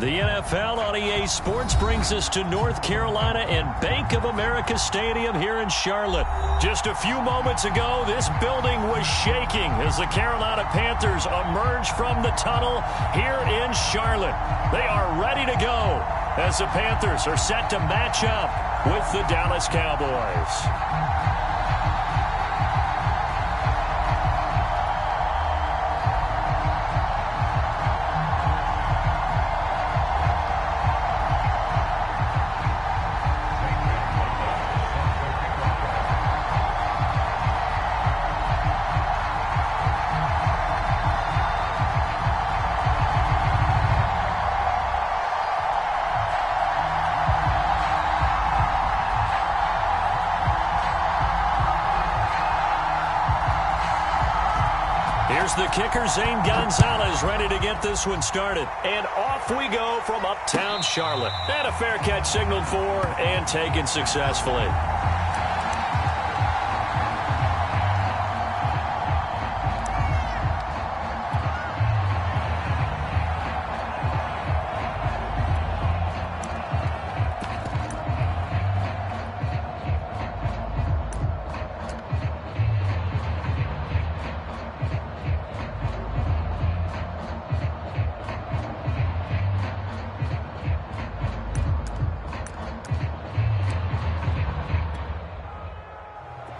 The NFL on EA Sports brings us to North Carolina and Bank of America Stadium here in Charlotte. Just a few moments ago, this building was shaking as the Carolina Panthers emerge from the tunnel here in Charlotte. They are ready to go as the Panthers are set to match up with the Dallas Cowboys. Here's the kicker, Zane Gonzalez, ready to get this one started. And off we go from uptown Charlotte. And a fair catch signaled for and taken successfully.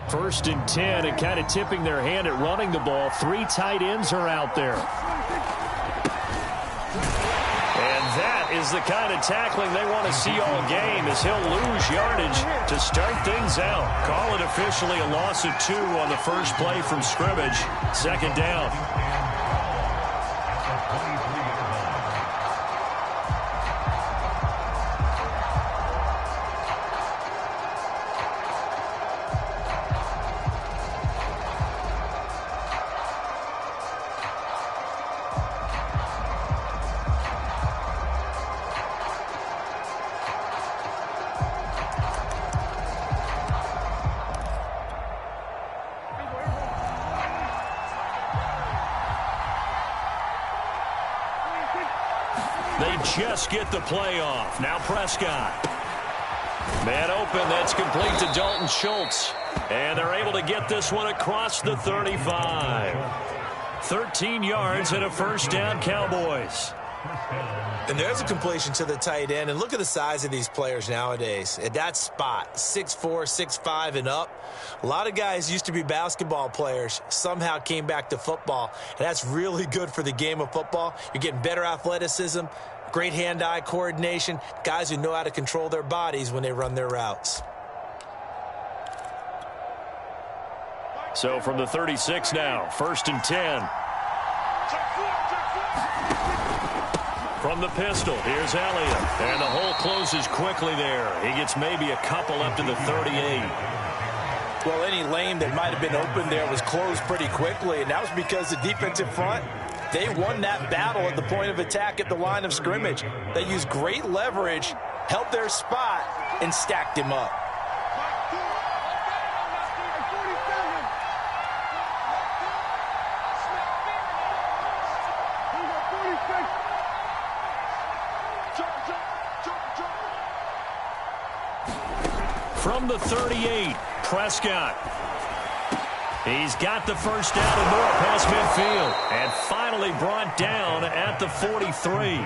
First and 10, and kind of tipping their hand at running the ball. 3 tight ends are out there. And that is the kind of tackling they want to see all game, as he'll lose yardage to start things out. Call it officially a loss of 2 on the first play from scrimmage. Second down. They just get the play off. Now Prescott. Man open, that's complete to Dalton Schultz. And they're able to get this one across the 35. 13 yards and a first down, Cowboys. And there's a completion to the tight end. And look at the size of these players nowadays. At that spot, 6'4", 6'5", and up. A lot of guys used to be basketball players, somehow came back to football. And that's really good for the game of football. You're getting better athleticism, great hand-eye coordination, guys who know how to control their bodies when they run their routes. So from the 36 now, first and 10. From the pistol, here's Elliott. And the hole closes quickly there. He gets maybe a couple up to the 38. Well, any lane that might have been open there was closed pretty quickly, and that was because the defensive front, they won that battle at the point of attack at the line of scrimmage. They used great leverage, held their spot, and stacked him up. From the 38, Prescott. He's got the first down and more past midfield. And finally brought down at the 43.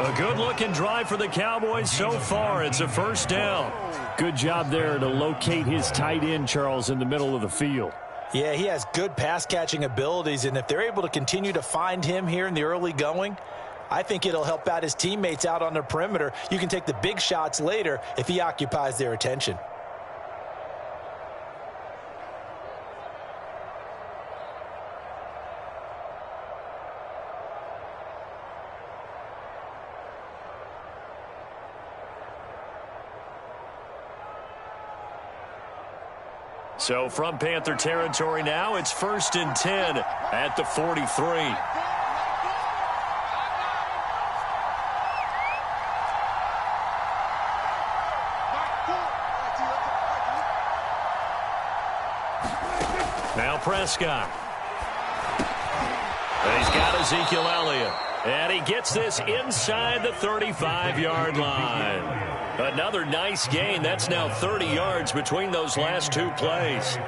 A good-looking drive for the Cowboys so far. It's a first down. Good job there to locate his tight end, Charles, in the middle of the field. Yeah, he has good pass-catching abilities, and if they're able to continue to find him here in the early going, I think it'll help out his teammates out on the perimeter. You can take the big shots later if he occupies their attention. So from Panther territory now, it's first and 10 at the 43. Now Prescott. And he's got Ezekiel Elliott. And he gets this inside the 35-yard line. Another nice gain. That's now 30 yards between those last two plays.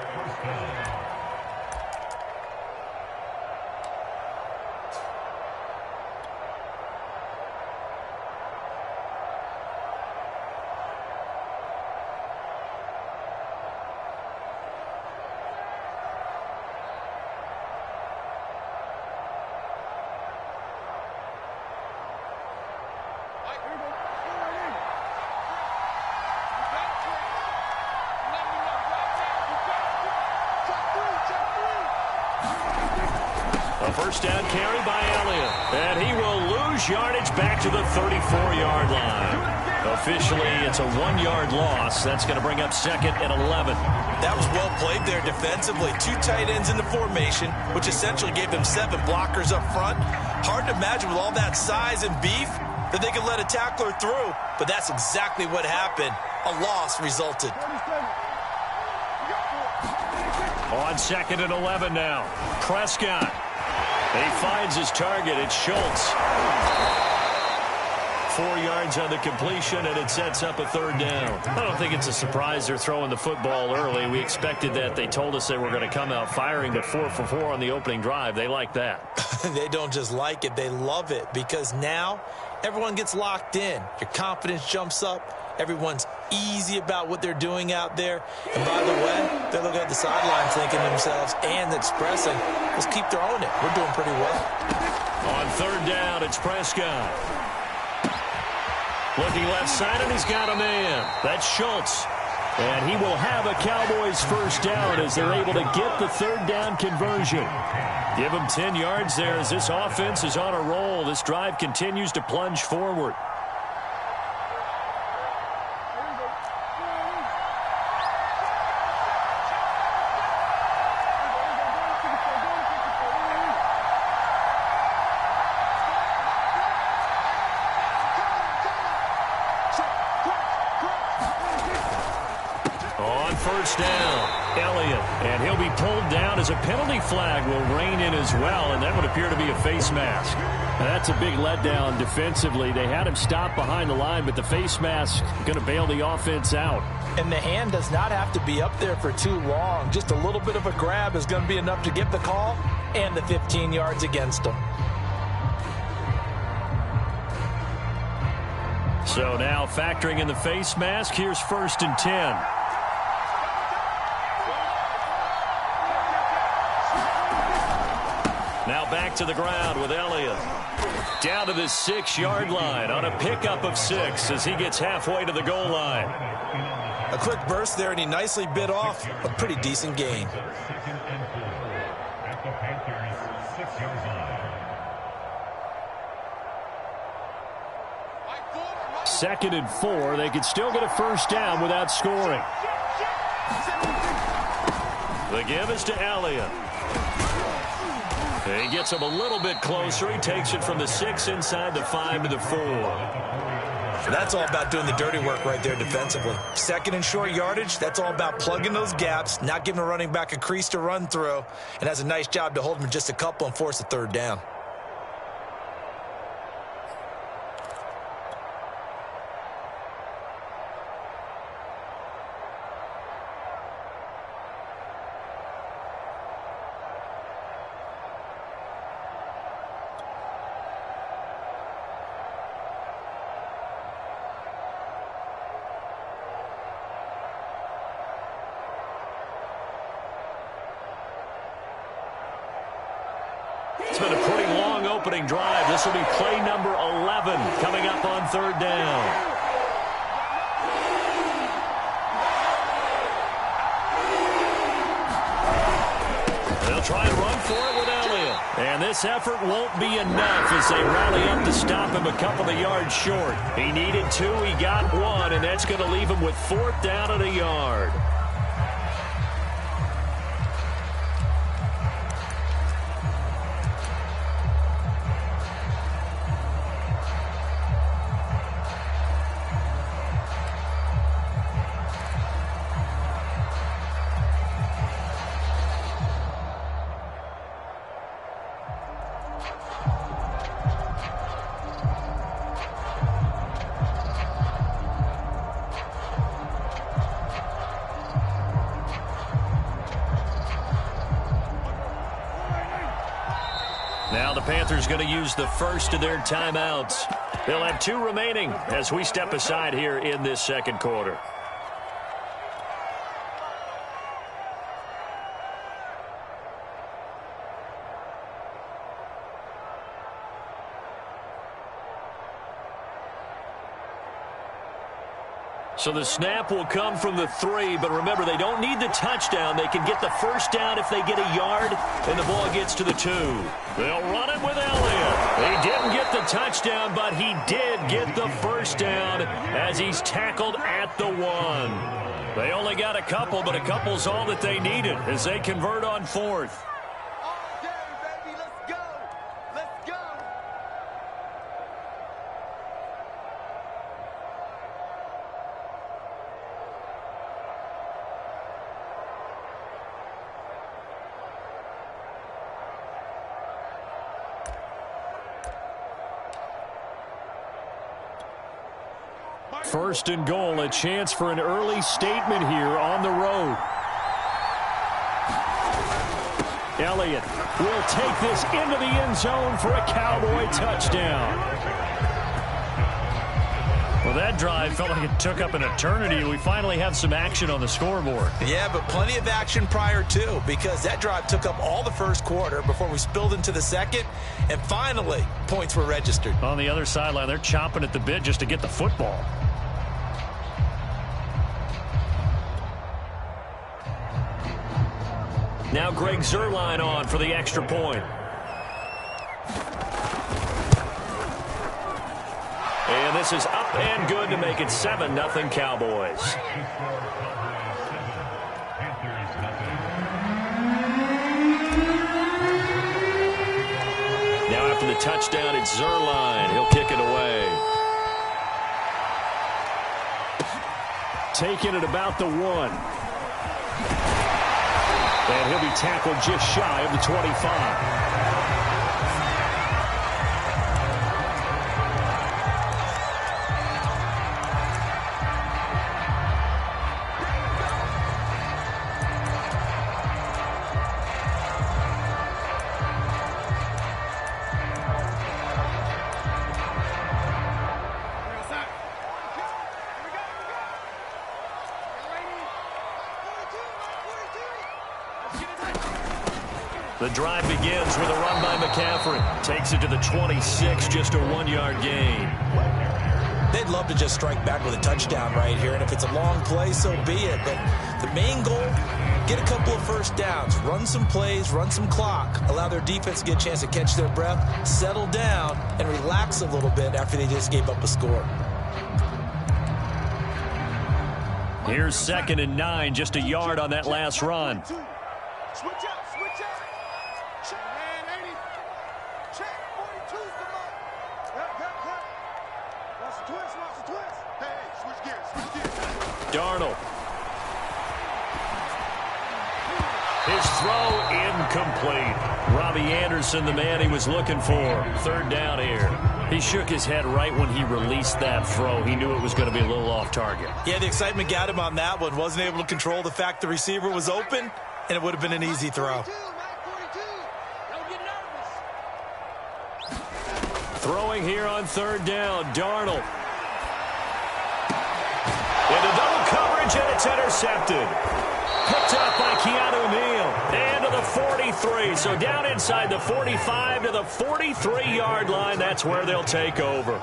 First down carry by Elliott. And he will lose yardage back to the 34-yard line. Officially, it's a 1-yard loss. That's going to bring up second and 11. That was well played there defensively. Two tight ends in the formation, which essentially gave them 7 blockers up front. Hard to imagine with all that size and beef that they could let a tackler through. But that's exactly what happened. A loss resulted. On second and 11 now. Prescott. He finds his target. It's Schultz. 4 yards on the completion, and it sets up a third down. I don't think it's a surprise they're throwing the football early. We expected that. They told us they were going to come out firing, but 4 for 4 on the opening drive. They like that. They don't just like it. They love it because now everyone gets locked in. Your confidence jumps up. Everyone's easy about what they're doing out there. And by the way, they're looking at the sidelines thinking to themselves and expressing, let's keep throwing it. We're doing pretty well. On third down, it's Prescott. Looking left side, and he's got a man. That's Schultz. And he will have a Cowboys first down as they're able to get the third down conversion. Give him 10 yards there as this offense is on a roll. This drive continues to plunge forward. First down, Elliott, and he'll be pulled down as a penalty flag will rein in as well, and that would appear to be a face mask. Now, that's a big letdown defensively. They had him stop behind the line, but the face mask going to bail the offense out. And the hand does not have to be up there for too long. Just a little bit of a grab is going to be enough to get the call and the 15 yards against them. So now factoring in the face mask, here's 1st and 10. Now back to the ground with Elliott. Down to the 6-yard line on a pickup of 6 as he gets halfway to the goal line. A quick burst there, and he nicely bit off a pretty decent gain. Second and 4. They could still get a first down without scoring. The give is to Elliott. He gets him a little bit closer. He takes it from the 6 inside the 5 to the 4. That's all about doing the dirty work right there defensively. Second and short yardage, that's all about plugging those gaps, not giving a running back a crease to run through, and has a nice job to hold him just a couple and force a third down. It's been a pretty long opening drive. This will be play number 11 coming up on third down. They'll try and run for it with Elliott. And this effort won't be enough as they rally up to stop him a couple of yards short. He needed 2, he got 1, and that's going to leave him with 4th down and a yard. the Panthers going to use the first of their timeouts. They'll have 2 remaining as we step aside here in this second quarter. So the snap will come from the 3, but remember, they don't need the touchdown. They can get the first down if they get a yard, and the ball gets to the 2. They'll run it with Elliott. He didn't get the touchdown, but he did get the first down as he's tackled at the 1. They only got a couple, but a couple's all that they needed as they convert on 4th. First and goal, a chance for an early statement here on the road. Elliott will take this into the end zone for a Cowboy touchdown. Well, that drive felt like it took up an eternity. We finally have some action on the scoreboard. Yeah, but plenty of action prior to, because that drive took up all the first quarter before we spilled into the second, and finally, points were registered. On the other sideline, they're chomping at the bit just to get the football. Now Greg Zuerlein on for the extra point. And this is up and good to make it 7-0 Cowboys. Now after the touchdown, it's Zuerlein. He'll kick it away. Taking it about the 1. And he'll be tackled just shy of the 25. The drive begins with a run by McCaffrey. Takes it to the 26, just a 1-yard gain. They'd love to just strike back with a touchdown right here, and if it's a long play, so be it. But the main goal, get a couple of first downs, run some plays, run some clock, allow their defense to get a chance to catch their breath, settle down, and relax a little bit after they just gave up a score. Here's 2nd and 9, just a yard on that last run. Switch out. Check, man, 80. Check, 42's the mark. Cut. Watch the twist. Hey, switch gears. Darnold. His throw incomplete. Robbie Anderson, the man he was looking for. 3rd down here. He shook his head right when he released that throw. He knew it was going to be a little off target. Yeah, the excitement got him on that one. Wasn't able to control the fact the receiver was open, and it would have been an easy throw. Throwing here on 3rd down, Darnold. Into double coverage, and it's intercepted. Picked up by Keanu Neal. And to the 43. So down inside the 45 to the 43-yard line. That's where they'll take over.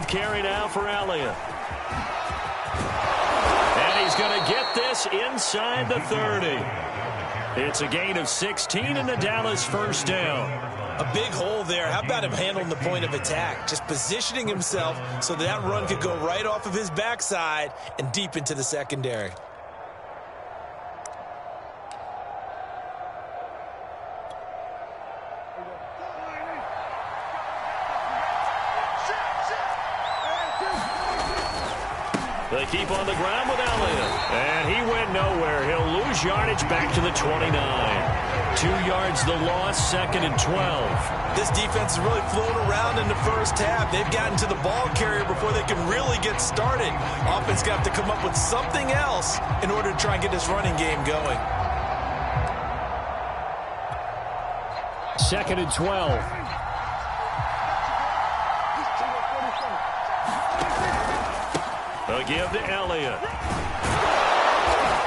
Carry now for Elliott. And he's going to get this inside the 30. It's a gain of 16 and the Dallas first down. A big hole there. How about him handling the point of attack? Just positioning himself so that run could go right off of his backside and deep into the secondary. They keep on the ground with Elliott. And he went nowhere. He'll lose yardage back to the 29. 2 yards the loss, 2nd and 12. This defense is really flown around in the first half. They've gotten to the ball carrier before they can really get started. Offense got to come up with something else in order to try and get this running game going. 2nd and 12. They'll give to Elliott.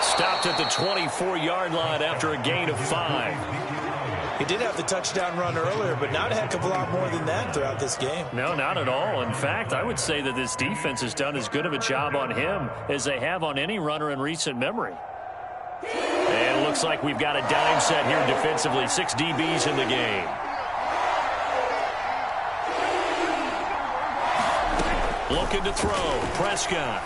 Stopped at the 24-yard line after a gain of 5. He did have the touchdown run earlier, but not a heck of a lot more than that throughout this game. No, not at all. In fact, I would say that this defense has done as good of a job on him as they have on any runner in recent memory. And it looks like we've got a dime set here defensively. 6 DBs in the game. Looking to throw. Prescott.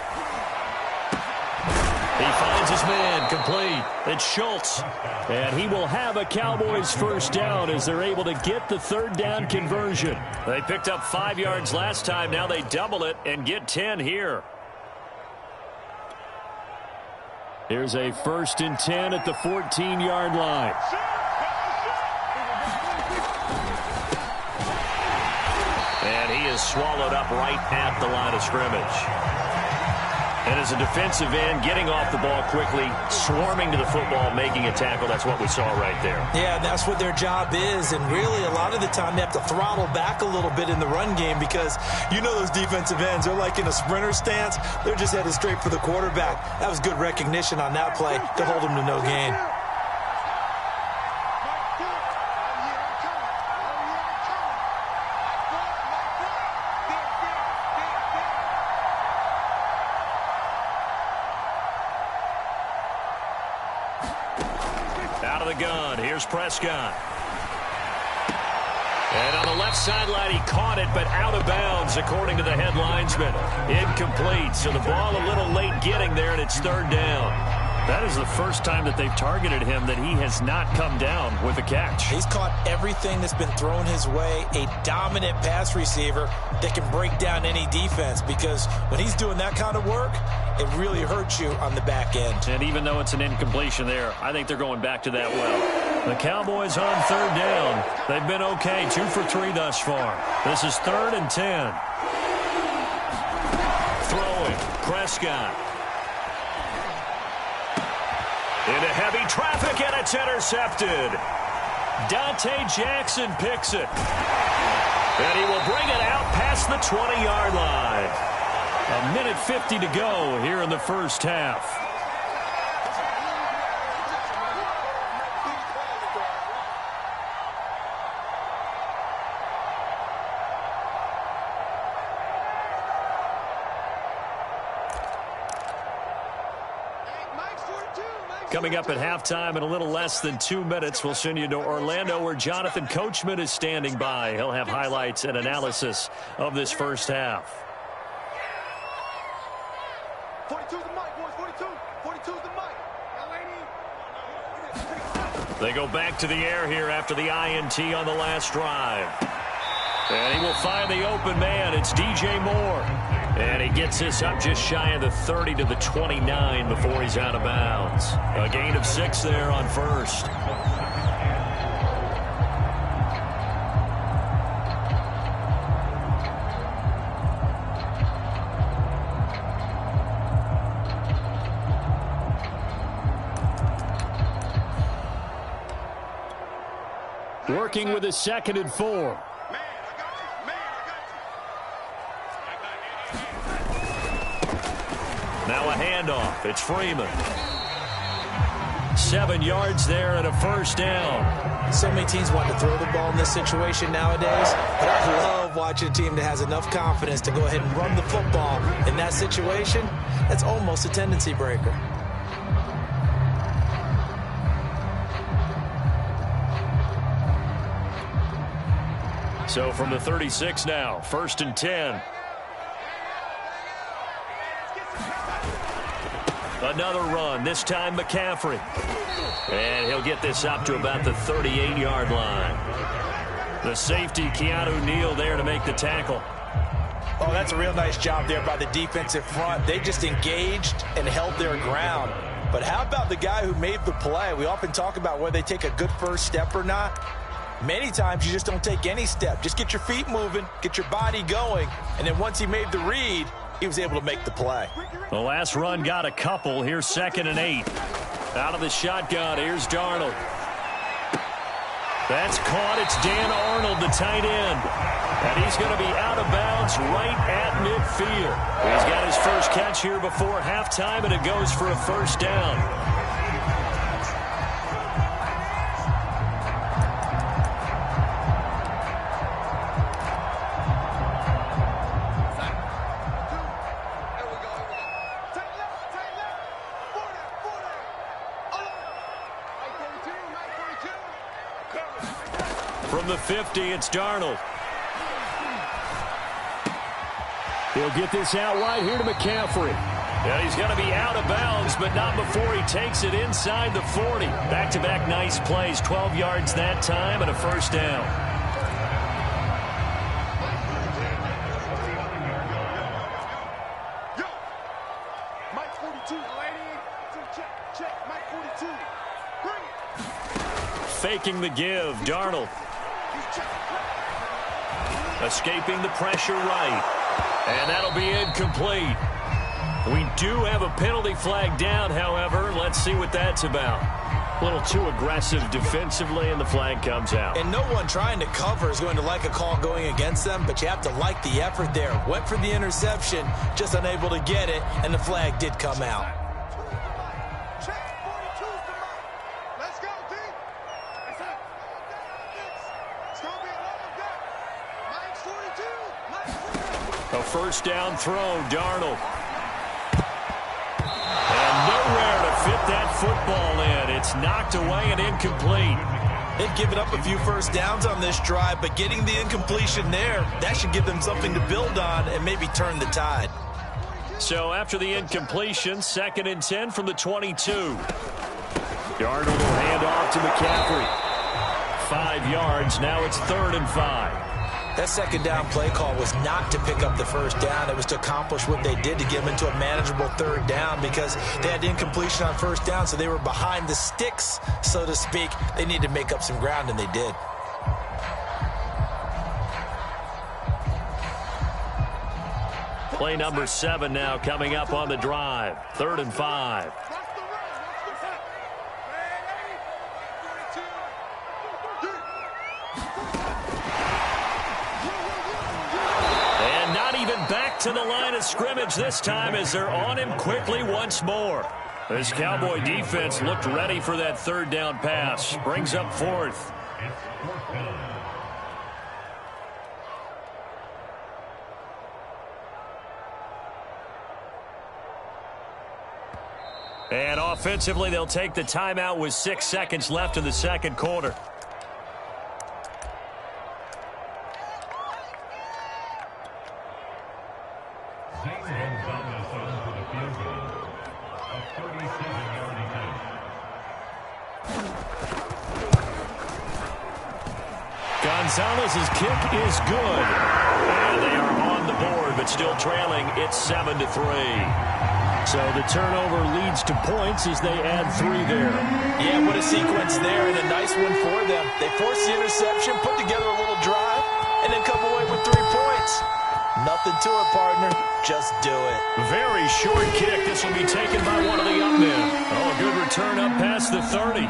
He finds his man, complete. It's Schultz. And he will have a Cowboys first down as they're able to get the 3rd down conversion. They picked up 5 yards last time. Now they double it and get 10 here. Here's a 1st and 10 at the 14-yard line. And he is swallowed up right at the line of scrimmage. And as a defensive end, getting off the ball quickly, swarming to the football, making a tackle, that's what we saw right there. Yeah, that's what their job is. And really, a lot of the time, they have to throttle back a little bit in the run game because you know those defensive ends, they're like in a sprinter stance. They're just headed straight for the quarterback. That was good recognition on that play to hold him to no gain. Out of the gun, here's Prescott. And on the left sideline, he caught it, but out of bounds, according to the head linesman. Incomplete, so the ball a little late getting there, and it's 3rd down. That is the first time that they've targeted him that he has not come down with a catch. He's caught everything that's been thrown his way. A dominant pass receiver that can break down any defense because when he's doing that kind of work, it really hurts you on the back end. And even though it's an incompletion there, I think they're going back to that well. The Cowboys on 3rd down. They've been okay, 2 for 3 thus far. This is 3rd and 10. Throwing, Prescott. Into heavy traffic, and it's intercepted. Dante Jackson picks it. And he will bring it out past the 20-yard line. 1:50 to go here in the first half. Coming up at halftime in a little less than 2 minutes, we'll send you to Orlando where Jonathan Coachman is standing by. He'll have highlights and analysis of this first half. 42's the mic, boys. 42's the mic. They go back to the air here after the INT on the last drive. And he will find the open man. It's DJ Moore. And he gets this up just shy of the 30 to the 29 before he's out of bounds. A gain of 6 there on 1st. Working with a 2nd and 4. Now a handoff. It's Freeman. 7 yards there and a first down. So many teams want to throw the ball in this situation nowadays, but I love watching a team that has enough confidence to go ahead and run the football in that situation. That's almost a tendency breaker. So from the 36 now, 1st and 10. Another run, this time McCaffrey. And he'll get this up to about the 38-yard line. The safety, Keanu Neal, there to make the tackle. Oh, that's a real nice job there by the defensive front. They just engaged and held their ground. But how about the guy who made the play? We often talk about whether they take a good first step or not. Many times you just don't take any step. Just get your feet moving, get your body going, and then once he made the read, he was able to make the play. The last run got a couple. Here's 2nd and 8. Out of the shotgun, here's Darnold. That's caught. It's Dan Arnold, the tight end. And he's going to be out of bounds right at midfield. He's got his first catch here before halftime, and it goes for a first down. From the 50, it's Darnold. He'll get this out wide here to McCaffrey. And he's going to be out of bounds, but not before he takes it inside the 40. Back-to-back nice plays, 12 yards that time and a first down. Mike 42, check, Mike 42. Bring it. Faking the give, Darnold. Escaping the pressure right. And that'll be incomplete. We do have a penalty flag down, however. Let's see what that's about. A little too aggressive defensively, and the flag comes out. And no one trying to cover is going to like a call going against them, but you have to like the effort there. Went for the interception, just unable to get it, and the flag did come out. Let's go, D. It's going to be another day. Mike's 42. A first down throw, Darnold. And nowhere to fit that football in. It's knocked away and incomplete. They've given up a few first downs on this drive, but getting the incompletion there, that should give them something to build on and maybe turn the tide. So after the incompletion, 2nd and 10 from the 22. Darnold will hand off to McCaffrey. 5 yards. Now it's 3rd and 5. That second down play call was not to pick up the first down. It was to accomplish what they did to get them into a manageable 3rd down because they had incompletion on first down, so they were behind the sticks, so to speak. They needed to make up some ground, and they did. Play number 7 now coming up on the drive. 3rd and 5. Back to the line of scrimmage this time as they're on him quickly once more. This Cowboy defense looked ready for that 3rd down pass. Brings up 4th. And offensively, they'll take the timeout with 6 seconds left in the second quarter. Gonzalez's kick is good. And they are on the board, but still trailing. It's 7-3. So the turnover leads to points as they add 3 there. Yeah, what a sequence there, and a nice one for them. They forced the interception, put together a little drive, and then come away with 3 points. Nothing to it, partner. Just do it. Very short kick. This will be taken by one of the up men. Oh, a good return up past the 30.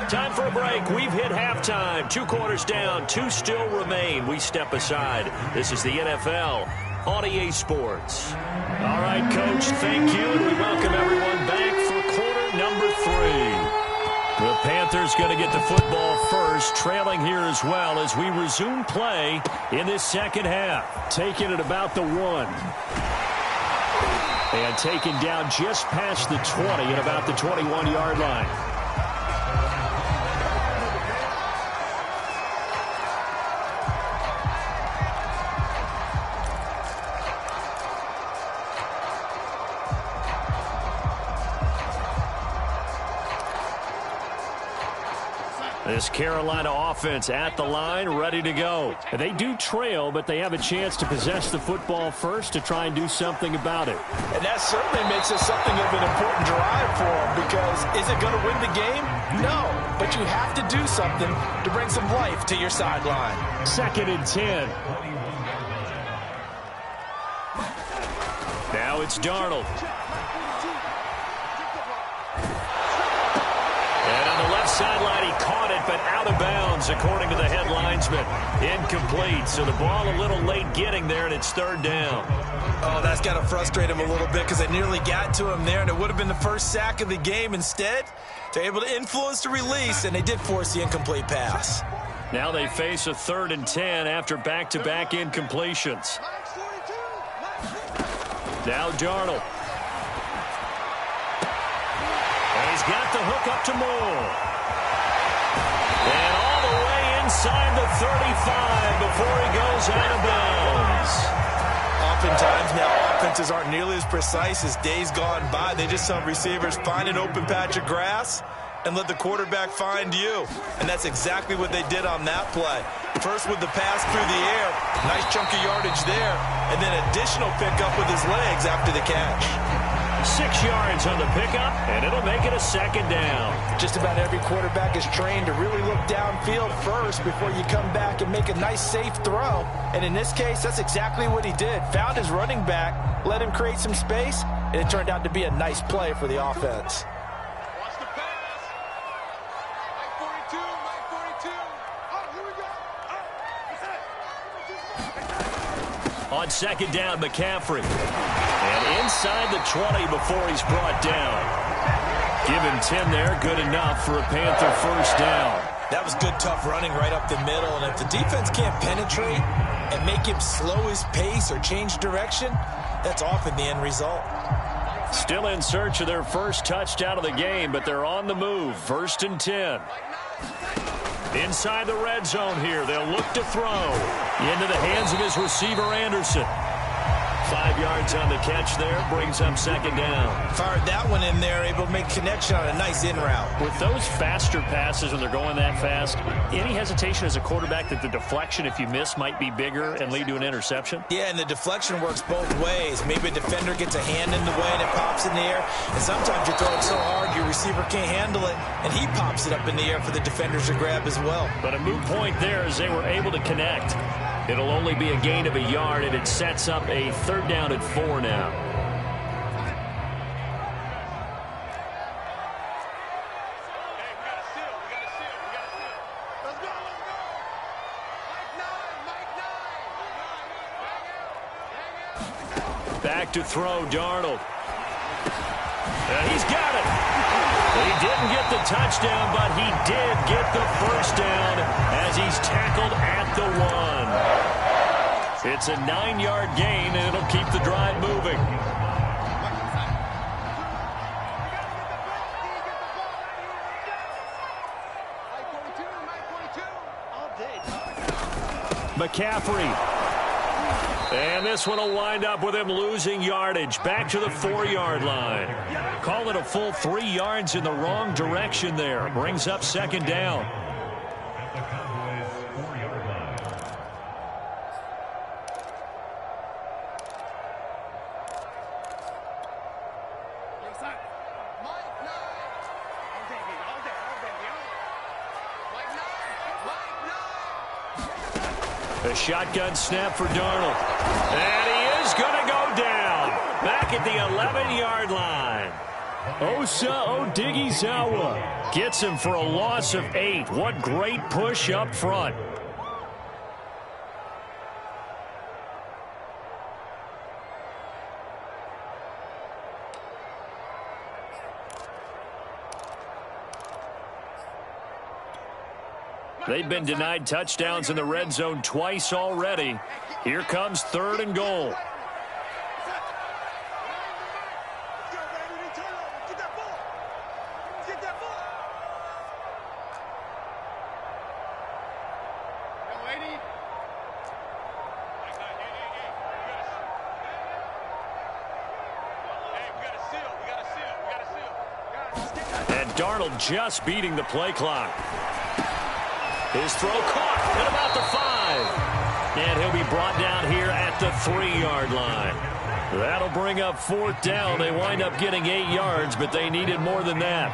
Time for a break. We've hit halftime. 2 quarters down. 2 still remain. We step aside. This is the NFL on EA Sports. All right, Coach, thank you. And we welcome everyone back for quarter number 3. The Panthers going to get the football first, trailing here as well as we resume play in this second half. Taking it about the 1. And taken down just past the 20 at about the 21-yard line. This Carolina offense at the line, ready to go. They do trail, but they have a chance to possess the football first to try and do something about it. And that certainly makes it something of an important drive for them, because is it going to win the game? No, but you have to do something to bring some life to your sideline. 2nd and 10. Now it's Darnold. And on the left sideline, he caught it, but out of bounds, according to the head linesman. Incomplete, so the ball a little late getting there, and it's 3rd down. Oh, that's got to frustrate him a little bit, because it nearly got to him there, and it would have been the first sack of the game. Instead, they're able to influence the release, and they did force the incomplete pass. Now they face a 3rd and 10 after back-to-back incompletions. Now Darnold. And he's got the hook up to Moore. And all the way inside the 35 before he goes out of bounds. Oftentimes now offenses aren't nearly as precise as days gone by. They just have receivers find an open patch of grass and let the quarterback find you. And that's exactly what they did on that play. First with the pass through the air, nice chunk of yardage there, and then additional pickup with his legs after the catch. 6 yards on the pickup, and it'll make it a 2nd down. Just about every quarterback is trained to really look downfield first before you come back and make a nice, safe throw. And in this case, that's exactly what he did. Found his running back, let him create some space, and it turned out to be a nice play for the offense. Watch the pass. Mike 42, Mike 42. Oh, here we go. Oh, On 2nd down, McCaffrey. And inside the 20 before he's brought down. Give him 10 there, good enough for a Panther 1st down. That was good, tough running right up the middle. And if the defense can't penetrate and make him slow his pace or change direction, that's often the end result. Still in search of their first touchdown of the game, but they're on the move. 1st and 10. Inside the red zone here. They'll look to throw. Into the hands of his receiver, Anderson. 5 yards on the catch there. Brings up 2nd down. Fired that one in there, able to make connection on a nice in route. With those faster passes when they're going that fast, any hesitation as a quarterback that the deflection, if you miss, might be bigger and lead to an interception? Yeah, and the deflection works both ways. Maybe a defender gets a hand in the way and it pops in the air. And sometimes you throw it so hard your receiver can't handle it, and he pops it up in the air for the defenders to grab as well. But a moot point there as they were able to connect. It'll only be a gain of a yard, and it sets up a 3rd down at 4 now. Back to throw, Darnold. He's got it. He didn't get the touchdown, but he did get the 1st down as he's tackled at the 1. It's a 9-yard gain, and it'll keep the drive moving. McCaffrey. And this one will wind up with him losing yardage. Back to the 4-yard line. Call it a full 3 yards in the wrong direction there. Brings up 2nd down. A shotgun snap for Darnold. And he is going to go down. Back at the 11-yard line. Osa Odighizuwa gets him for a loss of 8. What great push up front. They've been denied touchdowns in the red zone twice already. Here comes 3rd and goal. And Darnold just beating the play clock. His throw caught at about the 5. And he'll be brought down here at the 3-yard line. That'll bring up 4th down. They wind up getting 8 yards, but they needed more than that.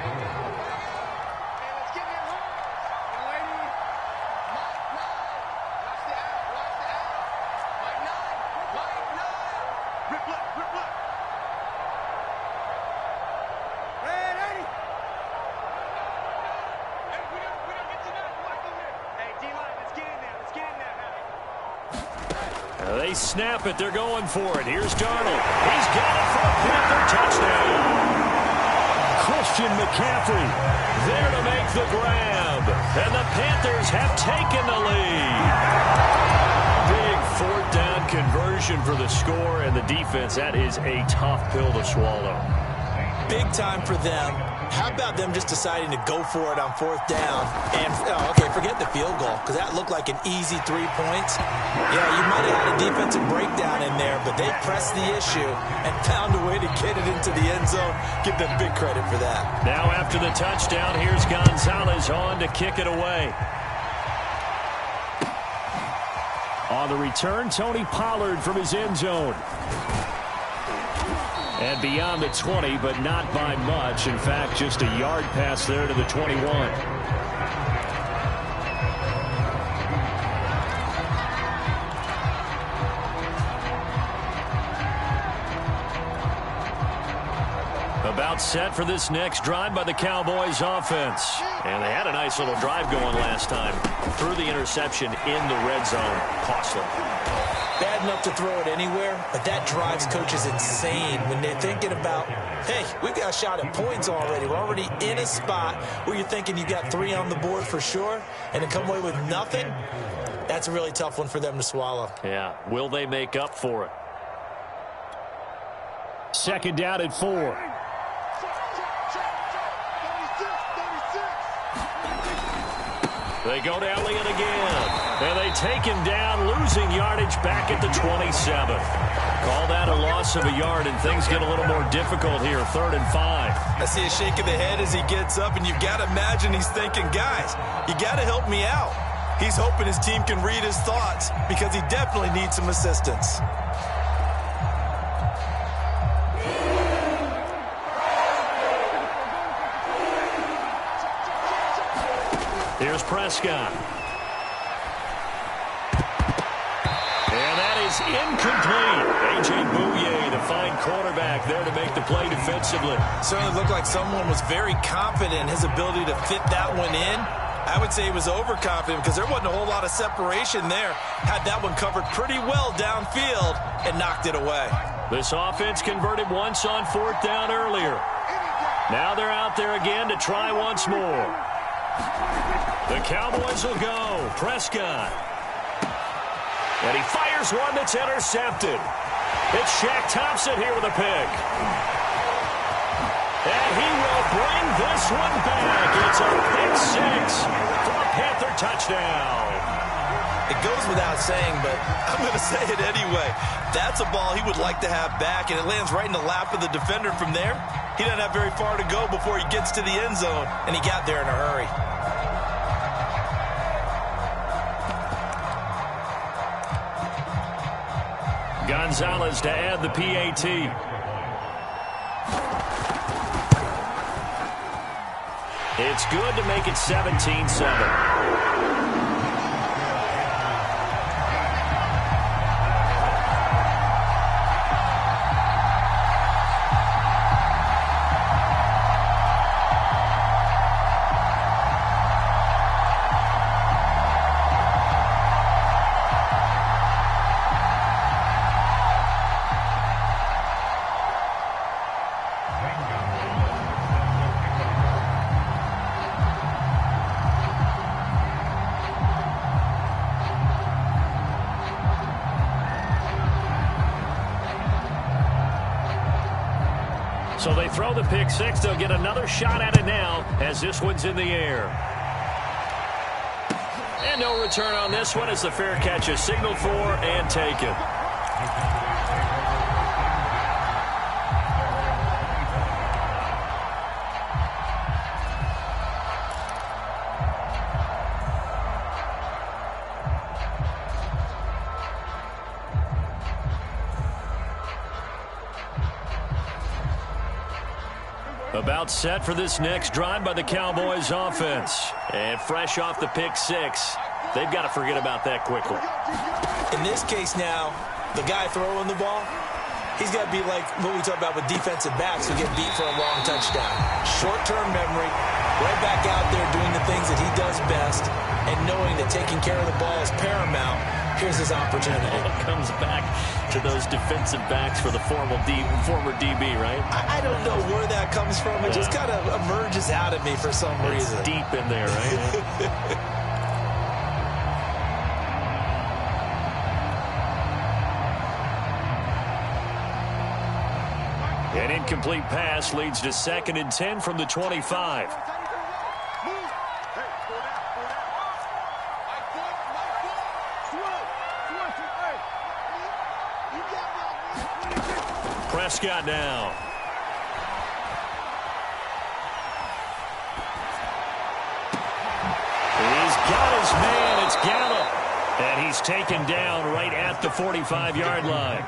They snap it. They're going for it. Here's Darnold. He's got it for a Panther touchdown. Christian McCaffrey there to make the grab. And the Panthers have taken the lead. Big 4th down conversion for the score, and the defense, that is a tough pill to swallow. Big time for them. How about them just deciding to go for it on 4th down? And, okay, forget the field goal, because that looked like an easy 3 points. Yeah, you might have had a defensive breakdown in there, but they pressed the issue and found a way to get it into the end zone. Give them big credit for that. Now after the touchdown, here's Gonzalez on to kick it away. On the return, Tony Pollard from his end zone. And beyond the 20, but not by much. In fact, just a yard pass there to the 21. About set for this next drive by the Cowboys offense. And they had a nice little drive going last time. Threw the interception in the red zone. Costly. Bad enough to throw it anywhere, but that drives coaches insane when they're thinking about, hey, we've got a shot at points already. We're already in a spot where you're thinking you got 3 on the board for sure, and to come away with nothing, that's a really tough one for them to swallow. Yeah, will they make up for it? 2nd down at 4. They go to Elliott again. And they take him down, losing yardage back at the 27. Call that a loss of a yard, and things get a little more difficult here, 3rd and 5. I see a shake of the head as he gets up, and you've got to imagine he's thinking, guys, you got to help me out. He's hoping his team can read his thoughts because he definitely needs some assistance. Here's Prescott. And that is incomplete. A.J. Bouye, the fine quarterback, there to make the play defensively. Certainly looked like someone was very confident in his ability to fit that one in. I would say he was overconfident because there wasn't a whole lot of separation there. Had that one covered pretty well downfield and knocked it away. This offense converted once on 4th down earlier. Now they're out there again to try once more. The Cowboys will go. Prescott. And he fires one that's intercepted. It's Shaq Thompson here with a pick. And he will bring this one back. It's a pick 6 for a Panther touchdown. It goes without saying, but I'm going to say it anyway. That's a ball he would like to have back, and it lands right in the lap of the defender from there. He doesn't have very far to go before he gets to the end zone, and he got there in a hurry. Gonzalez to add the PAT. It's good to make it 17-7. So they throw the pick 6. They'll get another shot at it now as this one's in the air. And no return on this one as the fair catch is signaled for and taken. About set for this next drive by the Cowboys offense. And fresh off the pick six, they've got to forget about that quickly. In this case now, the guy throwing the ball, he's got to be like what we talk about with defensive backs who get beat for a long touchdown. Short-term memory, right back out there doing the things that he does best, and knowing that taking care of the ball is paramount. Here's his opportunity. It comes back to those defensive backs for the former DB, right? I don't know where that comes from. It just kind of emerges out of me for some reason. It's deep in there, right? An incomplete pass leads to 2nd and 10 from the 25. Prescott now. He's got his man. It's Gallup. And he's taken down right at the 45-yard line.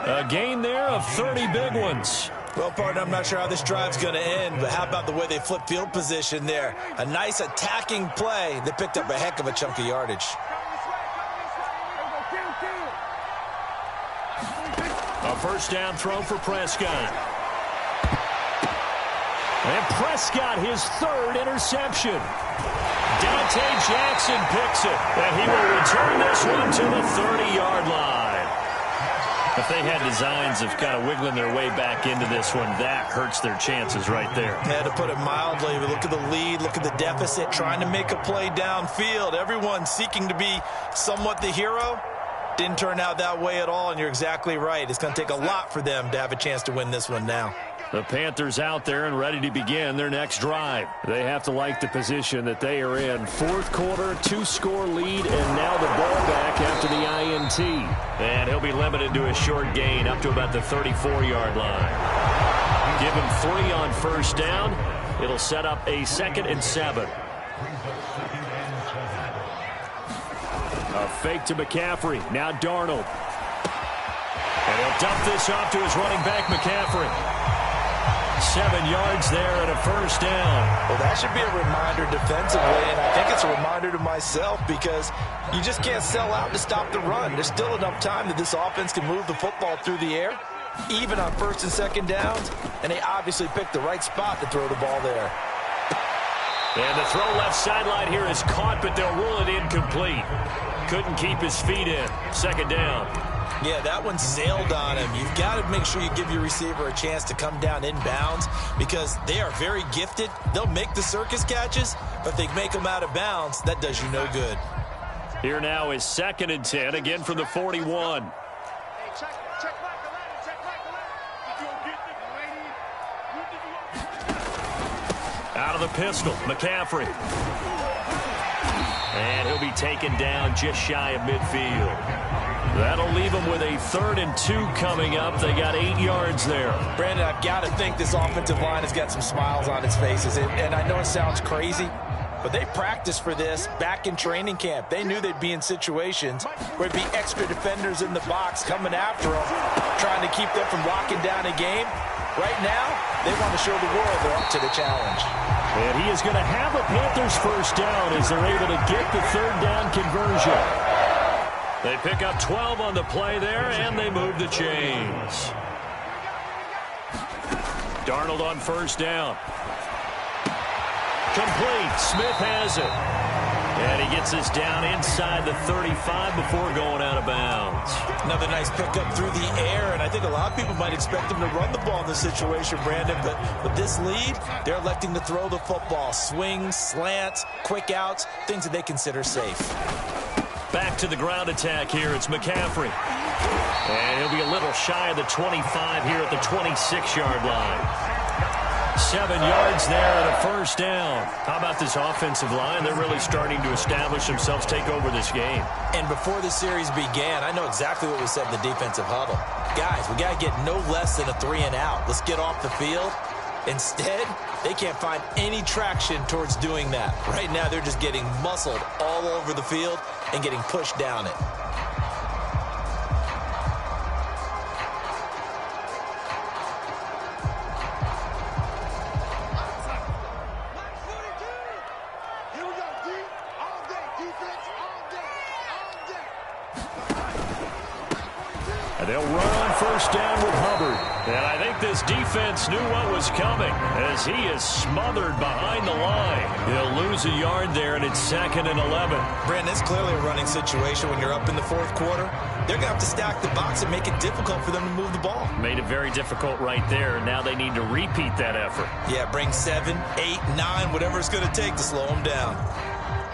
A gain there of 30 big ones. Well, partner, I'm not sure how this drive's going to end, but how about the way they flip field position there? A nice attacking play that picked up a heck of a chunk of yardage. A first down throw for Prescott. And Prescott, his 3rd interception. Dante Jackson picks it, and he will return this one to the 30-yard line. If they had designs of kind of wiggling their way back into this one, that hurts their chances right there. Yeah, to put it mildly, but look at the lead, look at the deficit, trying to make a play downfield. Everyone seeking to be somewhat the hero. Didn't turn out that way at all, and you're exactly right. It's going to take a lot for them to have a chance to win this one now. The Panthers out there and ready to begin their next drive. They have to like the position that they are in. 4th quarter, 2-score lead, and now the ball back after the INT. And he'll be limited to a short gain up to about the 34-yard line. Give him 3 on first down. It'll set up a 2nd and 7. A fake to McCaffrey. Now Darnold. And he'll dump this off to his running back, McCaffrey. 7 yards there and a first down. Well, that should be a reminder defensively, and I think it's a reminder to myself because you just can't sell out to stop the run. There's still enough time that this offense can move the football through the air, even on 1st and 2nd downs, and they obviously picked the right spot to throw the ball there. And the throw left sideline here is caught, but they'll rule it incomplete. Couldn't keep his feet in. 2nd down. Yeah, that one sailed on him. You've got to make sure you give your receiver a chance to come down inbounds because they are very gifted. They'll make the circus catches, but if they make them out of bounds, that does you no good. Here now is 2nd and 10, again from the 41. Out of the pistol, McCaffrey. And he'll be taken down just shy of midfield. That'll leave them with a 3rd and 2 coming up. They got 8 yards there. Brandon, I've got to think this offensive line has got some smiles on its faces. And I know it sounds crazy, but they practiced for this back in training camp. They knew they'd be in situations where there'd be extra defenders in the box coming after them, trying to keep them from locking down a game. Right now, they want to show the world they're up to the challenge. And he is going to have a Panthers first down as they're able to get the 3rd down conversion. They pick up 12 on the play there, and they move the chains. Darnold on first down. Complete. Smith has it. And he gets this down inside the 35 before going out of bounds. Another nice pickup through the air, and I think a lot of people might expect him to run the ball in this situation, Brandon, but with this lead, they're electing to throw the football. Swings, slants, quick outs, things that they consider safe. Back to the ground attack here. It's McCaffrey. And he'll be a little shy of the 25 here at the 26-yard line. 7 yards there and a first down. How about this offensive line? They're really starting to establish themselves, take over this game. And before the series began, I know exactly what we said in the defensive huddle. Guys, we got to get no less than a 3 and out. Let's get off the field. Instead, they can't find any traction towards doing that. Right now, they're just getting muscled all over the field and getting pushed down it. And they'll run on first down with Hubbard. And I think this defense knew what was coming as he is smothered behind the line. He'll lose a yard there, and it's 2nd and 11. Brandon, it's clearly a running situation when you're up in the fourth quarter. They're going to have to stack the box and make it difficult for them to move the ball. Made it very difficult right there. Now they need to repeat that effort. Yeah, bring 7, 8, 9, whatever it's going to take to slow them down.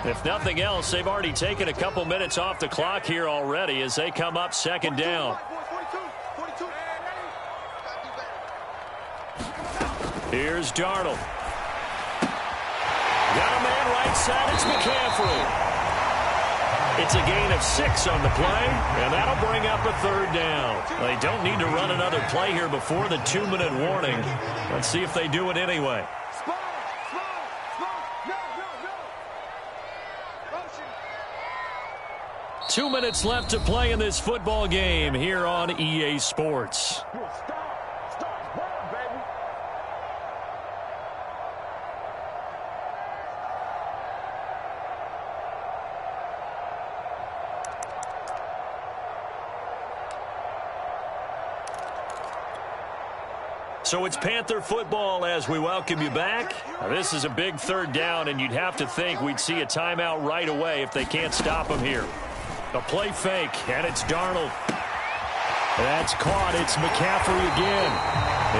If nothing else, they've already taken a couple minutes off the clock here already as they come up 2nd down. Here's Darnold. Got a man right side. It's McCaffrey. It's a gain of 6 on the play, and that'll bring up a 3rd down. They don't need to run another play here before the 2-minute warning. Let's see if they do it anyway. 2 minutes left to play in this football game here on EA Sports. So it's Panther football as we welcome you back. Now, this is a big 3rd down, and you'd have to think we'd see a timeout right away if they can't stop him here. A play fake, and it's Darnold. That's caught. It's McCaffrey again.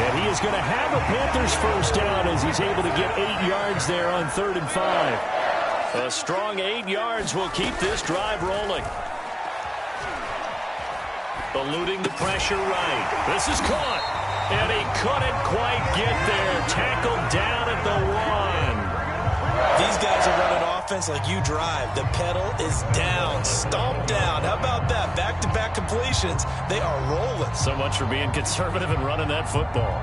And he is going to have a Panthers first down as he's able to get 8 yards there on 3rd and 5. A strong 8 yards will keep this drive rolling. Eluding the pressure right. This is caught. And he couldn't quite get there. Tackled down at the 1. These guys are running offense like you drive. The pedal is down, stomped down. How about that? Back-to-back completions. They are rolling. So much for being conservative and running that football.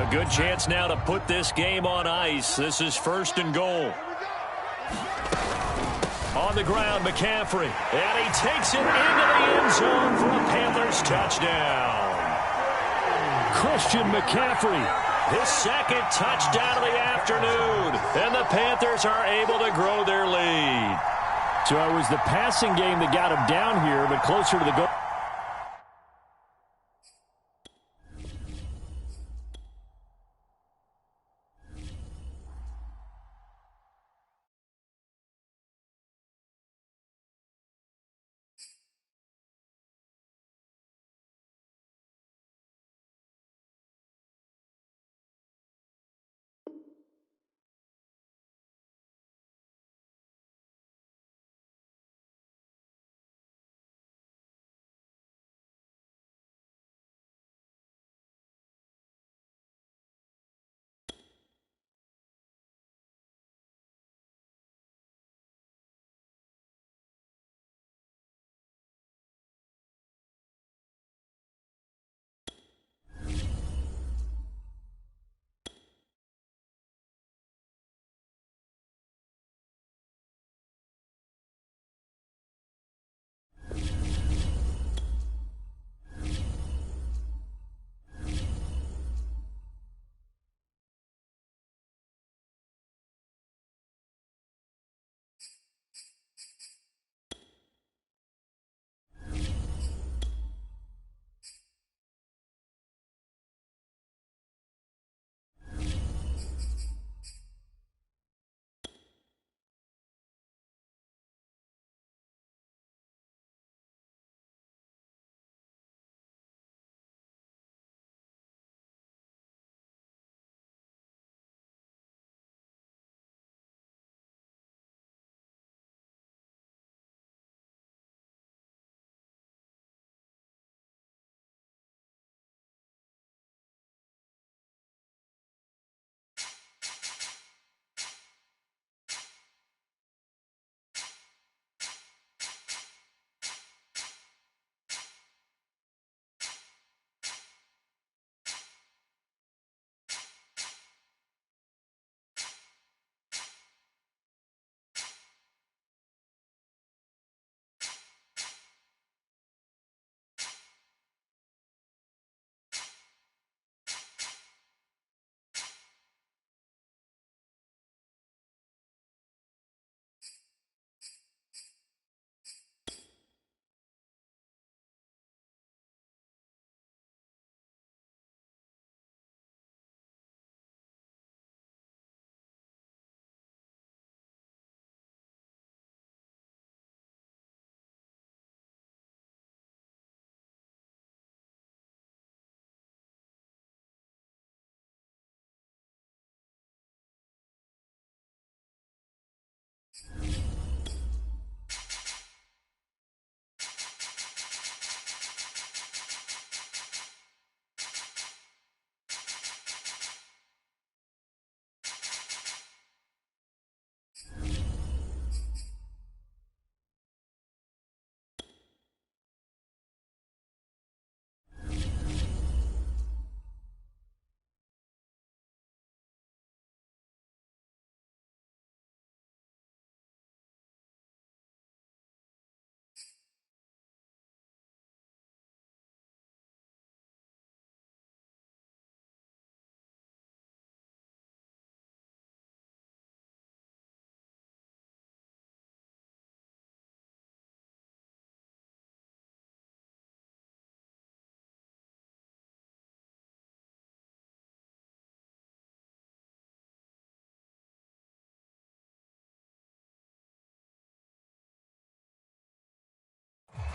A good chance now to put this game on ice. This is 1st and goal. On the ground, McCaffrey. And he takes it into the end zone for a Panthers touchdown. Christian McCaffrey, his 2nd touchdown of the afternoon. And the Panthers are able to grow their lead. So it was the passing game that got him down here, but closer to the goal.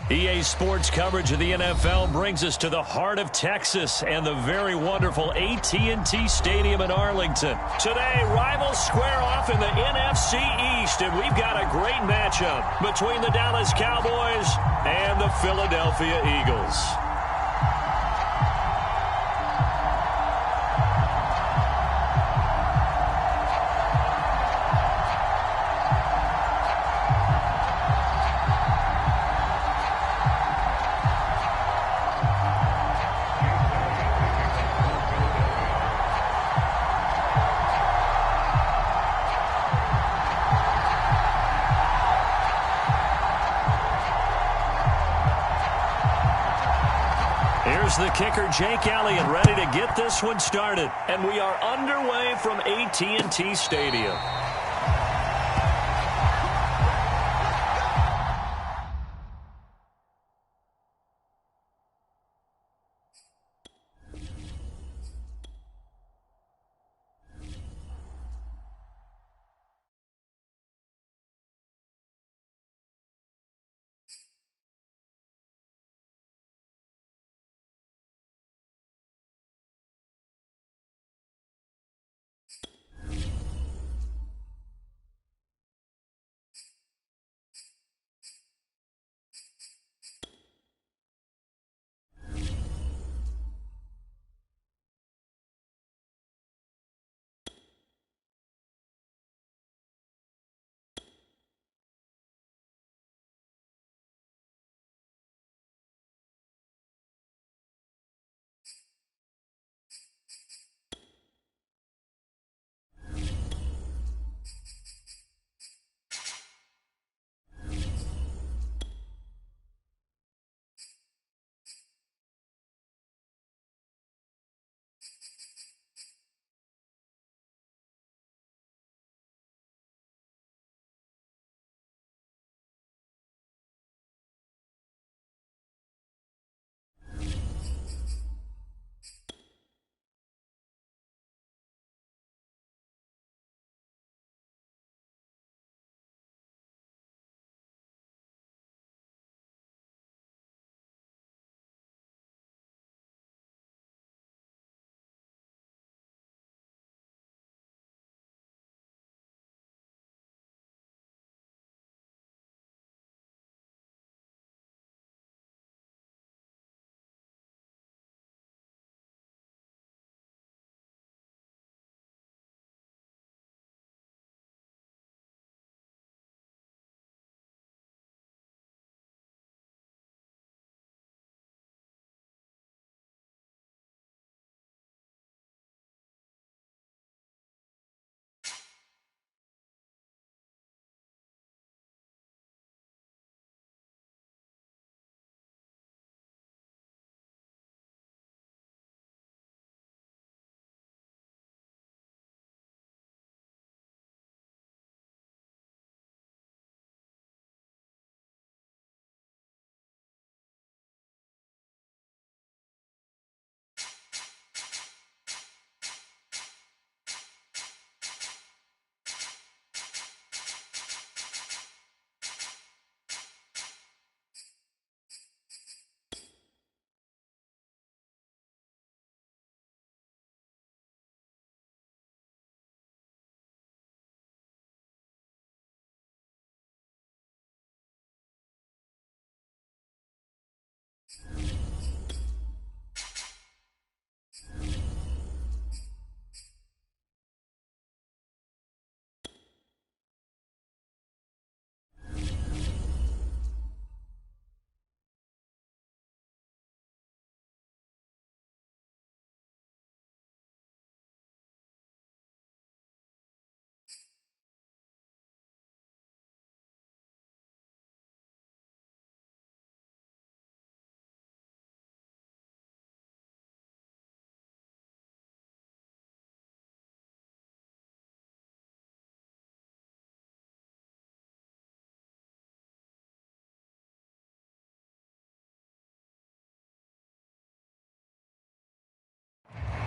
EA Sports coverage of the NFL brings us to the heart of Texas and the very wonderful AT&T Stadium in Arlington. Today, rivals square off in the NFC East, and we've got a great matchup between the Dallas Cowboys and the Philadelphia Eagles. Here's the kicker, Jake Elliott, ready to get this one started. And we are underway from AT&T Stadium.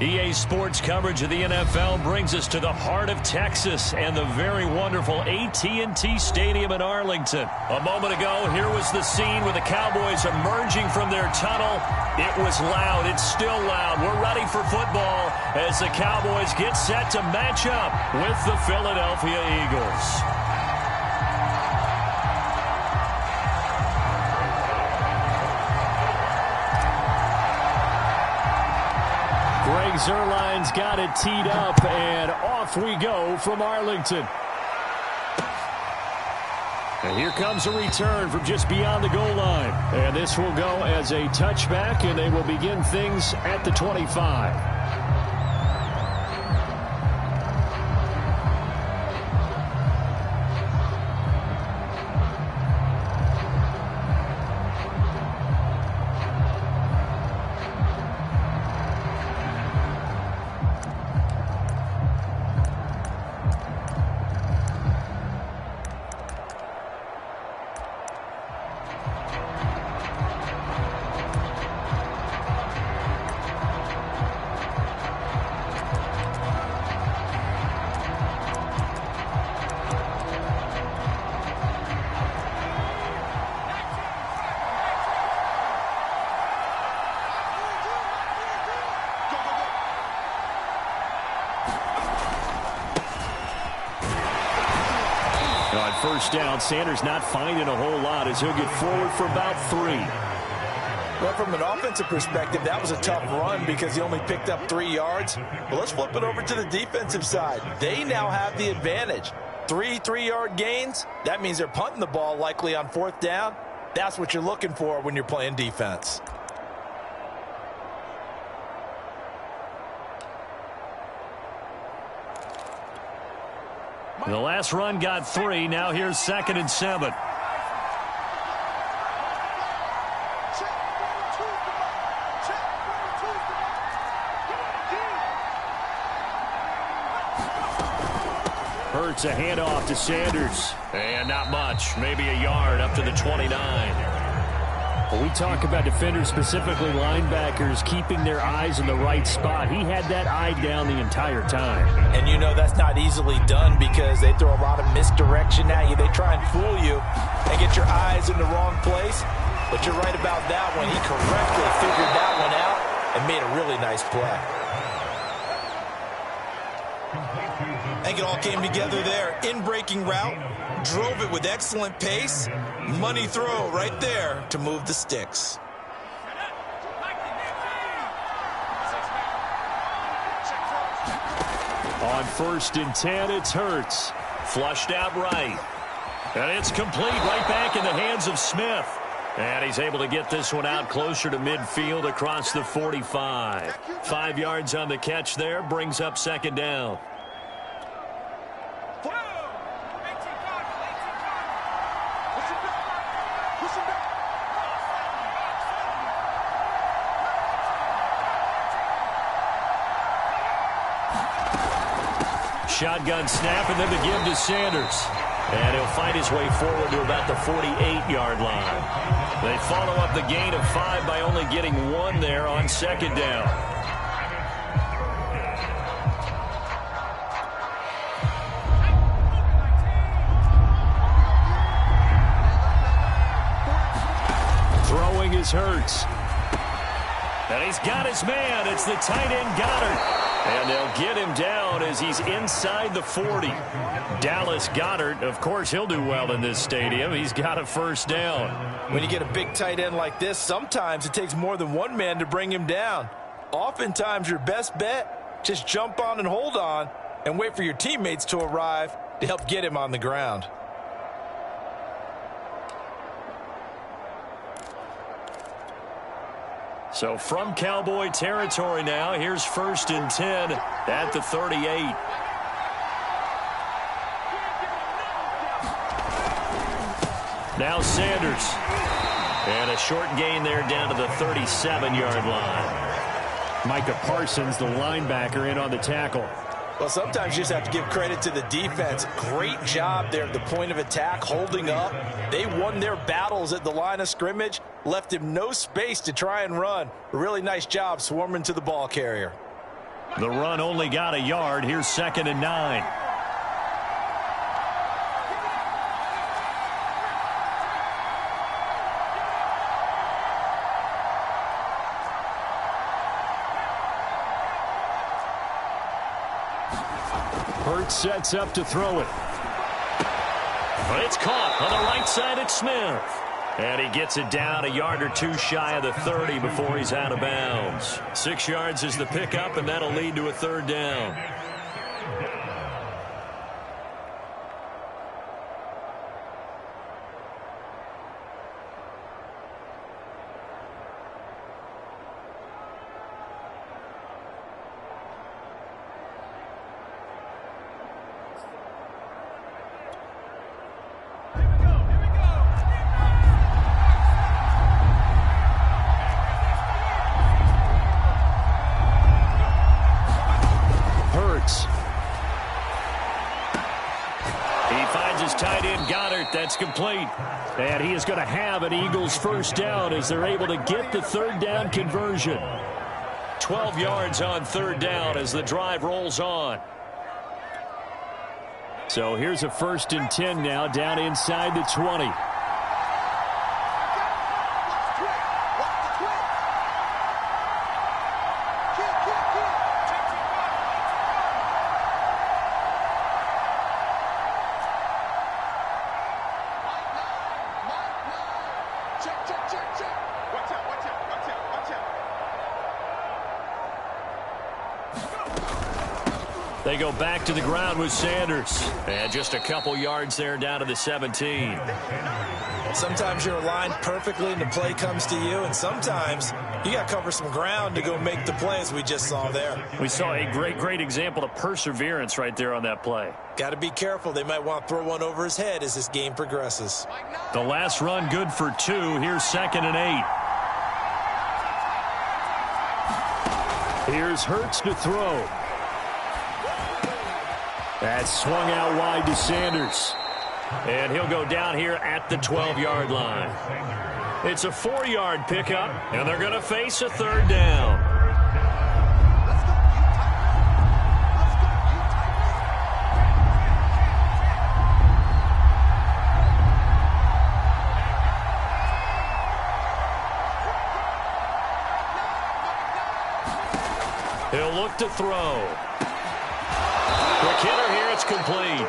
EA Sports coverage of the NFL brings us to the heart of Texas and the very wonderful AT&T Stadium in Arlington. A moment ago, here was the scene with the Cowboys emerging from their tunnel. It was loud. It's still loud. We're ready for football as the Cowboys get set to match up with the Philadelphia Eagles. Greg Zuerlein's got it teed up, and off we go from Arlington. And here comes a return from just beyond the goal line. And this will go as a touchback, and they will begin things at the 25. On first down, Sanders not finding a whole lot as he'll get forward for about 3. Well, from an offensive perspective, that was a tough run because he only picked up 3 yards. But let's flip it over to the defensive side. They now have the advantage. 3 3-yard gains, that means they're punting the ball likely on 4th down. That's what you're looking for when you're playing defense. The last run got 3. Now here's 2nd and 7. Hurts a handoff to Sanders. And not much. Maybe a yard up to the 29. When we talk about defenders, specifically linebackers, keeping their eyes in the right spot, he had that eye down the entire time. And you know that's not easily done because they throw a lot of misdirection at you. They try and fool you and get your eyes in the wrong place. But you're right about that one. He correctly figured that one out and made a really nice play. I think it all came together there. In-breaking route, drove it with excellent pace. Money throw right there to move the sticks. On 1st and 10, it's Hurts. Flushed out right. And it's complete right back in the hands of Smith. And he's able to get this one out closer to midfield across the 45. 5 yards on the catch there, brings up 2nd down. Shotgun snap and then the give to Sanders. And he'll fight his way forward to about the 48-yard line. They follow up the gain of 5 by only getting 1 there on 2nd down. Throwing is Hurts. And he's got his man. It's the tight end Goddard. And they'll get him down as he's inside the 40. Dallas Goedert, of course, he'll do well in this stadium. He's got a 1st down. When you get a big tight end like this, sometimes it takes more than one man to bring him down. Oftentimes, your best bet, just jump on and hold on and wait for your teammates to arrive to help get him on the ground. So from Cowboy territory now, here's 1st and 10 at the 38. Now Sanders. And a short gain there down to the 37-yard line. Micah Parsons, the linebacker, in on the tackle. Well, sometimes you just have to give credit to the defense. Great job there at the point of attack, holding up. They won their battles at the line of scrimmage, left him no space to try and run. A really nice job swarming to the ball carrier. The run only got a yard. Here's 2nd and 9. Hurts sets up to throw it. But it's caught on the right side at Smith. And he gets it down a yard or two shy of the 30 before he's out of bounds. 6 yards is the pickup, and that'll lead to a 3rd down. That's complete. And he is going to have an Eagles 1st down as they're able to get the 3rd down conversion. 12 yards on 3rd down as the drive rolls on. So here's a 1st and 10 now down inside the 20. They go back to the ground with Sanders. And just a couple yards there down to the 17. Sometimes you're aligned perfectly and the play comes to you, and sometimes you got to cover some ground to go make the play, as we just saw there. We saw a great example of perseverance right there on that play. Got to be careful. They might want to throw one over his head as this game progresses. The last run good for 2. Here's 2nd and 8. Here's Hurts to throw. That's swung out wide to Sanders. And he'll go down here at the 12-yard line. It's a 4-yard pickup, and they're going to face a 3rd down. He'll look to throw. Quick hitter here, it's complete.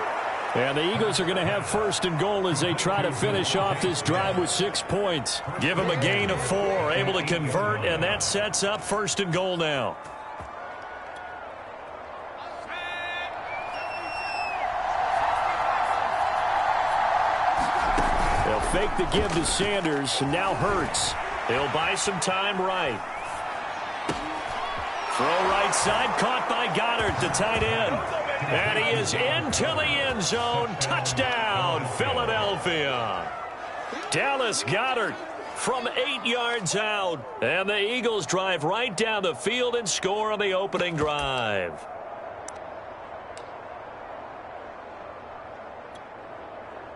And the Eagles are going to have 1st and goal as they try to finish off this drive with 6 points. Give them a gain of 4, able to convert, and that sets up 1st and goal now. They'll fake the give to Sanders, and now Hurts. He'll buy some time right. Throw right side, caught by Goddard, the tight end. And he is into the end zone. Touchdown, Philadelphia. Dallas Goedert from 8 yards out. And the Eagles drive right down the field and score on the opening drive.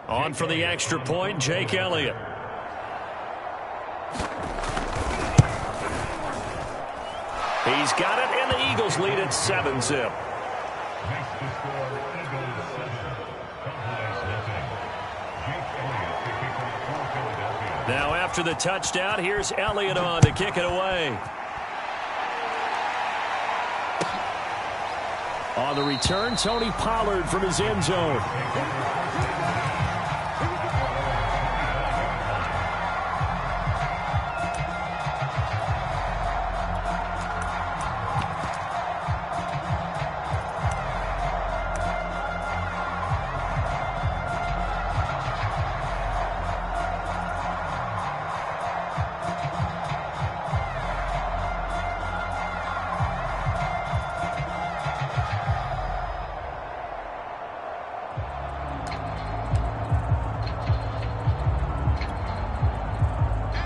On for the extra point, Jake Elliott. He's got it, and the Eagles lead at 7-zip. Now after the touchdown, here's Elliott on to kick it away. On the return, Tony Pollard from his end zone.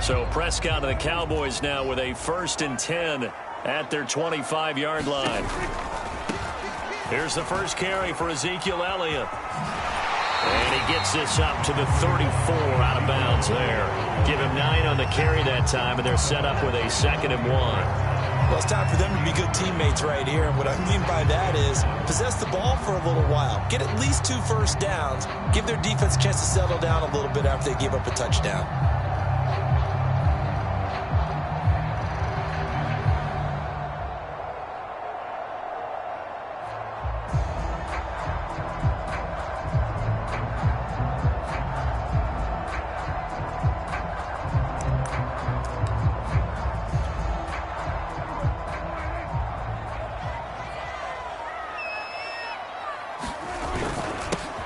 So Prescott and the Cowboys now with a 1st and 10 at their 25-yard line. Here's the first carry for Ezekiel Elliott. And he gets this up to the 34 out of bounds there. Give him 9 on the carry that time, and they're set up with a 2nd and 1. Well, it's time for them to be good teammates right here. And what I mean by that is possess the ball for a little while. Get at least 2 first downs. Give their defense a chance to settle down a little bit after they give up a touchdown.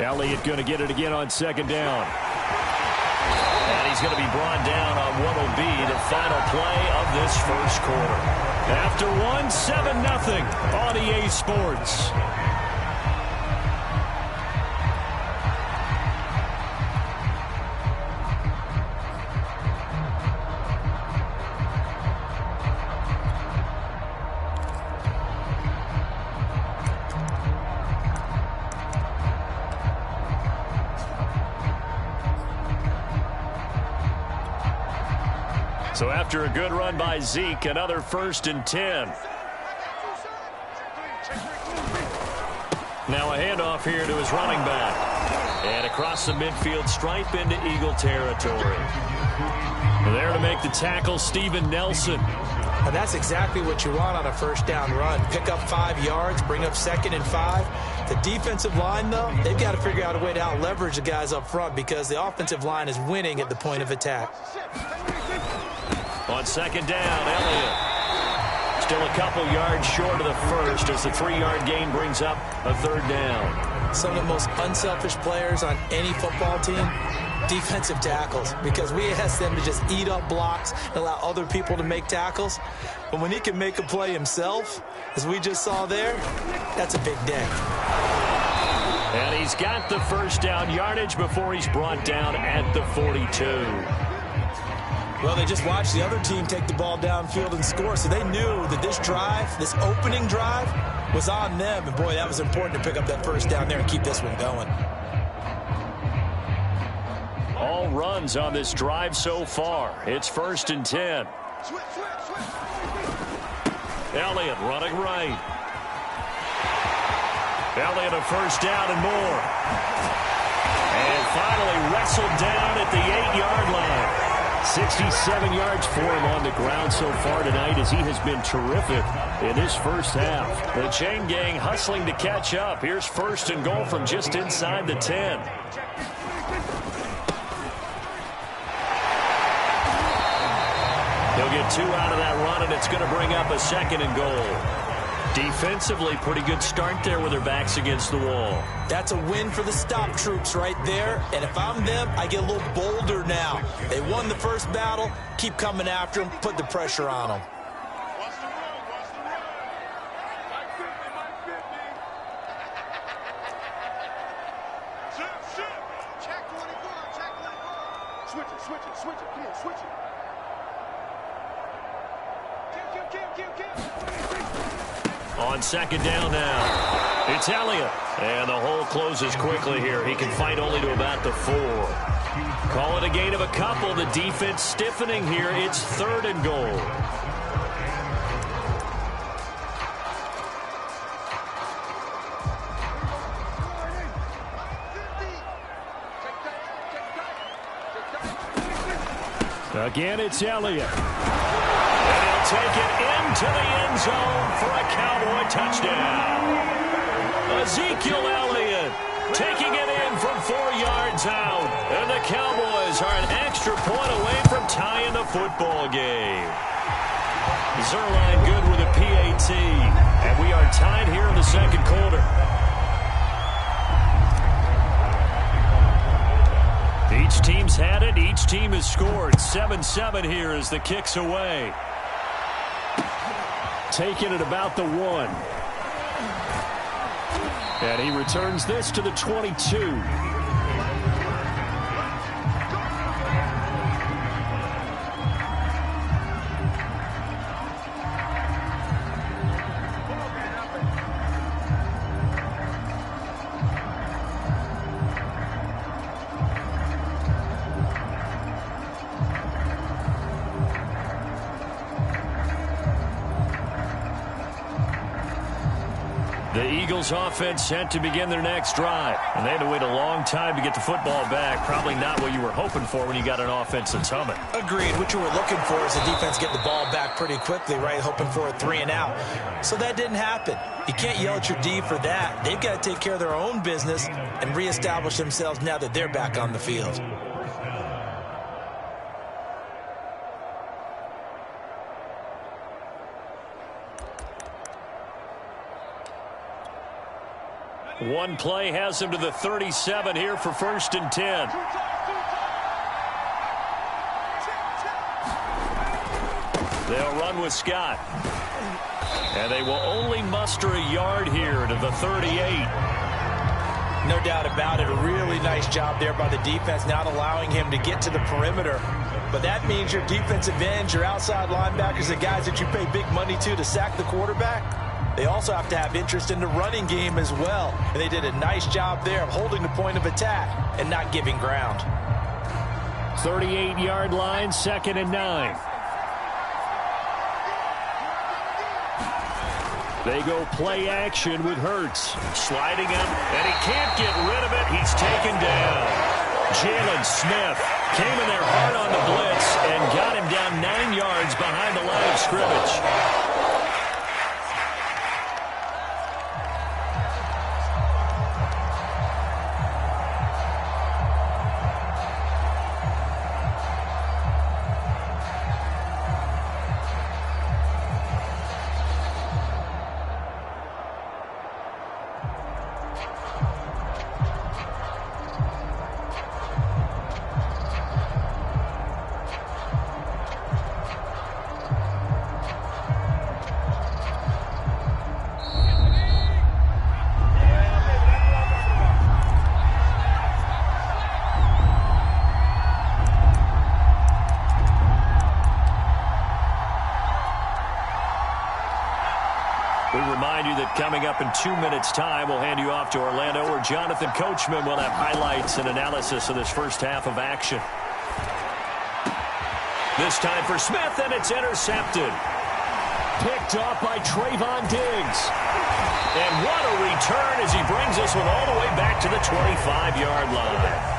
Elliott going to get it again on second down. And he's going to be brought down on what will be the final play of this first quarter. After one, 7-0 on EA Sports. So after a good run by Zeke, another 1st and 10. Now a handoff here to his running back. And across the midfield stripe into Eagle territory. There to make the tackle, Steven Nelson. And that's exactly what you want on a first down run. Pick up 5 yards, bring up 2nd and 5. The defensive line, though, they've got to figure out a way to out-leverage the guys up front because the offensive line is winning at the point of attack. On second down, Elliott. Still a couple yards short of the first as the 3-yard gain brings up a 3rd down. Some of the most unselfish players on any football team, defensive tackles, because we ask them to just eat up blocks and allow other people to make tackles. But when he can make a play himself, as we just saw there, that's a big day. And he's got the first down yardage before he's brought down at the 42. Well, they just watched the other team take the ball downfield and score, so they knew that this drive, this opening drive, was on them. And, boy, that was important to pick up that first down there and keep this one going. All runs on this drive so far. It's 1st and 10. Elliott running right. Elliott a first down and more. And finally wrestled down at the 8-yard line. 67 yards for him on the ground so far tonight as he has been terrific in this first half. The chain gang hustling to catch up. Here's 1st and goal from just inside the 10. He'll get 2 out of that run, and it's going to bring up a 2nd and goal. Defensively, pretty good start there with their backs against the wall. That's a win for the stop troops right there. And if I'm them, I get a little bolder now. They won the first battle. Keep coming after them. Put the pressure on them. Watch the run. Mike 50. Shift. Check 24. Switch it. Come on, switch it. On second down now, it's Elliott. And the hole closes quickly here. He can fight only to about the 4. Call it a gain of a couple. The defense stiffening here. It's 3rd and goal. Again, it's Elliott. And he'll take it into the end zone for a Cowboy touchdown. Ezekiel Elliott taking it in from 4 yards out. And the Cowboys are an extra point away from tying the football game. Zerline good with a PAT. And we are tied here in the second quarter. Each team's had it. Each team has scored. 7-7 here as the kick's away. Taking it about the 1. And he returns this to the 22. Eagles offense set to begin their next drive. And they had to wait a long time to get the football back. Probably not what you were hoping for when you got an offense that's humming. Agreed. What you were looking for is the defense get the ball back pretty quickly, right? Hoping for a 3 and out. So that didn't happen. You can't yell at your D for that. They've got to take care of their own business and reestablish themselves now that they're back on the field. One play has him to the 37 here for 1st and 10. They'll run with Scott. And they will only muster a yard here to the 38. No doubt about it. A really nice job there by the defense, not allowing him to get to the perimeter. But that means your defensive ends, your outside linebackers, the guys that you pay big money to sack the quarterback, they also have to have interest in the running game as well. And they did a nice job there of holding the point of attack and not giving ground. 38-yard line, 2nd and 9. They go play action with Hurts. Sliding up, and he can't get rid of it. He's taken down. Jalen Smith came in there hard on the blitz and got him down 9 yards behind the line of scrimmage. Coming up in 2 minutes' time, we'll hand you off to Orlando, where Jonathan Coachman will have highlights and analysis of this first half of action. This time for Smith, and it's intercepted. Picked off by Trayvon Diggs. And what a return as he brings this one all the way back to the 25-yard line.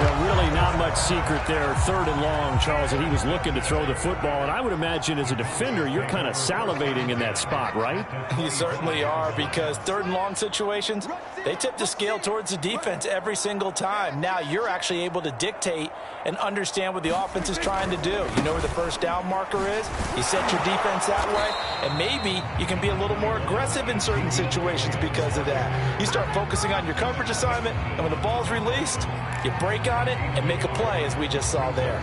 Well, really not much secret there. 3rd and long, Charles, that he was looking to throw the football. And I would imagine as a defender, you're kind of salivating in that spot, right? You certainly are, because 3rd and long situations, they tip the scale towards the defense every single time. Now you're actually able to dictate and understand what the offense is trying to do. You know where the first down marker is. You set your defense that way, and maybe you can be a little more aggressive in certain situations because of that. You start focusing on your coverage assignment, and when the ball's released, you break on it and make a play, as we just saw there.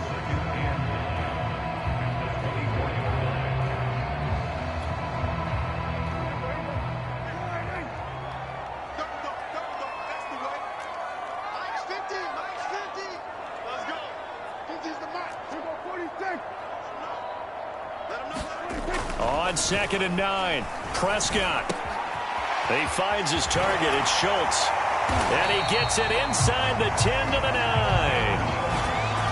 On 2nd and 9, Prescott. He finds his target. It's Schultz. And he gets it inside the 10 to the 9.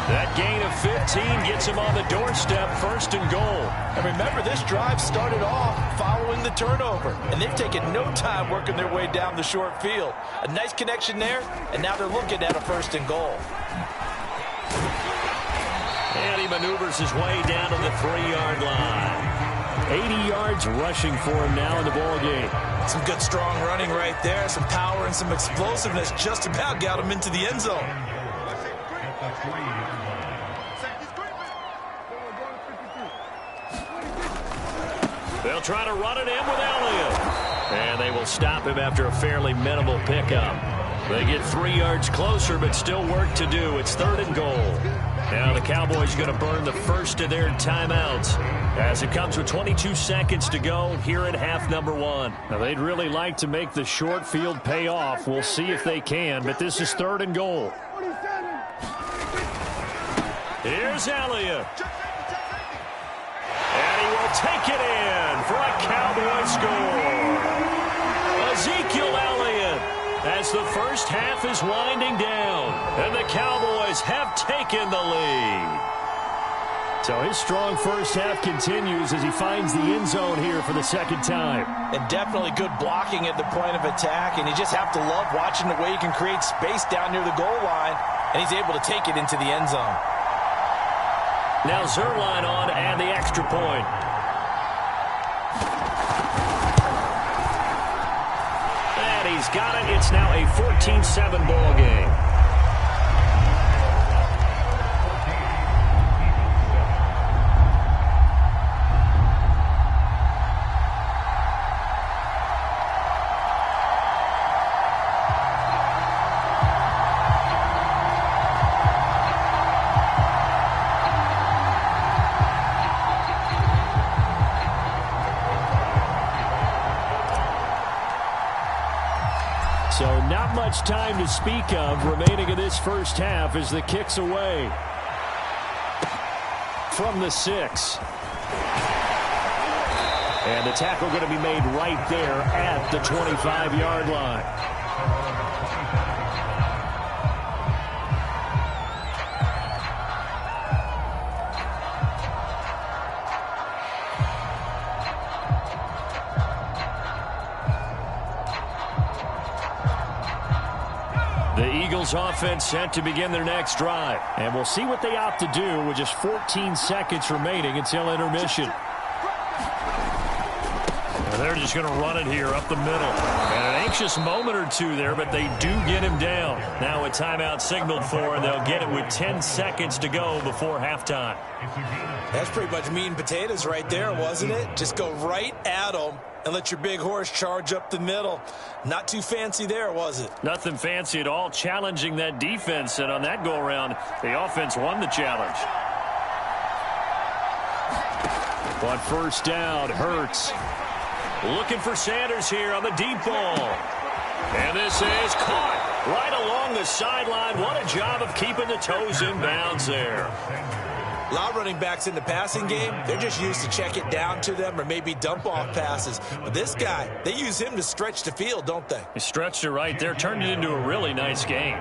That gain of 15 gets him on the doorstep, 1st and goal. And remember, this drive started off following the turnover, and they've taken no time working their way down the short field. A nice connection there, and now they're looking at a 1st and goal. And he maneuvers his way down to the 3-yard line. 80 yards rushing for him now in the ball game. Some good, strong running right there. Some power and some explosiveness just about got him into the end zone. They'll try to run it in with Elliott. And they will stop him after a fairly minimal pickup. They get 3 yards closer, but still work to do. It's 3rd and goal. Now the Cowboys going to burn the first of their timeouts as it comes with 22 seconds to go here at half number 1. Now they'd really like to make the short field pay off. We'll see if they can, but this is 3rd and goal. Here's Elliott. And he will take it in for a Cowboy score. Ezekiel Elliott, as the first half is winding down, and the Cowboys have taken the lead. So his strong first half continues as he finds the end zone here for the second time. And definitely good blocking at the point of attack, and you just have to love watching the way he can create space down near the goal line, and he's able to take it into the end zone. Now Zerline on and the extra point. And he's got it. It's now a 14-7 ball game. So not much time to speak of remaining in this first half as the kick's away from the 6. And the tackle going to be made right there at the 25-yard line. The Eagles offense set to begin their next drive. And we'll see what they opt to do with just 14 seconds remaining until intermission. Well, they're just going to run it here up the middle. And an anxious moment or two there, but they do get him down. Now a timeout signaled for, and they'll get it with 10 seconds to go before halftime. That's pretty much meat and potatoes right there, wasn't it? Just go right at them and let your big horse charge up the middle. Not too fancy there, was it? Nothing fancy at all, challenging that defense. And on that go-around, the offense won the challenge. On first down, Hurts. Looking for Sanders here on the deep ball. And this is caught right along the sideline. What a job of keeping the toes in bounds there. A lot of running backs in the passing game, they're just used to check it down to them or maybe dump off passes. But this guy, they use him to stretch the field, don't they? He stretched it right there, turned it into a really nice game.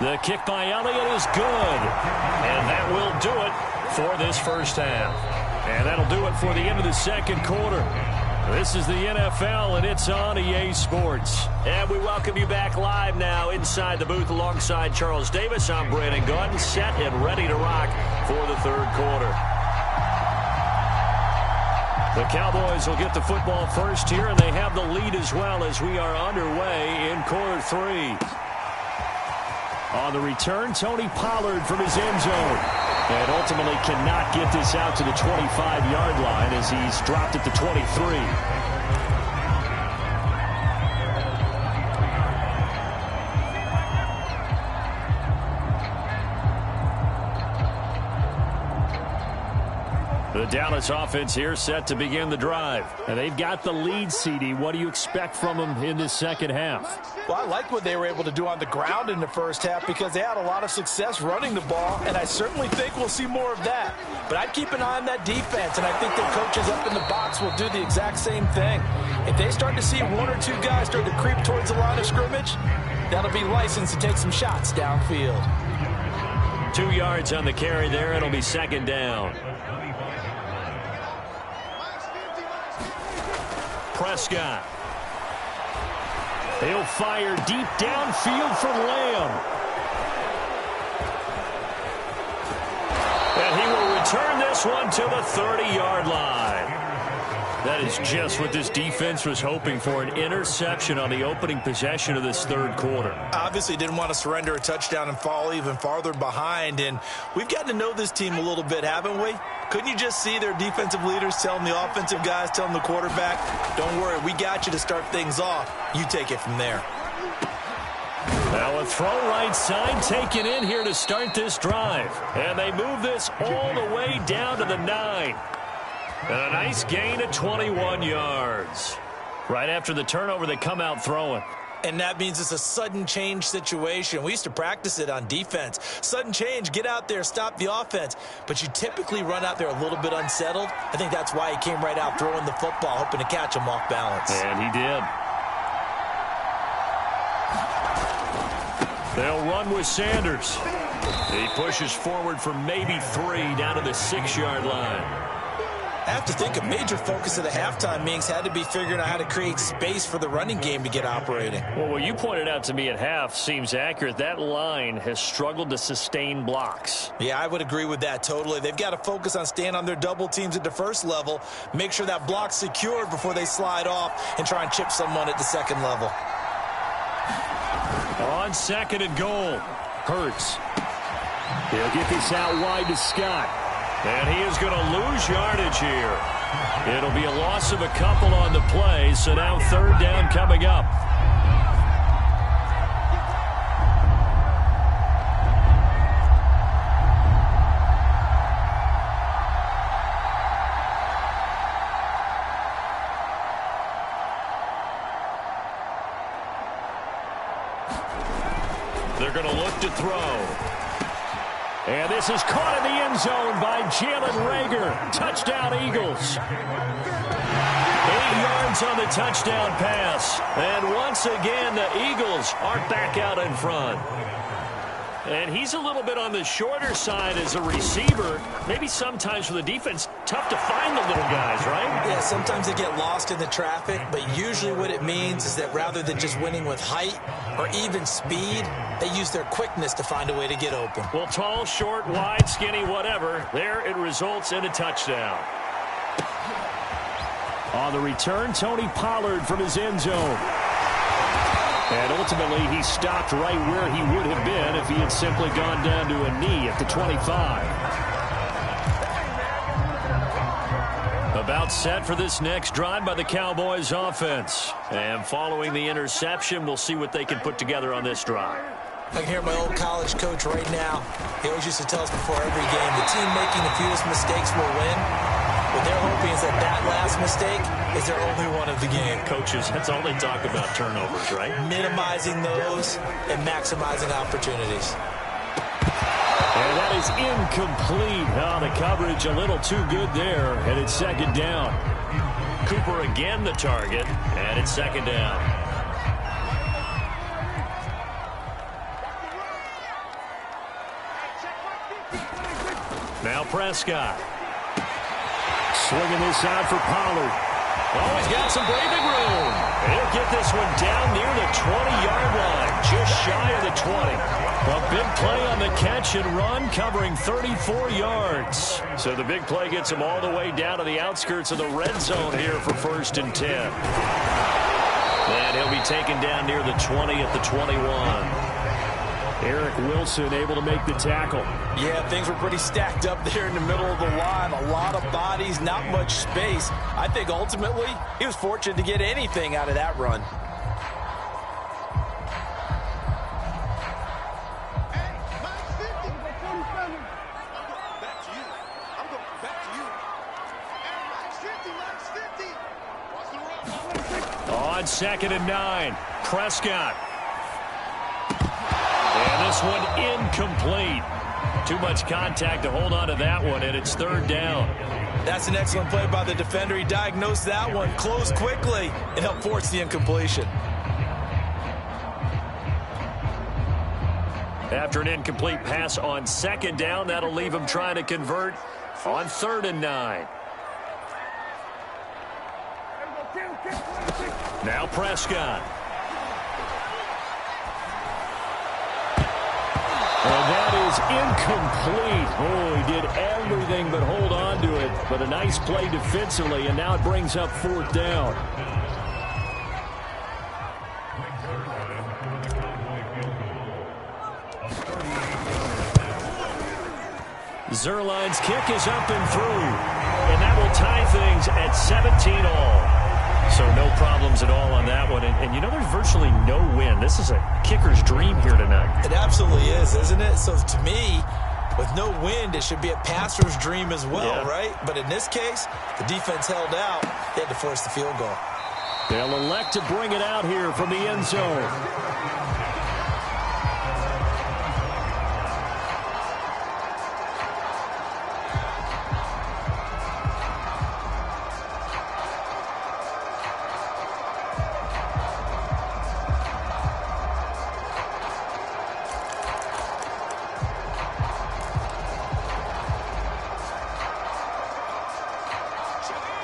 The kick by Elliott is good. And that will do it for this first half. And that'll do it for the end of the second quarter. This is the NFL, and it's on EA Sports. And we welcome you back live now inside the booth alongside Charles Davis. I'm Brandon Gaudin, set and ready to rock for the third quarter. The Cowboys will get the football first here, and they have the lead as well as we are underway in quarter 3. On the return, Tony Pollard from his end zone. And ultimately cannot get this out to the 25-yard line as he's dropped at the 23. The Dallas offense here set to begin the drive. And they've got the lead, CD. What do you expect from them in this second half? Well, I like what they were able to do on the ground in the first half because they had a lot of success running the ball, and I certainly think we'll see more of that. But I'd keep an eye on that defense, and I think their coaches up in the box will do the exact same thing. If they start to see one or two guys start to creep towards the line of scrimmage, that'll be licensed to take some shots downfield. 2 yards on the carry there. It'll be second down. Prescott. He'll fire deep downfield for Lamb. And he will return this one to the 30-yard line. That is just what this defense was hoping for, an interception on the opening possession of this third quarter. Obviously didn't want to surrender a touchdown and fall even farther behind. And we've gotten to know this team a little bit, haven't we? Couldn't you just see their defensive leaders telling the offensive guys, telling the quarterback, don't worry, we got you to start things off. You take it from there. Now a throw right side taken in here to start this drive. And they move this all the way down to the 9. And a nice gain of 21 yards. Right after the turnover, they come out throwing. And that means it's a sudden change situation. We used to practice it on defense. Sudden change, get out there, stop the offense. But you typically run out there a little bit unsettled. I think that's why he came right out throwing the football, hoping to catch him off balance. And he did. They'll run with Sanders. He pushes forward for maybe 3 down to the 6-yard line. I have to think a major focus of the halftime meetings had to be figuring out how to create space for the running game to get operating. Well, what you pointed out to me at half seems accurate. That line has struggled to sustain blocks. Yeah, I would agree with that totally. They've got to focus on staying on their double teams at the first level, make sure that block's secured before they slide off and try and chip someone at the second level. On 2nd and goal, Hurts. He'll get this out wide to Scott. And he is going to lose yardage here. It'll be a loss of a couple on the play, so now 3rd down coming up. They're going to look to throw. And this is caught in the end zone by Jalen Reagor. Touchdown, Eagles. 8 yards on the touchdown pass. And once again, the Eagles are back out in front. And he's a little bit on the shorter side as a receiver. Maybe sometimes for the defense, tough to find the little guys, right? Yeah, sometimes they get lost in the traffic, but usually what it means is that rather than just winning with height or even speed, they use their quickness to find a way to get open. Well, tall, short, wide, skinny, whatever, there it results in a touchdown. On the return, Tony Pollard from his end zone. And ultimately, he stopped right where he would have been if he had simply gone down to a knee at the 25. About set for this next drive by the Cowboys offense. And following the interception, we'll see what they can put together on this drive. I can hear my old college coach right now. He always used to tell us before every game, the team making the fewest mistakes will win. What they're hoping is that that last mistake is their only one of the game. Coaches, that's all they talk about, turnovers, right? Minimizing those and maximizing opportunities. And that is incomplete. Oh, the coverage a little too good there, and it's 2nd down. Cooper again the target, and it's 2nd down. Now Prescott. Swinging this out for Pollard. Oh, he's got some breathing room. He'll get this one down near the 20-yard line, just shy of the 20. A big play on the catch and run, covering 34 yards. So the big play gets him all the way down to the outskirts of the red zone here for 1st and 10. And he'll be taken down near the 20 at the 21. Eric Wilson able to make the tackle. Yeah, things were pretty stacked up there in the middle of the line. A lot of bodies, not much space. I think ultimately he was fortunate to get anything out of that run. On 2nd and 9, Prescott. And this one incomplete. Too much contact to hold on to that one, and it's 3rd down. That's an excellent play by the defender. He diagnosed that one, closed quickly, and helped force the incompletion. After an incomplete pass on 2nd down, that'll leave him trying to convert on 3rd and 9. Now Prescott. And that is incomplete. Oh, he did everything but hold on to it. But a nice play defensively, and now it brings up 4th down. Zerline's kick is up and through. And that will tie things at 17 all. So no problems at all on that one. And you know, there's virtually no wind. This is a kicker's dream here tonight. It absolutely is, isn't it? So to me, with no wind, it should be a passer's dream as well, right? But in this case, the defense held out. They had to force the field goal. They'll elect to bring it out here from the end zone.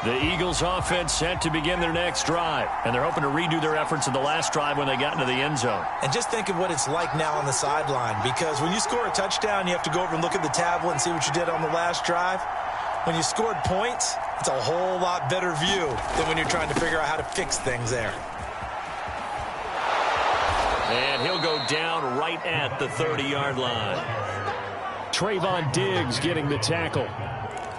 The Eagles offense set to begin their next drive, and they're hoping to redo their efforts in the last drive when they got into the end zone. And just think of what it's like now on the sideline, because when you score a touchdown, you have to go over and look at the tablet and see what you did on the last drive. When you scored points, it's a whole lot better view than when you're trying to figure out how to fix things there. And he'll go down right at the 30-yard line. Trayvon Diggs getting the tackle.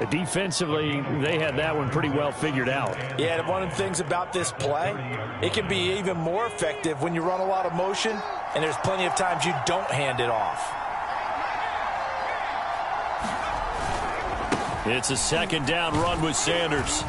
Defensively, they had that one pretty well figured out. Yeah, and one of the things about this play, it can be even more effective when you run a lot of motion, and there's plenty of times you don't hand it off. It's a second down run with Sanders.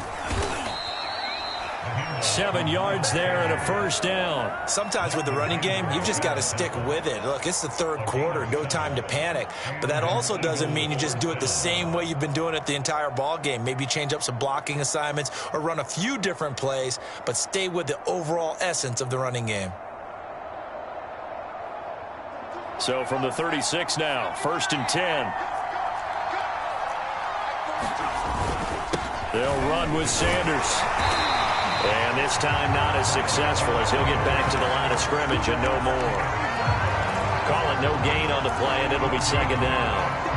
7 yards there and a first down. Sometimes with the running game, you've just got to stick with it. Look, it's the third quarter, no time to panic. But that also doesn't mean you just do it the same way you've been doing it the entire ball game. Maybe change up some blocking assignments or run a few different plays, but stay with the overall essence of the running game. So from the 36 now, 1st and 10. They'll run with Sanders. And this time not as successful as he'll get back to the line of scrimmage and no more. Call it no gain on the play, and it'll be second down.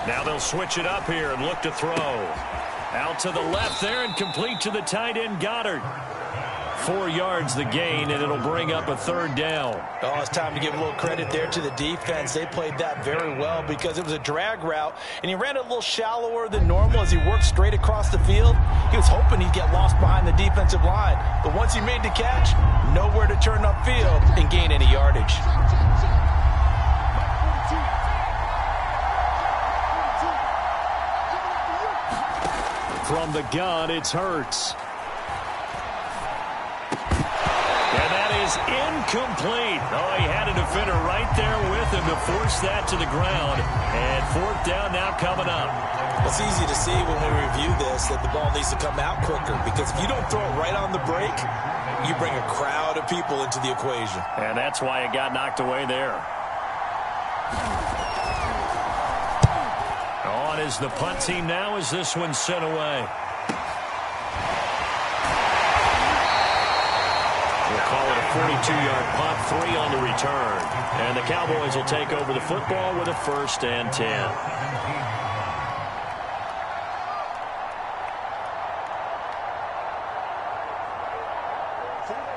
Now they'll switch it up here and look to throw. Out to the left there and complete to the tight end Goddard. 4 yards the gain, and it'll bring up a third down. Oh, it's time to give a little credit there to the defense. They played that very well because it was a drag route, and he ran it a little shallower than normal as he worked straight across the field. He was hoping he'd get lost behind the defensive line, but once he made the catch, nowhere to turn upfield and gain any yardage. From the gun, it's Hurts. And that is incomplete. Oh, he had a defender right there with him to force that to the ground. And 4th down now coming up. It's easy to see when we review this that the ball needs to come out quicker, because if you don't throw it right on the break, you bring a crowd of people into the equation. And that's why it got knocked away there. On is the punt team now as this one's sent away. We'll call it a 42-yard punt, 3 on the return. And the Cowboys will take over the football with a 1st and 10.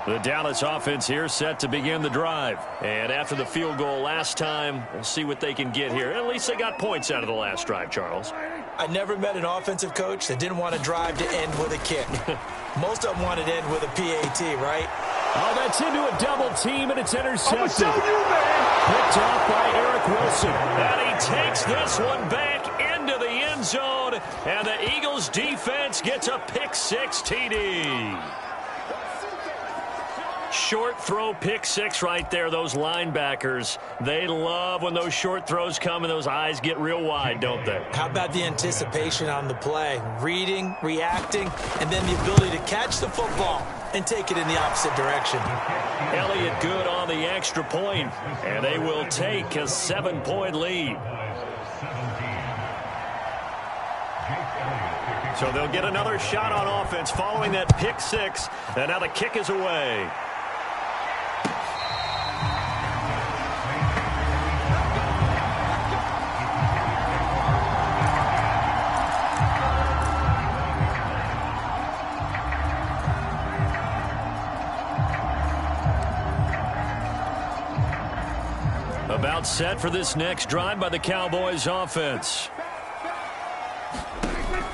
The Dallas offense here set to begin the drive. And after the field goal last time, we'll see what they can get here. At least they got points out of the last drive, Charles. I never met an offensive coach that didn't want to drive to end with a kick. Most of them wanted to end with a PAT, right? Oh, that's into a double team, and it's intercepted. Picked off by Eric Wilson. And he takes this one back into the end zone. And the Eagles defense gets a pick-6 TD. Short throw, pick-6 right there. Those linebackers, they love when those short throws come and those eyes get real wide, don't they? How about the anticipation on the play? Reading, reacting, and then the ability to catch the football and take it in the opposite direction. Elliott good on the extra point, and they will take a 7-point lead. So they'll get another shot on offense following that pick-6, and now the kick is away. About set for this next drive by the Cowboys offense.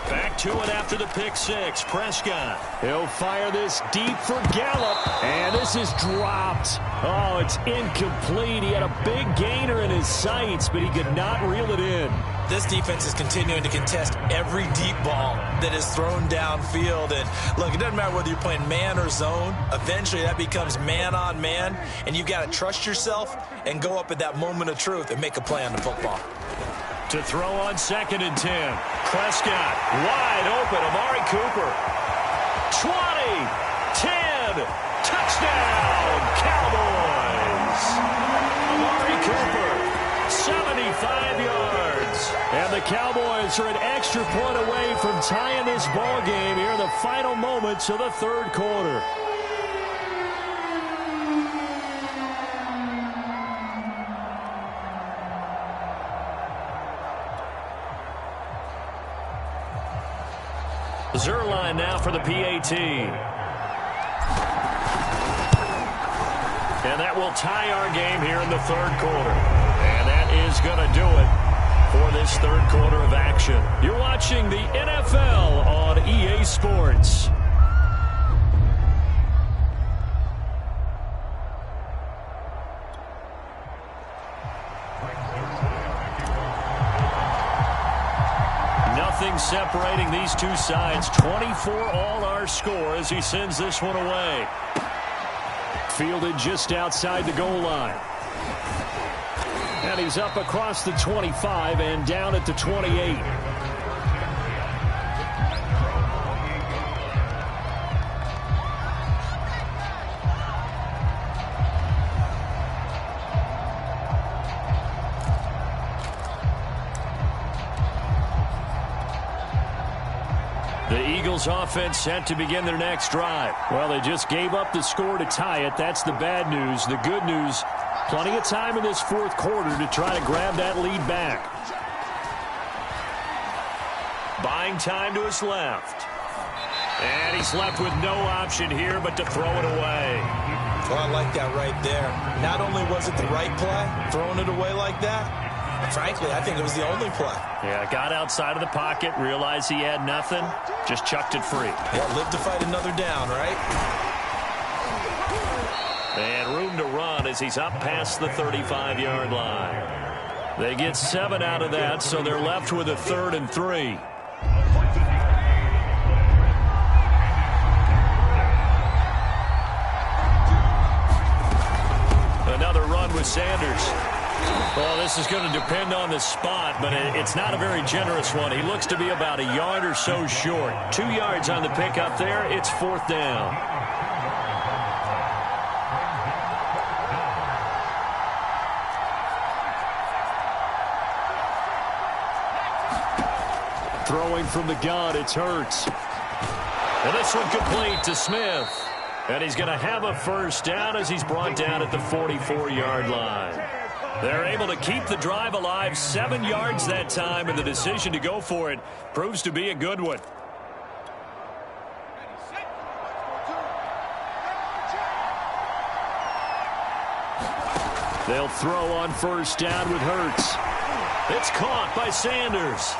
Back to it after the pick-6. Prescott. He'll fire this deep for Gallup. And this is dropped. Oh, it's incomplete. He had a big gainer in his sights, but he could not reel it in. This defense is continuing to contest every deep ball that is thrown downfield. And look, it doesn't matter whether you're playing man or zone. Eventually that becomes man on man, and you've got to trust yourself and go up at that moment of truth and make a play on the football. To throw on 2nd and 10. Prescott wide open. Amari Cooper. 20, 10, touchdown, Cowboys. Amari Cooper, 75 yards. And the Cowboys are an extra point away from tying this ball game here in the final moments of the third quarter. Zerline now for the PAT. And that will tie our game here in the third quarter. And that is going to do it for this third quarter of action. You're watching the NFL on EA Sports. Nothing separating these two sides. 24 all our score as he sends this one away. Fielded just outside the goal line. And he's up across the 25 and down at the 28. Offense set to begin their next drive. Well, they just gave up the score to tie it. That's the bad news. The good news, plenty of time in this fourth quarter to try to grab that lead back. Buying time to his left. And he's left with no option here but to throw it away. Well, I like that right there. Not only was it the right play, throwing it away like that, frankly, I think it was the only play. Yeah, got outside of the pocket, realized he had nothing, just chucked it free. Yeah, live to fight another down, right? And room to run as he's up past the 35-yard line. They get 7 out of that, so they're left with a 3rd and 3. Another run with Sanders. Well, this is going to depend on the spot, but it's not a very generous one. He looks to be about a yard or so short. 2 yards on the pickup there. It's 4th down. Throwing from the gun, it's Hurts. And this one complete to Smith. And he's going to have a first down as he's brought down at the 44-yard line. They're able to keep the drive alive, 7 yards that time, and the decision to go for it proves to be a good one. They'll throw on first down with Hurts. It's caught by Sanders.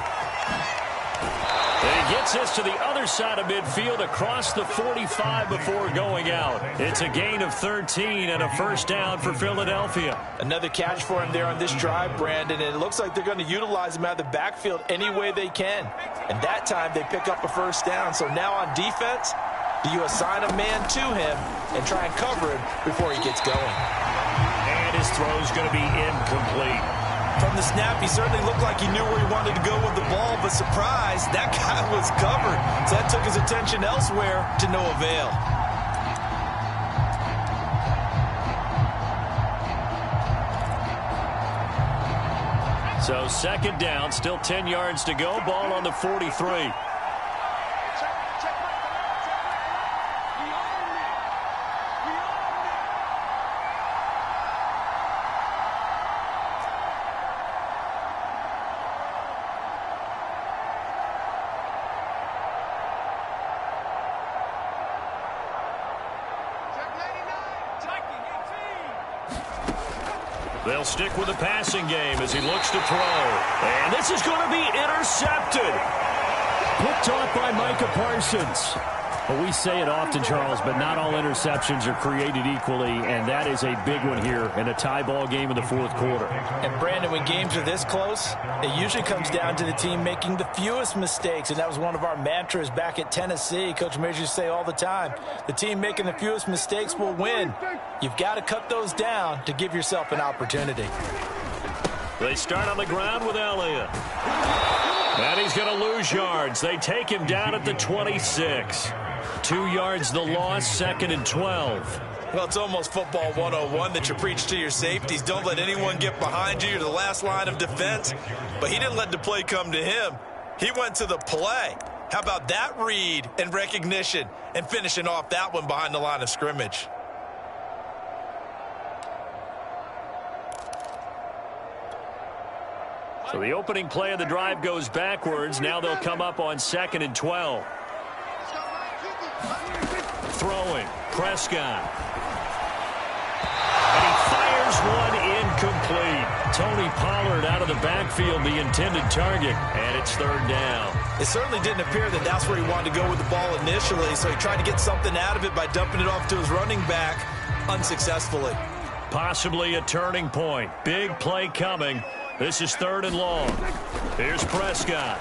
And he gets this to the other side of midfield across the 45 before going out. It's a gain of 13 and a first down for Philadelphia. Another catch for him there on this drive, Brandon, and it looks like they're going to utilize him out of the backfield any way they can. And that time they pick up a first down. So now on defense, do you assign a man to him and try and cover him before he gets going? And his throw's going to be incomplete. From the snap, he certainly looked like he knew where he wanted to go with the ball, but surprise, that guy was covered. So that took his attention elsewhere to no avail. So 2nd down, still 10 yards to go, ball on the 43. They'll stick with the passing game as he looks to throw. And this is going to be intercepted. Picked off by Micah Parsons. Well, we say it often, Charles, but not all interceptions are created equally, and that is a big one here in a tie ball game in the fourth quarter. And, Brandon, when games are this close, it usually comes down to the team making the fewest mistakes, and that was one of our mantras back at Tennessee. Coach Mears used to say all the time, the team making the fewest mistakes will win. You've got to cut those down to give yourself an opportunity. They start on the ground with Elliott. lose yards. They take him down at the 26. 2 yards the loss, 2nd and 12. Well, it's almost football 101 that you preach to your safeties. Don't let anyone get behind you. You're the last line of defense. But he didn't let the play come to him. He went to the play. How about that read and recognition and finishing off that one behind the line of scrimmage? So the opening play of the drive goes backwards. Now they'll come up on 2nd and 12. Throwing, Prescott. And he fires one incomplete. Tony Pollard out of the backfield, the intended target, and it's 3rd down. It certainly didn't appear that that's where he wanted to go with the ball initially, so he tried to get something out of it by dumping it off to his running back unsuccessfully. Possibly a turning point. Big play coming. This is 3rd and long. Here's Prescott.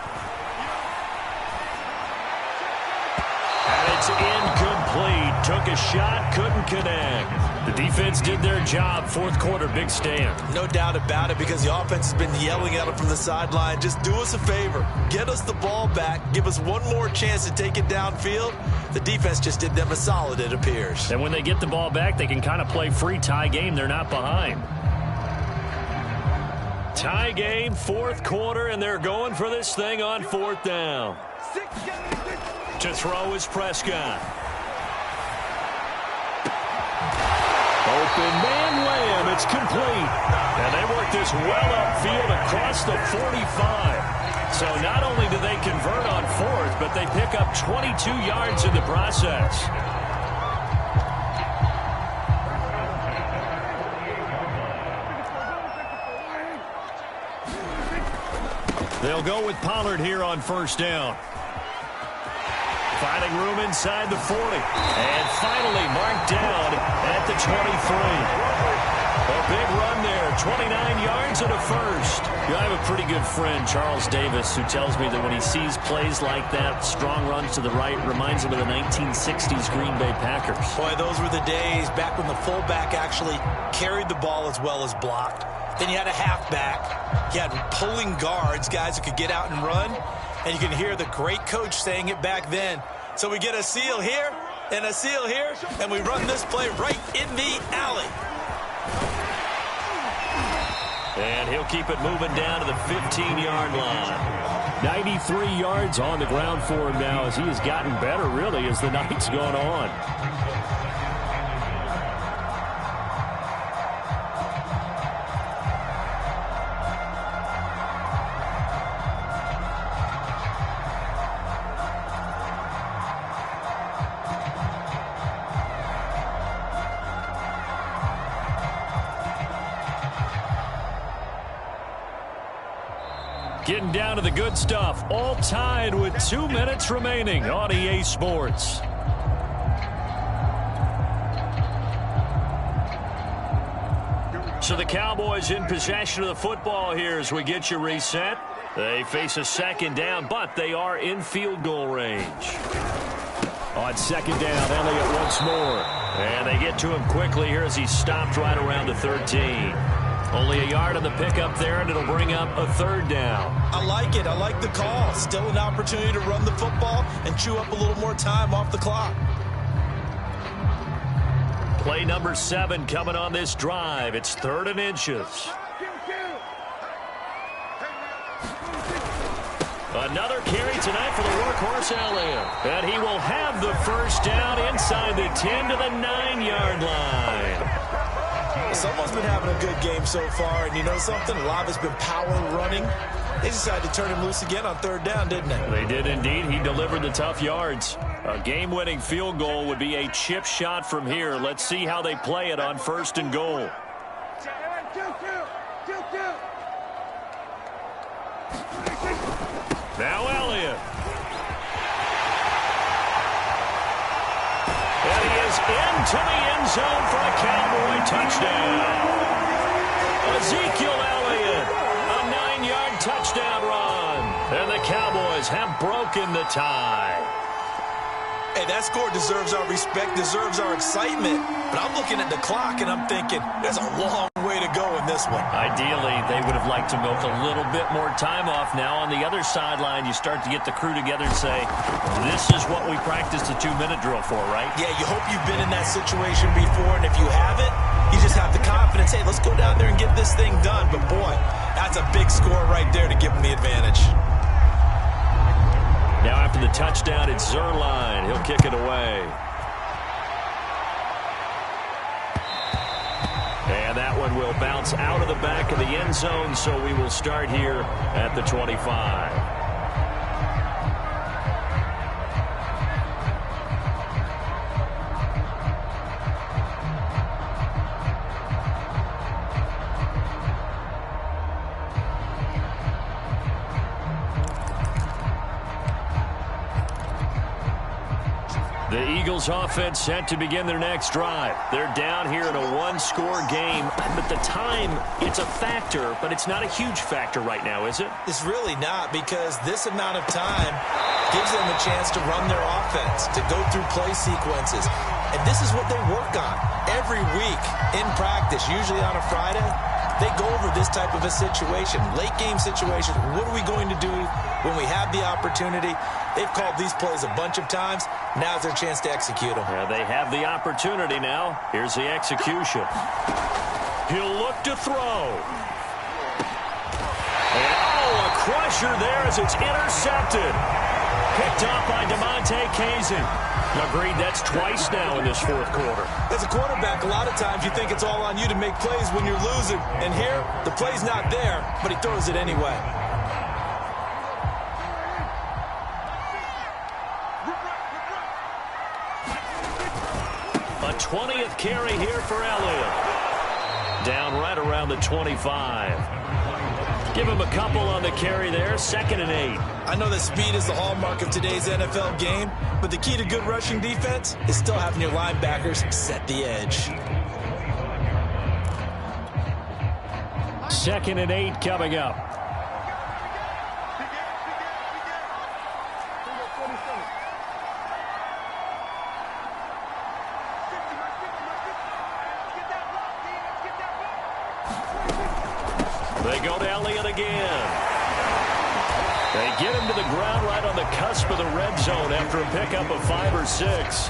And it's incomplete. Took a shot, couldn't connect. The defense did their job. 4th quarter, big stand. No doubt about it, because the offense has been yelling at him from the sideline. Just do us a favor. Get us the ball back. Give us one more chance to take it downfield. The defense just did them a solid, it appears. And when they get the ball back, they can kind of play free tie game. They're not behind. Tie game, 4th quarter, and they're going for this thing on 4th down. To throw is Prescott. Open man Lamb, it's complete. And they work this well upfield across the 45. So not only do they convert on 4th, but they pick up 22 yards in the process. They'll go with Pollard here on 1st down. Finding room inside the 40. And finally marked down at the 23. A big run there, 29 yards and a first. I have a pretty good friend, Charles Davis, who tells me that when he sees plays like that, strong runs to the right, reminds him of the 1960s Green Bay Packers. Boy, those were the days back when the fullback actually carried the ball as well as blocked. Then you had a halfback. You had pulling guards, guys who could get out and run. And you can hear the great coach saying it back then. So we get a seal here and a seal here, and we run this play right in the alley. And he'll keep it moving down to the 15-yard line. 93 yards on the ground for him now as he has gotten better, really, as the night's gone on. Getting down to the good stuff, all tied with 2 minutes remaining on EA Sports. So the Cowboys in possession of the football here as we get you reset. They face a 2nd down, but they are in field goal range. On 2nd down, Elliott once more. And they get to him quickly here as he's stopped right around the 13. Only a yard on the pickup there, and it'll bring up a 3rd down. I like it. I like the call. Still an opportunity to run the football and chew up a little more time off the clock. Play number 7 coming on this drive. It's 3rd and inches. Another carry tonight for the workhorse Elliott. And he will have the 1st down inside the 10 to the 9-yard line. Someone's been having a good game so far, and you know something? A lot has been power running. They decided to turn him loose again on 3rd down, didn't they? They did indeed. He delivered the tough yards. A game-winning field goal would be a chip shot from here. Let's see how they play it on 1st and goal. Now Elliott. And he is into the end zone for a Cowboy touchdown. Ezekiel Elliott, a 9-yard touchdown run. And the Cowboys have broken the tie. Hey, that score deserves our respect, deserves our excitement. But I'm looking at the clock, and I'm thinking, there's a long way to go in this one. Ideally, they would have liked to milk a little bit more time off. Now on the other sideline, you start to get the crew together and say, this is what we practiced the 2-minute drill for, right? Yeah, you hope you've been in that situation before, and if you haven't, you just have the confidence, hey, let's go down there and get this thing done. But, boy, that's a big score right there to give them the advantage. Now after the touchdown, it's Zerline. He'll kick it away. And that one will bounce out of the back of the end zone, so we will start here at the 25. The Eagles offense set to begin their next drive. They're down here in a one-score game, but the time, it's a factor, but it's not a huge factor right now, is it? It's really not, because this amount of time gives them a chance to run their offense, to go through play sequences. And this is what they work on every week in practice, usually on a Friday. They go over this type of a situation, late game situation. What are we going to do when we have the opportunity? They've called these plays a bunch of times. Now's their chance to execute them. Yeah, they have the opportunity now. Here's the execution. He'll look to throw. And, a crusher there as it's intercepted. Picked off by DeMonte Kazin. Agreed, that's twice now in this fourth quarter. As a quarterback, a lot of times you think it's all on you to make plays when you're losing. And here, the play's not there, but he throws it anyway. A 20th carry here for Elliott. Down right around the 25. Give him a couple on the carry there. 2nd and 8. I know that speed is the hallmark of today's NFL game, but the key to good rushing defense is still having your linebackers set the edge. 2nd and 8 coming up. They go to Elliott again. They get him to the ground right on the cusp of the red zone after a pickup of 5 or 6.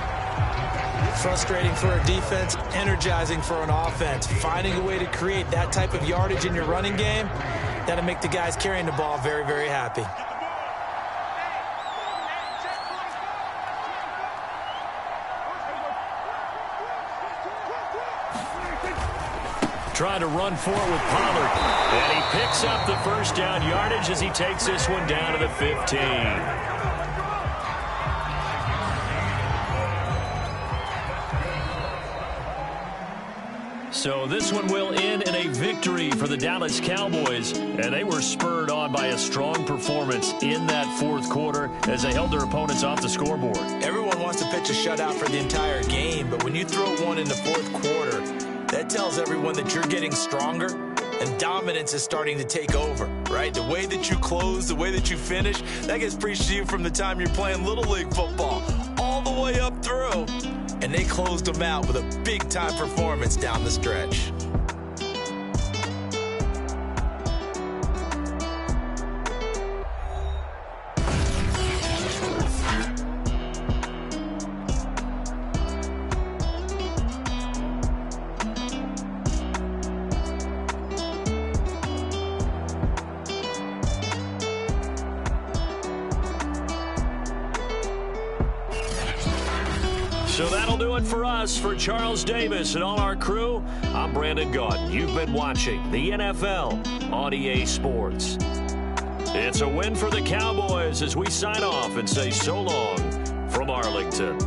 Frustrating for a defense, energizing for an offense. Finding a way to create that type of yardage in your running game, that'll make the guys carrying the ball very, very happy. Trying to run for it with Pollard. And he picks up the first down yardage as he takes this one down to the 15. So this one will end in a victory for the Dallas Cowboys. And they were spurred on by a strong performance in that fourth quarter as they held their opponents off the scoreboard. Everyone wants to pitch a shutout for the entire game, but when you throw one in the fourth quarter, that tells everyone that you're getting stronger and dominance is starting to take over, right? The way that you close, the way that you finish, that gets preached to you from the time you're playing Little League football all the way up through. And they closed them out with a big-time performance down the stretch. So that'll do it for us. For Charles Davis and all our crew, I'm Brandon Gaudin. You've been watching the NFL on EA Sports. It's a win for the Cowboys as we sign off and say so long from Arlington.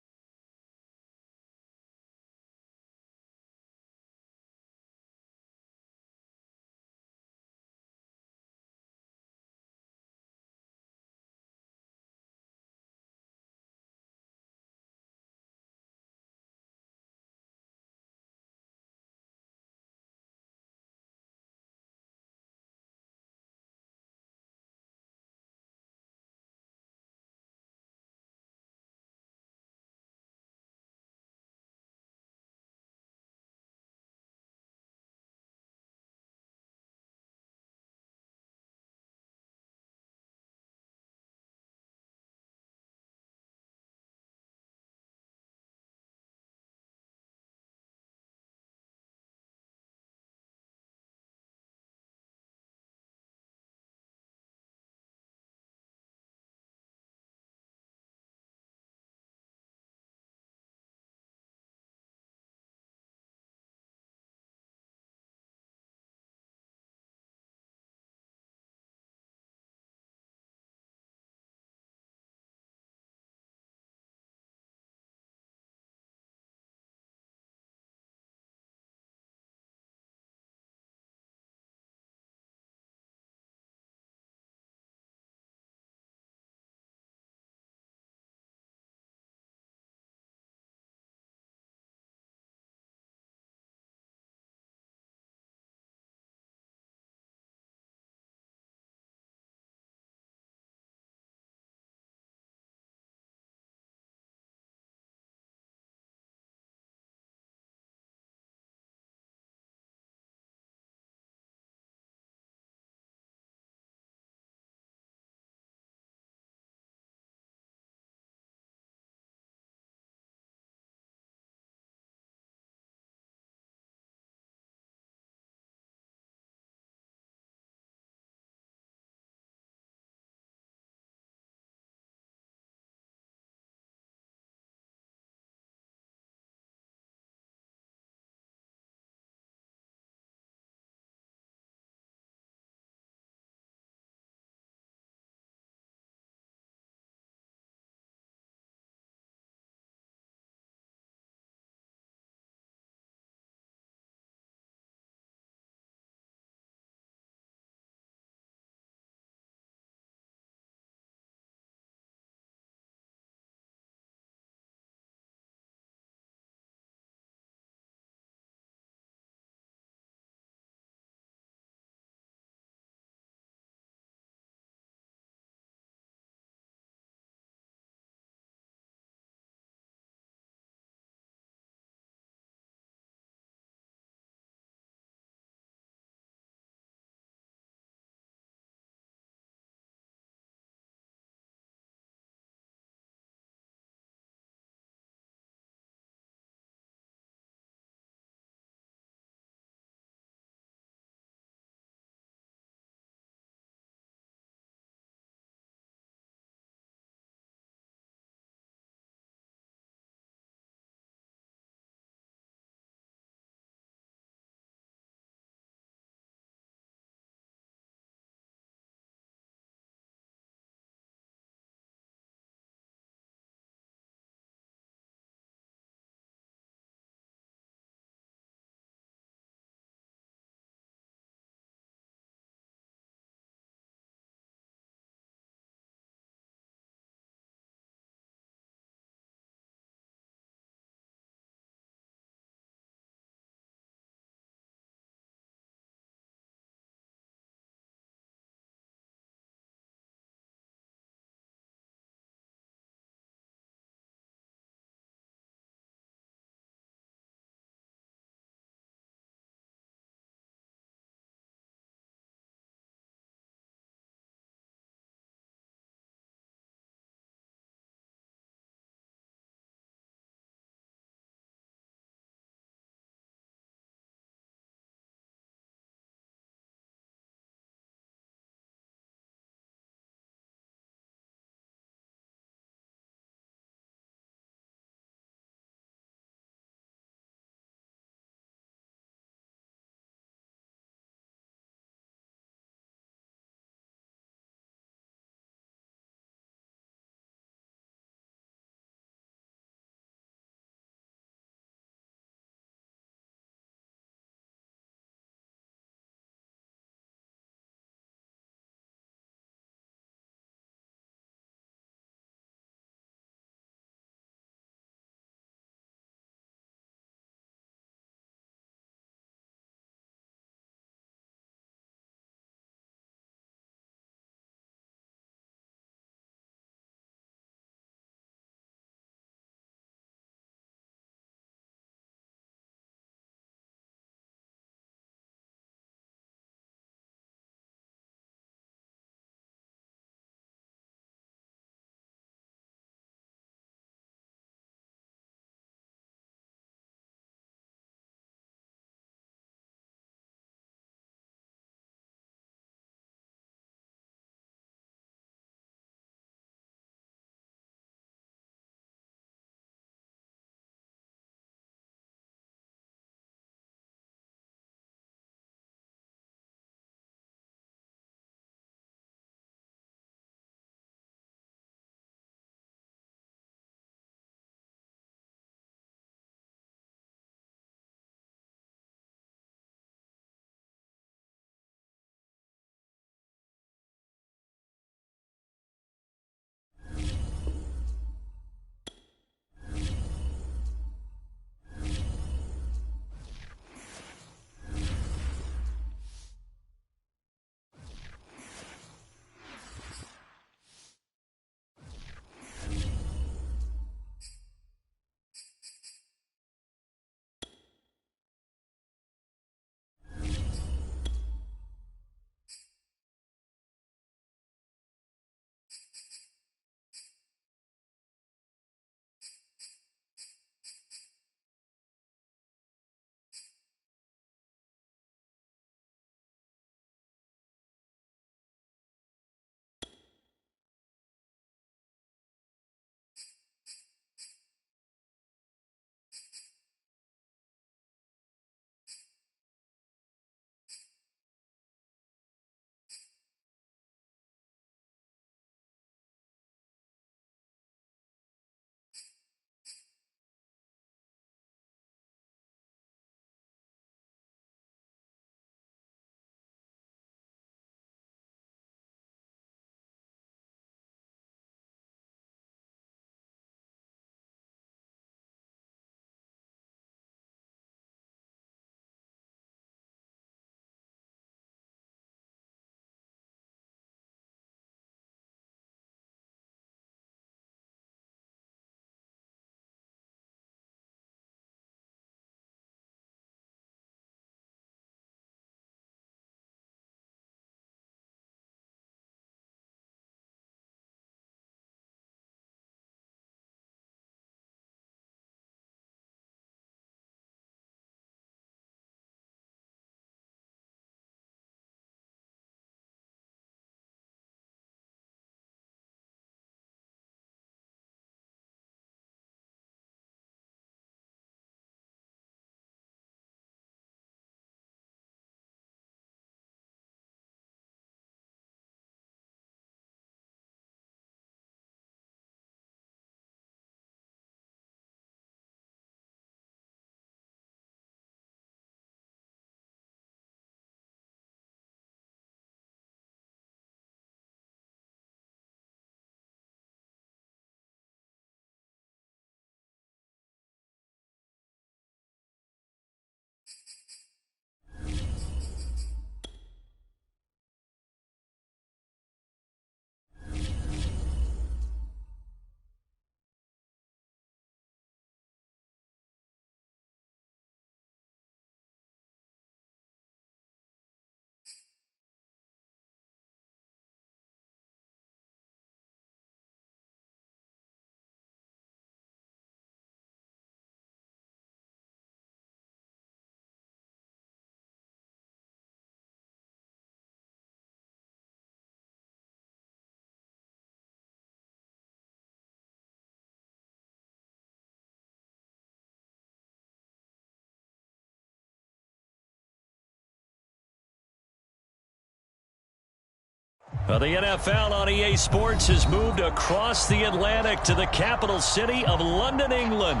The NFL on EA Sports has moved across the Atlantic to the capital city of London, England.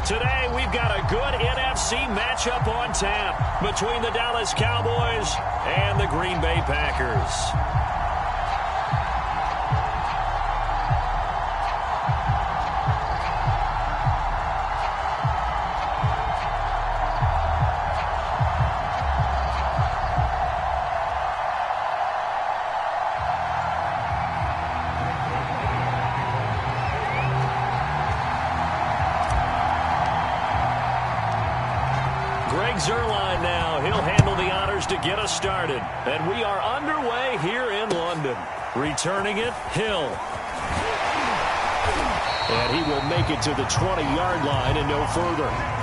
Today, we've got a good NFC matchup on tap between the Dallas Cowboys and the Green Bay Packers. Zerline now. He'll handle the honors to get us started. And we are underway here in London. Returning it, Hill. And he will make it to the 20-yard line and no further.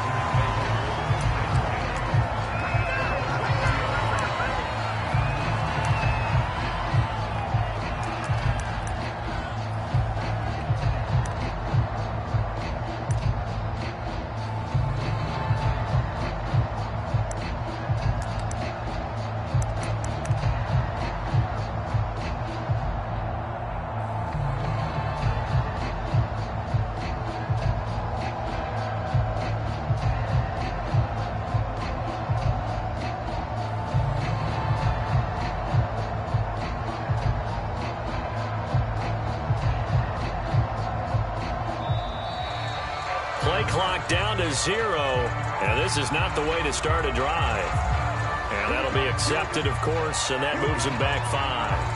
Play clock down to 0, and this is not the way to start a drive. And that'll be accepted, of course, and that moves him back 5.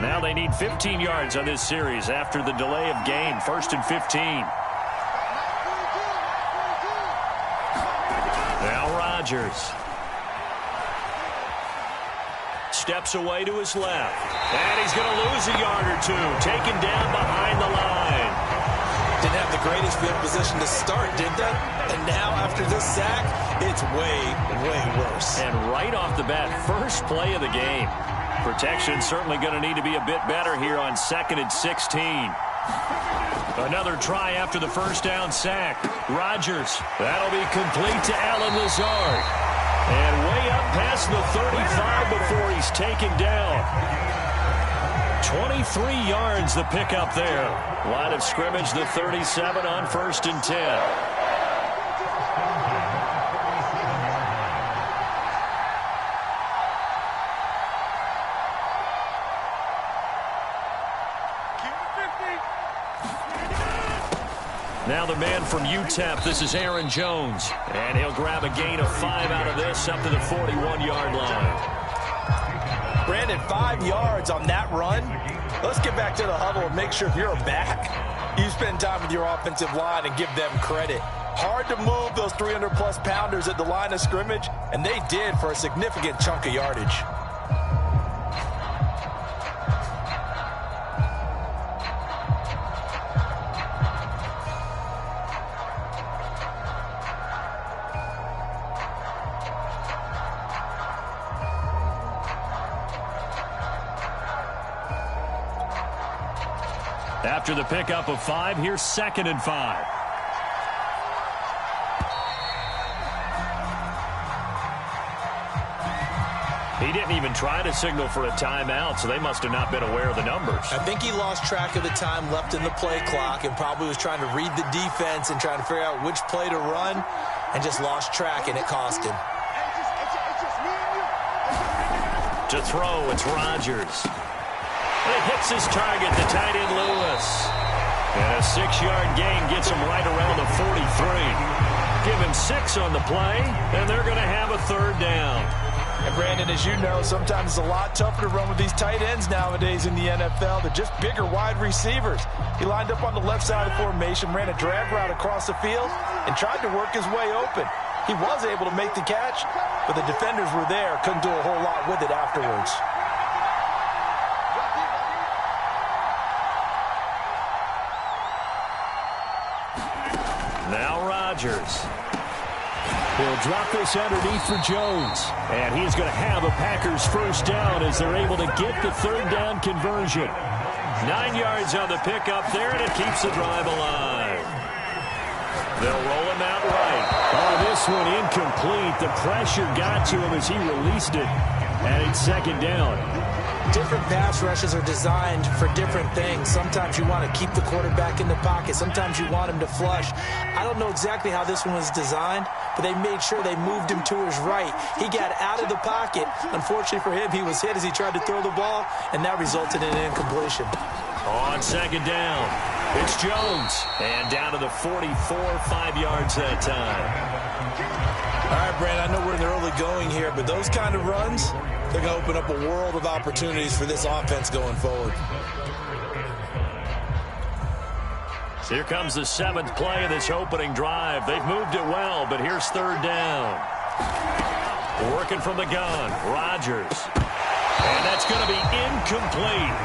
Now they need 15 yards on this series after the delay of game. 1st and 15. Now Rodgers. Steps away to his left. And he's going to lose a yard or two. Taken down behind the line. Didn't have the greatest field position to start, did they? And now after this sack, it's way, way worse. And right off the bat, first play of the game. Protection certainly going to need to be a bit better here on 2nd and 16. Another try after the first down sack. Rodgers. That'll be complete to Allen Lazard. And way up past the 35 before he's taken down. 23 yards the pickup there. Line of scrimmage, the 37 on 1st and 10. Now the man from UTEP, this is Aaron Jones. And he'll grab a gain of 5 out of this up to the 41-yard line. Brandon, 5 yards on that run. Let's get back to the huddle and make sure if you're back, you spend time with your offensive line and give them credit. Hard to move those 300-plus pounders at the line of scrimmage, and they did for a significant chunk of yardage. After the pickup of 5, here's 2nd and 5. He didn't even try to signal for a timeout, so they must have not been aware of the numbers. I think he lost track of the time left in the play clock and probably was trying to read the defense and trying to figure out which play to run and just lost track, and it cost him. To throw, it's Rodgers. And it hits his target, the tight end Lewis. And a 6-yard gain gets him right around the 43. Give him 6 on the play, and they're going to have a 3rd down. And Brandon, as you know, sometimes it's a lot tougher to run with these tight ends nowadays in the NFL. They're just bigger wide receivers. He lined up on the left side of the formation, ran a drag route across the field, and tried to work his way open. He was able to make the catch, but the defenders were there, couldn't do a whole lot with it afterwards. Now Rodgers. He'll drop this underneath for Jones. And he's going to have a Packers first down as they're able to get the third down conversion. 9 yards on the pickup there, and it keeps the drive alive. They'll roll him out right. Oh, this one incomplete. The pressure got to him as he released it. And it's second down. Different pass rushes are designed for different things. Sometimes you want to keep the quarterback in the pocket. Sometimes you want him to flush. I don't know exactly how this one was designed, but they made sure they moved him to his right. He got out of the pocket. Unfortunately for him, he was hit as he tried to throw the ball, and that resulted in an incompletion. On second down, it's Jones. And down to the 44, 5 yards that time. All right, Brand, I know we're in the early going here, but those kind of runs, they're going to open up a world of opportunities for this offense going forward. So here comes the 7th play of this opening drive. They've moved it well, but here's third down. Working from the gun, Rodgers. And that's going to be incomplete.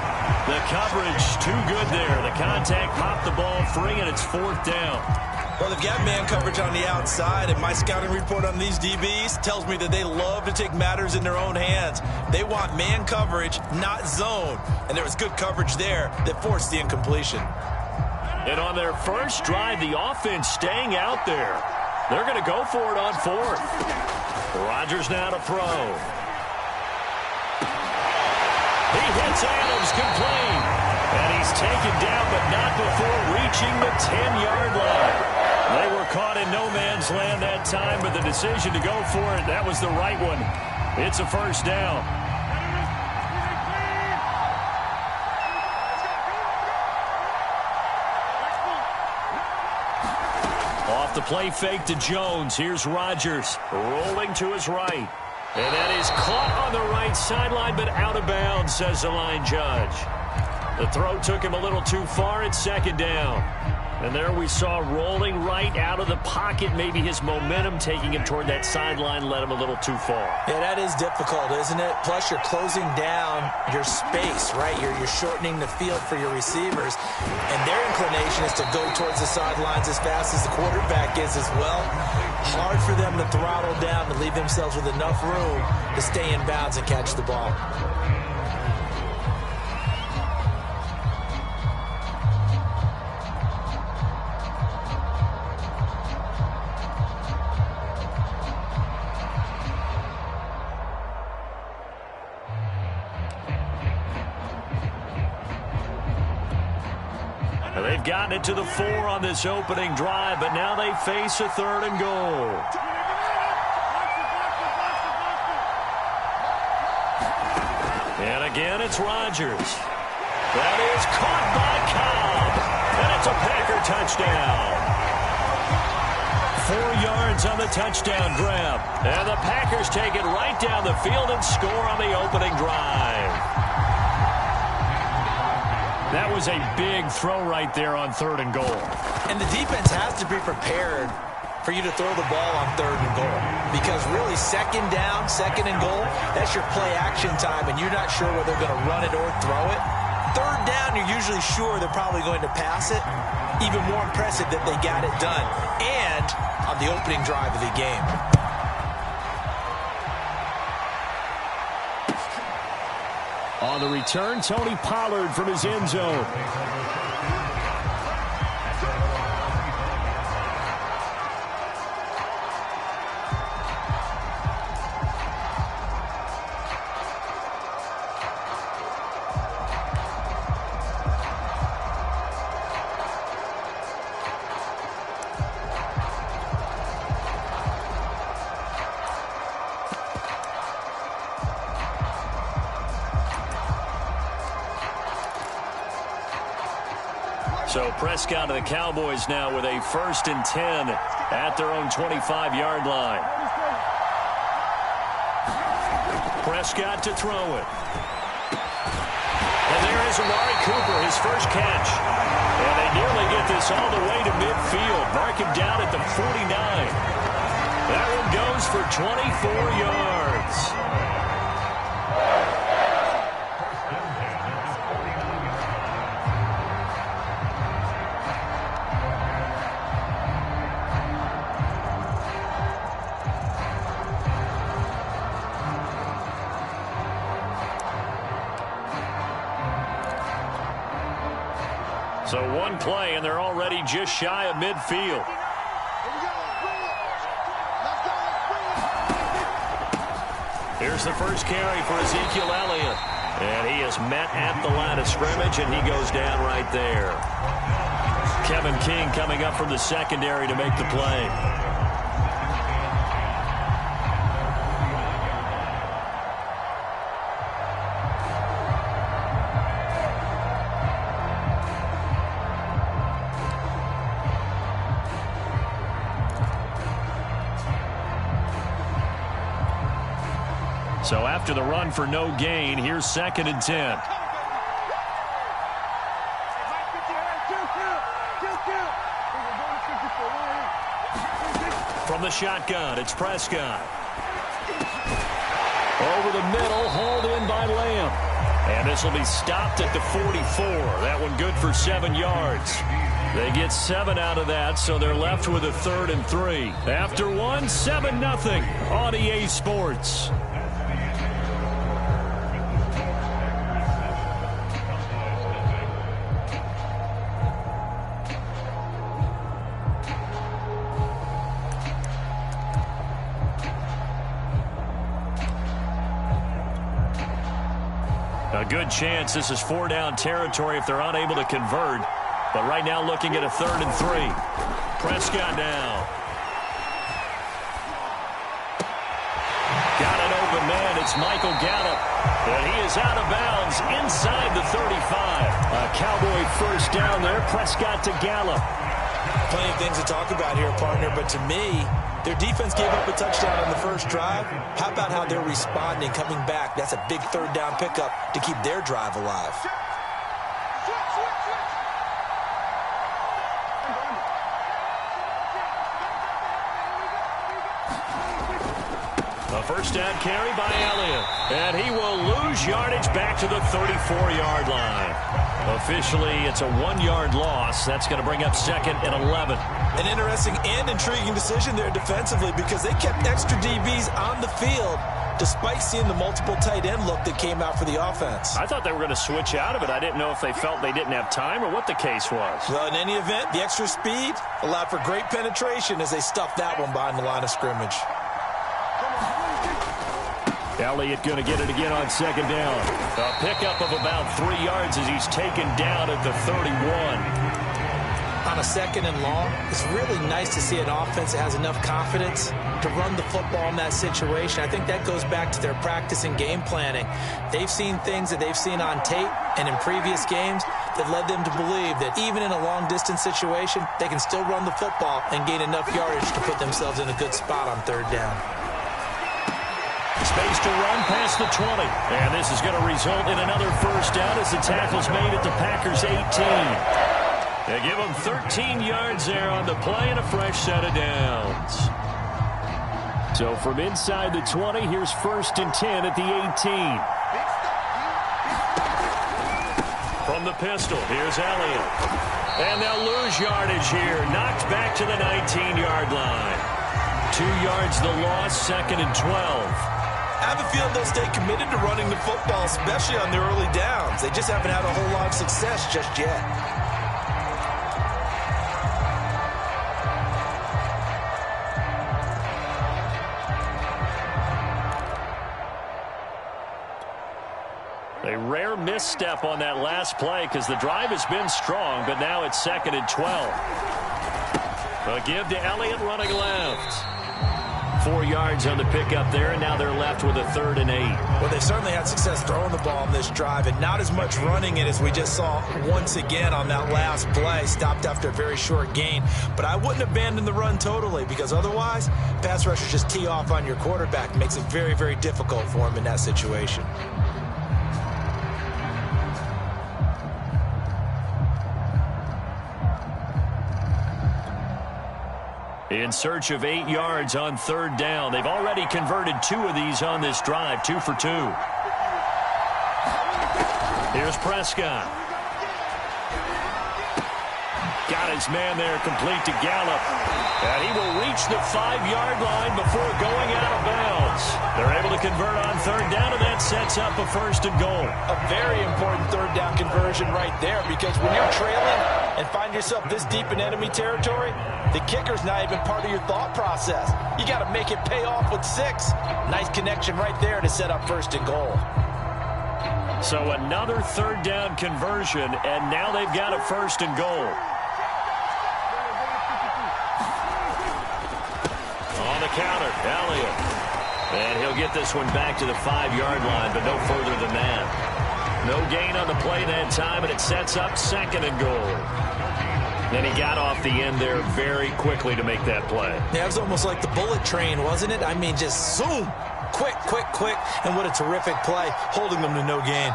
The coverage too good there. The contact popped the ball free, and it's fourth down. Well, they've got man coverage on the outside, and my scouting report on these DBs tells me that they love to take matters in their own hands. They want man coverage, not zone. And there was good coverage there that forced the incompletion. And on their first drive, the offense staying out there. They're going to go for it on fourth. Rodgers now to throw. He hits Adams complete. And he's taken down, but not before reaching the 10-yard line. They were caught in no man's land that time, but the decision to go for it, that was the right one. It's a first down. Off the play fake to Jones. Here's Rodgers rolling to his right. And that is caught on the right sideline, but out of bounds, says the line judge. The throw took him a little too far. It's second down. And there we saw rolling right out of the pocket. Maybe his momentum taking him toward that sideline led him a little too far. Yeah, that is difficult, isn't it? Plus, you're closing down your space, right? You're shortening the field for your receivers. And their inclination is to go towards the sidelines as fast as the quarterback is as well. Hard for them to throttle down to leave themselves with enough room to stay in bounds and catch the ball. They've gotten it to the 4 on this opening drive, but now they face a 3rd and goal. And again, it's Rodgers. That is caught by Cobb. And it's a Packer touchdown. 4 yards on the touchdown grab. And the Packers take it right down the field and score on the opening drive. That was a big throw right there on 3rd and goal. And the defense has to be prepared for you to throw the ball on 3rd and goal. Because really, second down, 2nd and goal, that's your play action time, and you're not sure whether they're going to run it or throw it. 3rd down, you're usually sure they're probably going to pass it. Even more impressive that they got it done. And on the opening drive of the game. On the return, Tony Pollard from his end zone. So Prescott of the Cowboys now with a 1st and 10 at their own 25-yard line. Prescott to throw it. And there is Amari Cooper, his first catch. And they nearly get this all the way to midfield. Mark him down at the 49. That one goes for 24 yards. So one play, and they're already just shy of midfield. Here's the first carry for Ezekiel Elliott. And he is met at the line of scrimmage, and he goes down right there. Kevin King coming up from the secondary to make the play. So after the run for no gain, here's 2nd and 10. From the shotgun, it's Prescott. Over the middle, hauled in by Lamb. And this will be stopped at the 44. That one good for 7 yards. They get 7 out of that, so they're left with a 3rd and 3. After one, 7-0 on EA Sports. A good chance this is 4-down territory if they're unable to convert. But right now looking at a 3rd and 3. Prescott now. Got an open man. It's Michael Gallup. And he is out of bounds inside the 35. A Cowboy first down there. Prescott to Gallup. Plenty of things to talk about here, partner, but to me, their defense gave up a touchdown on the first drive. How about how they're responding, coming back? That's a big 3rd down pickup to keep their drive alive. A first down carry by Elliott. And he will lose yardage back to the 34-yard line. Officially, it's a 1-yard loss. That's going to bring up 2nd and 11. An interesting and intriguing decision there defensively because they kept extra DBs on the field despite seeing the multiple tight end look that came out for the offense. I thought they were going to switch out of it. I didn't know if they felt they didn't have time or what the case was. Well, in any event, the extra speed allowed for great penetration as they stuffed that one behind the line of scrimmage. Elliott going to get it again on 2nd down. A pickup of about 3 yards as he's taken down at the 31. On a 2nd and long, it's really nice to see an offense that has enough confidence to run the football in that situation. I think that goes back to their practice and game planning. They've seen things that they've seen on tape and in previous games that led them to believe that even in a long-distance situation, they can still run the football and gain enough yardage to put themselves in a good spot on 3rd down. Space to run past the 20. And this is going to result in another first down as the tackle's made at the Packers' 18. They give them 13 yards there on the play and a fresh set of downs. So from inside the 20, here's 1st and 10 at the 18. From the pistol, here's Elliott. And they'll lose yardage here. Knocked back to the 19-yard line. 2 yards the loss, 2nd and 12. I have a feeling they'll stay committed to running the football, especially on their early downs. They just haven't had a whole lot of success just yet. A rare misstep on that last play because the drive has been strong, but now it's 2nd and 12. A give to Elliott running left. 4 yards on the pickup there, and now they're left with a 3rd and 8. Well, they've certainly had success throwing the ball on this drive, and not as much running it as we just saw once again on that last play, stopped after a very short gain. But I wouldn't abandon the run totally, because otherwise, pass rushers just tee off on your quarterback. It makes it very, very difficult for him in that situation. In search of 8 yards on 3rd down. They've already converted 2 of these on this drive, 2 for 2. Here's Prescott. Got his man there, complete to Gallup. And he will reach the 5-yard line before going out of bounds. They're able to convert on 3rd down, and that sets up a 1st and goal. A very important 3rd down conversion right there, because when you're trailing, and find yourself this deep in enemy territory, the kicker's not even part of your thought process. You got to make it pay off with 6. Nice connection right there to set up 1st and goal. So another 3rd down conversion, and now they've got a 1st and goal. On the counter, Elliott. And he'll get this one back to the 5-yard line, but no further than that. No gain on the play that time, and it sets up 2nd and goal. And he got off the end there very quickly to make that play. Yeah, it was almost like the bullet train, wasn't it? I mean, just zoom. Quick, quick, quick. And what a terrific play, holding them to no gain.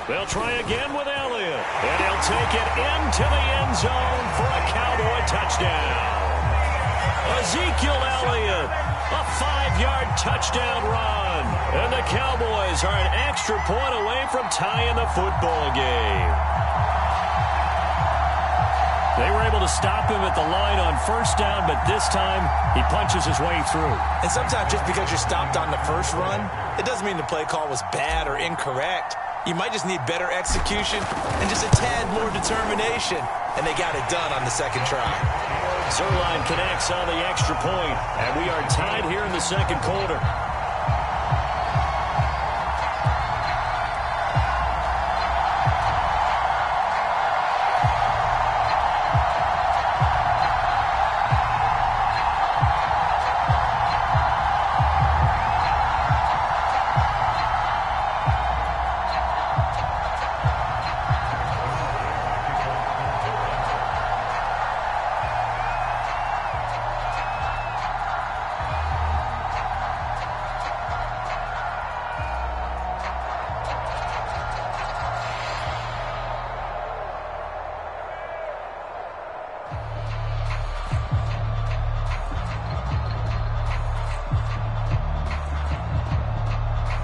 They'll try again with Elliott. And he'll take it into the end zone for a Cowboy touchdown. Ezekiel Elliott, a 5-yard touchdown run. And the Cowboys are an extra point away from tying the football game. They were able to stop him at the line on 1st down, but this time he punches his way through. And sometimes just because you're stopped on the first run, it doesn't mean the play call was bad or incorrect. You might just need better execution and just a tad more determination. And they got it done on the 2nd try. Zerline connects on the extra point, and we are tied here in the 2nd quarter.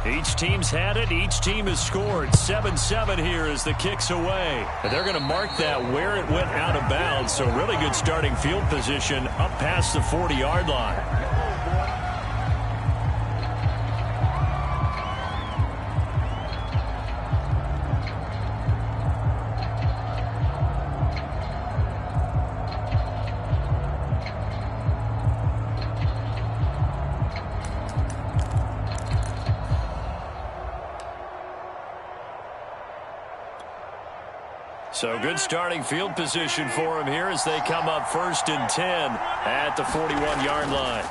Each team's had it. Each team has scored. 7-7 here as the kick's away. And they're going to mark that where it went out of bounds. So really good starting field position up past the 40-yard line. So good starting field position for him here as they come up 1st and 10 at the 41-yard line.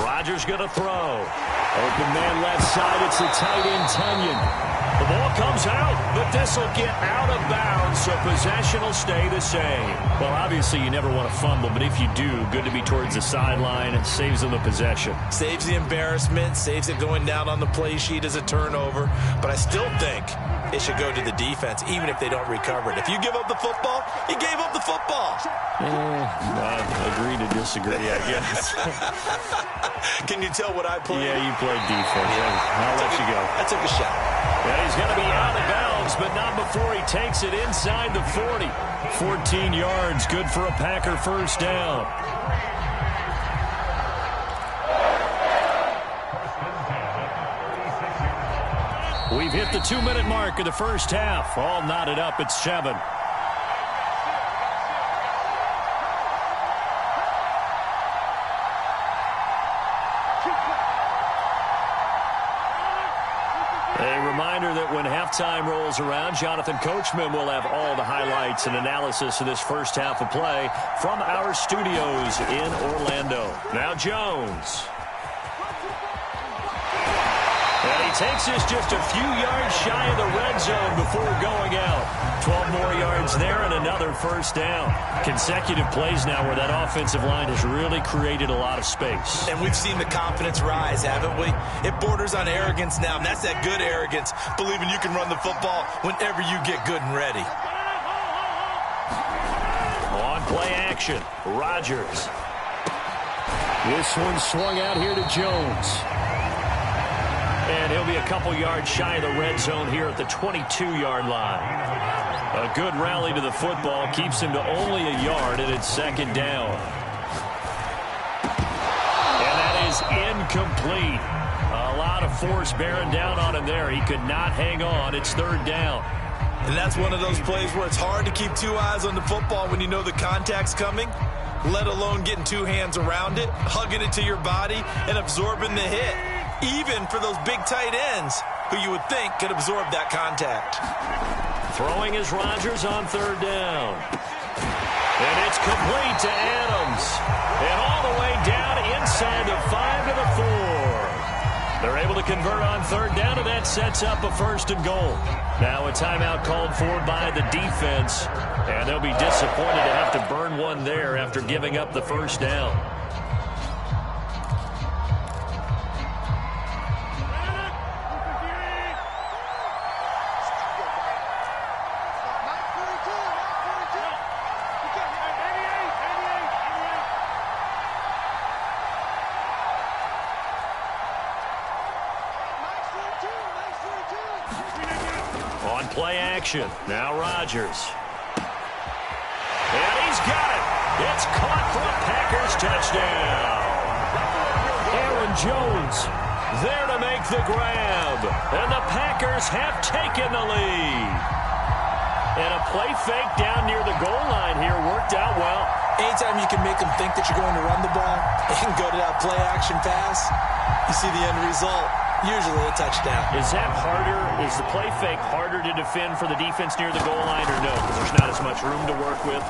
Rodgers going to throw. Open man left side. It's the tight end, Tunyon. The ball comes out, but this will get out of bounds, so possession will stay the same. Well, obviously you never want to fumble, but if you do, good to be towards the sideline. It saves them the possession. Saves the embarrassment, saves it going down on the play sheet as a turnover. But I still think it should go to the defense, even if they don't recover it. If you give up the football, you gave up the football. Agree to disagree, I guess. Can you tell what I played? Yeah, you played defense. Yeah. I'll let you go. I took a shot. And he's going to be out of bounds, but not before he takes it inside the 40. 14 yards, good for a Packer 1st down. We've hit the 2-minute mark of the 1st half. All knotted up at 7. A reminder that when halftime rolls around, Jonathan Coachman will have all the highlights and analysis of this 1st half of play from our studios in Orlando. Now Jones. And he takes this just a few yards shy of the red zone before going out. 12 more yards there and another 1st down. Consecutive plays now where that offensive line has really created a lot of space. And we've seen the confidence rise, haven't we? It borders on arrogance now, and that's that good arrogance, believing you can run the football whenever you get good and ready. On play action, Rodgers. This one swung out here to Jones. And he'll be a couple yards shy of the red zone here at the 22-yard line. A good rally to the football keeps him to only a yard, and it's 2nd down. And that is incomplete. A lot of force bearing down on him there. He could not hang on. It's third down. And that's one of those plays where it's hard to keep two eyes on the football when you know the contact's coming, let alone getting two hands around it, hugging it to your body, and absorbing the hit, even for those big tight ends who you would think could absorb that contact. Throwing is Rodgers on third down. And it's complete to Adams. And all the way down inside the 5 to the 4. They're able to convert on third down, and that sets up a first and goal. Now a timeout called for by the defense, and they'll be disappointed to have to burn one there after giving up the first down. Play action. Now Rodgers. And he's got it. It's caught for a Packers touchdown. Aaron Jones there to make the grab. And the Packers have taken the lead. And a play fake down near the goal line here worked out well. Anytime you can make them think that you're going to run the ball and go to that play action pass, you see the end result. Usually a touchdown. Is that harder? Is the play fake harder to defend for the defense near the goal line or no? Because there's not as much room to work with.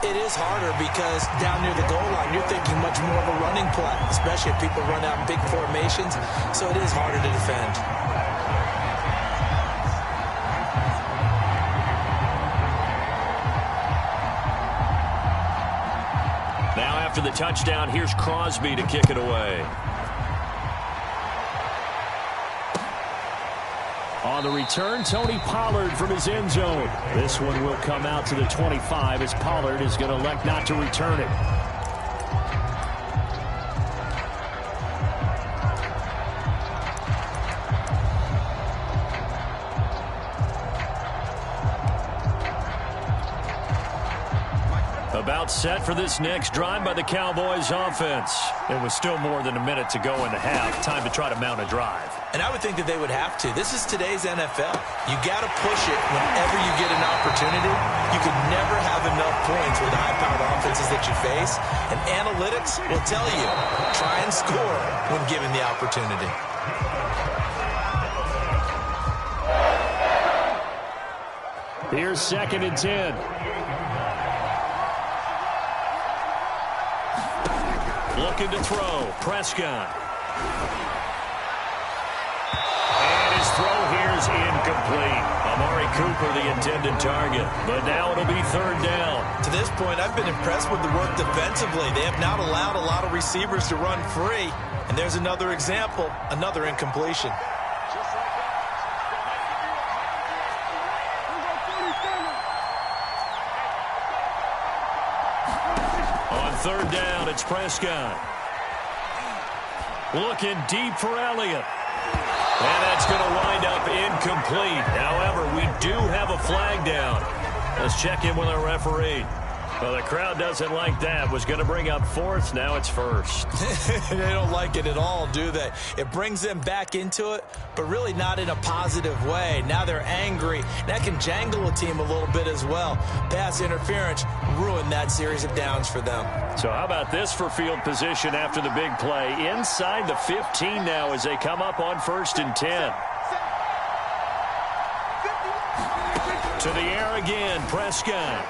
It is harder because down near the goal line, you're thinking much more of a running play, especially if people run out in big formations. So it is harder to defend. Now after the touchdown, here's Crosby to kick it away. On the return, Tony Pollard from his end zone. This one will come out to the 25 as Pollard is going to elect not to return it. About set for this next drive by the Cowboys offense. It was still more than a minute to go in the half. Time to try to mount a drive. And I would think that they would have to. This is today's NFL. You got to push it whenever you get an opportunity. You could never have enough points with the high-powered offenses that you face. And analytics will tell you, try and score when given the opportunity. Here's 2nd and 10. Looking to throw. Prescott. And his throw here's incomplete. Amari Cooper, the intended target. But now it'll be third down. To this point, I've been impressed with the work defensively. They have not allowed a lot of receivers to run free. And there's another example, another incompletion. Third down, it's Prescott. Looking deep for Elliott. And that's going to wind up incomplete. However, we do have a flag down. Let's check in with our referee. Well, the crowd doesn't like that. Was going to bring up fourth. Now it's first. They don't like it at all, do they? It brings them back into it, but really not in a positive way. Now they're angry. That can jangle a team a little bit as well. Pass interference ruined that series of downs for them. So how about this for field position after the big play? Inside the 15 now as they come up on 1st and 10. To the air again, Prescott.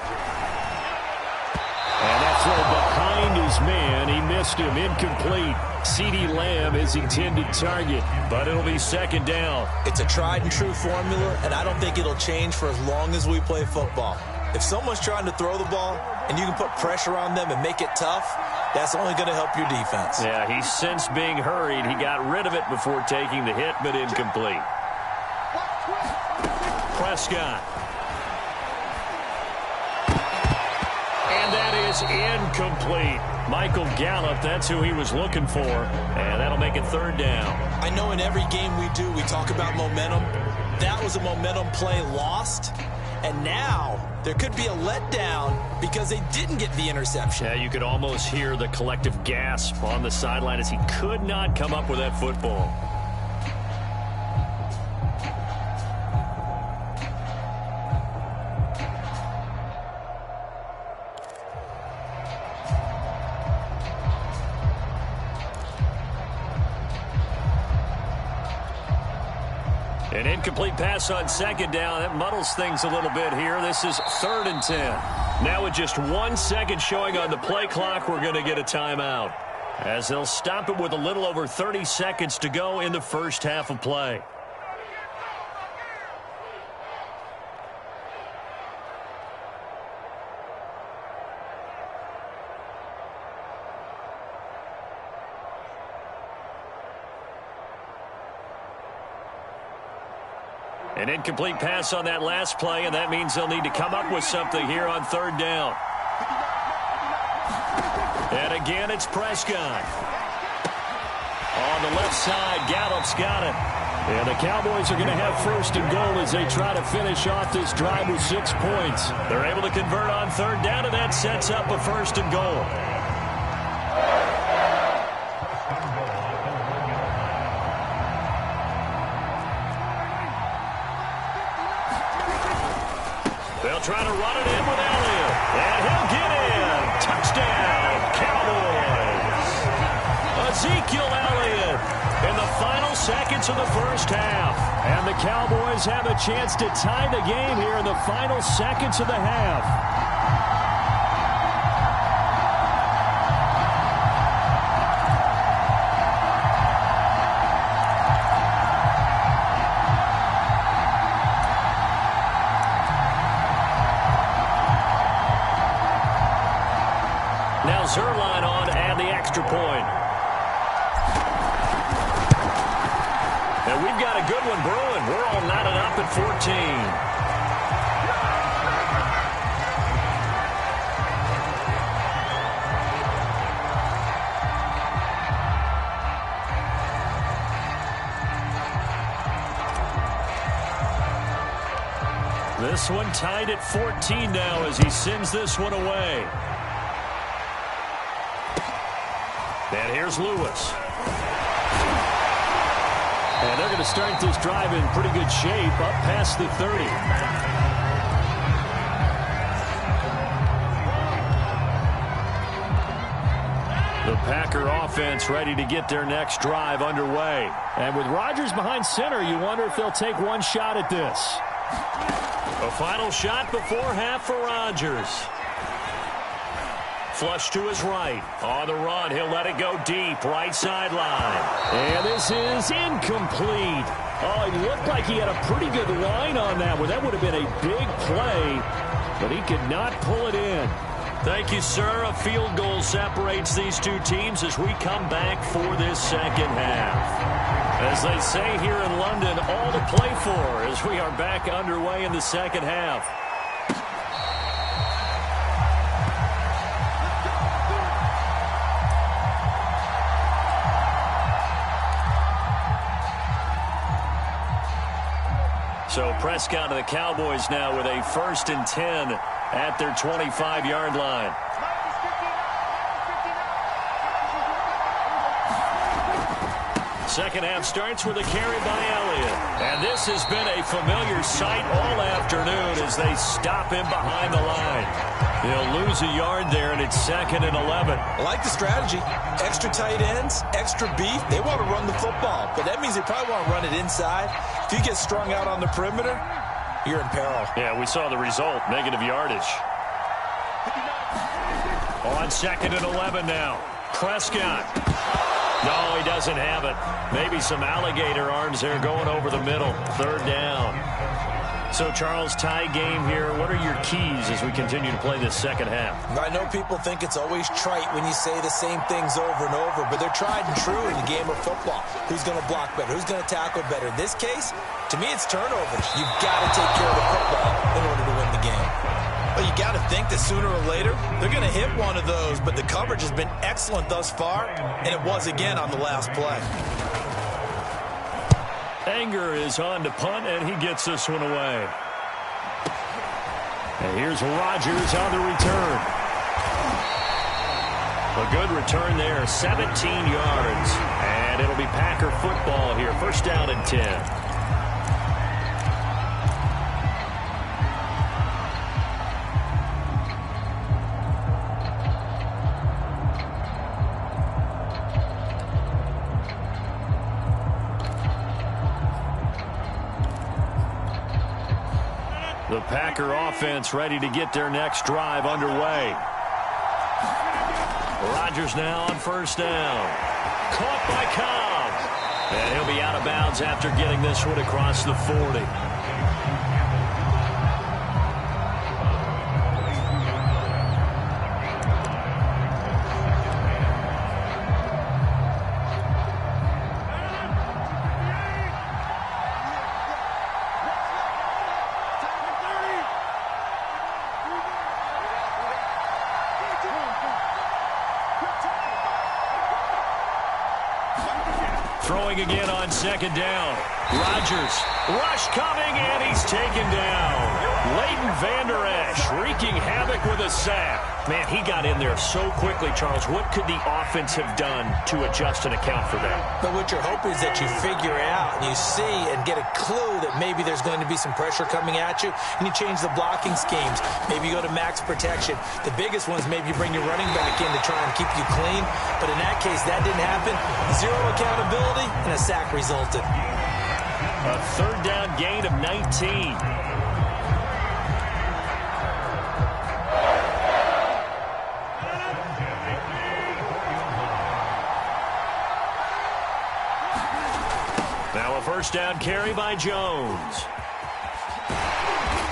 And that throw behind his man. He missed him. Incomplete. CeeDee Lamb is intended target, but it'll be 2nd down. It's a tried-and-true formula, and I don't think it'll change for as long as we play football. If someone's trying to throw the ball and you can put pressure on them and make it tough, that's only going to help your defense. Yeah, he's since being hurried. He got rid of it before taking the hit, but incomplete. Prescott. And that is incomplete. Michael Gallup, that's who he was looking for. And that'll make it 3rd down. I know in every game we do, we talk about momentum. That was a momentum play lost. And now there could be a letdown because they didn't get the interception. Yeah, you could almost hear the collective gasp on the sideline as he could not come up with that football. An incomplete pass on second down. That muddles things a little bit here. This is 3rd and 10. Now with just 1 second showing on the play clock, we're going to get a timeout, as they'll stop it with a little over 30 seconds to go in the first half of play. An incomplete pass on that last play, and that means they'll need to come up with something here on 3rd down. And again, it's Prescott. On the left side, Gallup's got it. And the Cowboys are going to have 1st and goal as they try to finish off this drive with 6 points. They're able to convert on 3rd down, and that sets up a 1st and goal. They'll try to run it in with Elliott. And he'll get in. Touchdown, Cowboys. Ezekiel Elliott in the final seconds of the first half. And the Cowboys have a chance to tie the game here in the final seconds of the half. Now Zerline on and the extra point. And we've got a good one brewing. We're all knotted up at 14. This one tied at 14 now as he sends this one away. And here's Lewis. And they're going to start this drive in pretty good shape, up past the 30. The Packer offense ready to get their next drive underway. And with Rodgers behind center, you wonder if they'll take one shot at this. A final shot before half for Rodgers. Flush to his right. On the run, he'll let it go deep. Right sideline. And this is incomplete. Oh, it looked like he had a pretty good line on that one. That would have been a big play, but he could not pull it in. Thank you, sir. A field goal separates these two teams as we come back for this second half. As they say here in London, all to play for as we are back underway in the second half. So Prescott of the Cowboys now with a 1st and 10 at their 25-yard line. Second half starts with a carry by Elliott. And this has been a familiar sight all afternoon as they stop him behind the line. He'll lose a yard there, and it's 2nd and 11. I like the strategy. Extra tight ends, extra beef. They want to run the football, but that means they probably want to run it inside. If you get strung out on the perimeter, you're in peril. Yeah, we saw the result, negative yardage. On 2nd and 11 now. Prescott. No, he doesn't have it. Maybe some alligator arms there going over the middle. 3rd down. So, Charles, tie game here. What are your keys as we continue to play this second half? I know people think it's always trite when you say the same things over and over, but they're tried and true in the game of football. Who's going to block better? Who's going to tackle better? In this case, to me, it's turnovers. You've got to take care of the football in order to win the game. Well, you got to think that sooner or later, they're going to hit one of those, but the coverage has been excellent thus far, and it was again on the last play. Anger is on to punt, and he gets this one away. And here's Rodgers on the return. A good return there, 17 yards. And it'll be Packer football here. First down and 10. The Packer offense ready to get their next drive underway. Rodgers now on first down. Caught by Cobb. And he'll be out of bounds after getting this one across the 40. Throwing again on second down. Rodgers, rush coming, and he's taken down. Leighton Vander Esch wreaking havoc with a sack. Man, he got in there so quickly, Charles. What could the offense have done to adjust and account for that? But what you're hoping is that you figure out and you see and get a clue that maybe there's going to be some pressure coming at you, and you change the blocking schemes. Maybe you go to max protection. The biggest one is maybe you bring your running back in to try and keep you clean. But in that case, that didn't happen. Zero accountability, and a sack resulted. A third down gain of 19. Now a first down carry by Jones.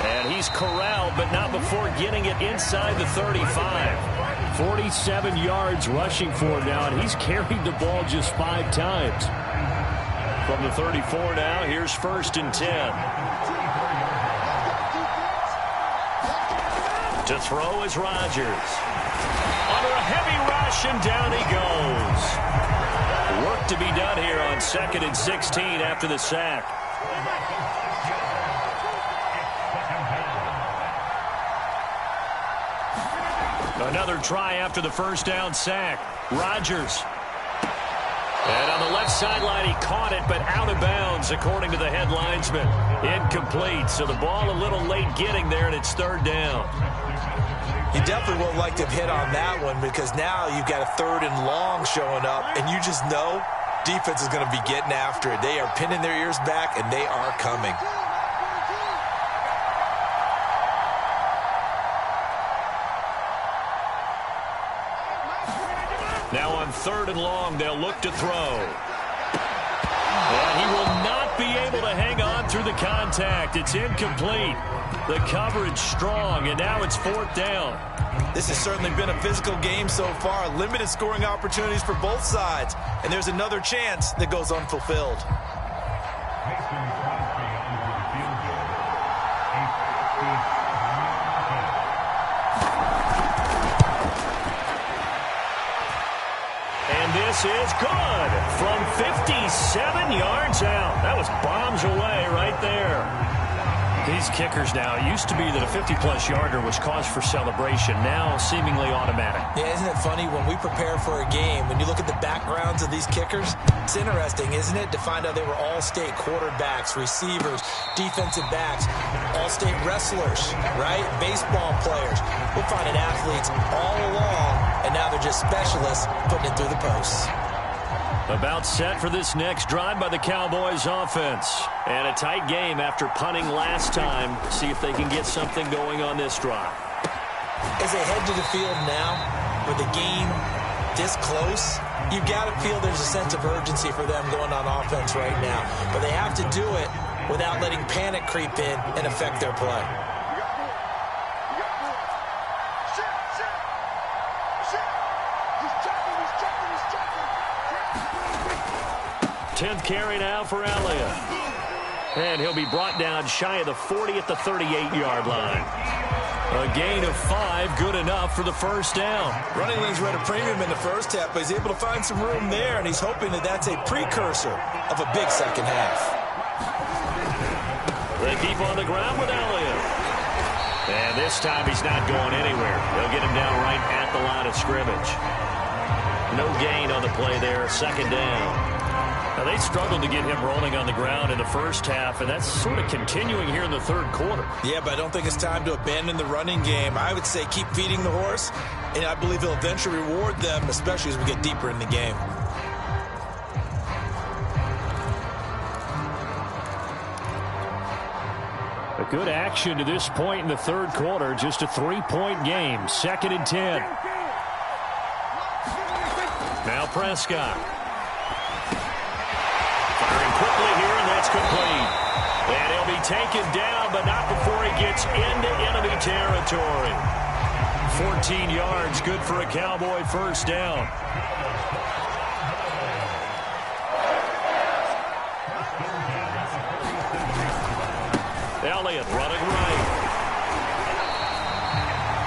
And he's corralled, but not before getting it inside the 35. 47 yards rushing for him now, and he's carried the ball just 5 times. From the 34 now, here's first and 10. To throw is Rodgers. Under a heavy rush, and down he goes. Work to be done here on 2nd and 16 after the sack. Another try after the first down sack. Rodgers. And on the left sideline, he caught it, but out of bounds, according to the head linesman. Incomplete, so the ball a little late getting there, and it's third down. You definitely won't like to hit on that one because now you've got a 3rd and long showing up, and you just know defense is going to be getting after it. They are pinning their ears back, and they are coming. Now on 3rd and long, they'll look to throw. And he will not be able to hang on through the contact. It's incomplete. The coverage strong, and now it's 4th down. This has certainly been a physical game so far. Limited scoring opportunities for both sides. And there's another chance that goes unfulfilled. This is good from 57 yards out. That was bombs away right there. These kickers now, it used to be that a 50-plus yarder was cause for celebration. Now seemingly automatic. Yeah, isn't it funny when we prepare for a game, when you look at the backgrounds of these kickers, it's interesting, isn't it, to find out they were all-state quarterbacks, receivers, defensive backs, all-state wrestlers, right? Baseball players. We're finding athletes all along, and now they're just specialists putting it through the posts. About set for this next drive by the Cowboys offense. And a tight game after punting last time. See if they can get something going on this drive. As they head to the field now, with the game this close, you've got to feel there's a sense of urgency for them going on offense right now. But they have to do it without letting panic creep in and affect their play. 10th carry now for Elliott. And he'll be brought down shy of the 40 at the 38-yard line. A gain of 5, good enough for the first down. Running lanes were at a premium in the first half, but he's able to find some room there, and he's hoping that that's a precursor of a big second half. They keep on the ground with Elliott. And this time he's not going anywhere. They'll get him down right at the line of scrimmage. No gain on the play there. Second down. Now, they struggled to get him rolling on the ground in the first half, and that's sort of continuing here in the third quarter. Yeah, but I don't think it's time to abandon the running game. I would say keep feeding the horse, and I believe he'll eventually reward them, especially as we get deeper in the game. A good action to this point in the third quarter. Just a 3-point game. 2nd and 10. Now Prescott. Firing quickly here, and that's complete. And he'll be taken down, but not before he gets into enemy territory. 14 yards, good for a Cowboy first down. Elliott running right.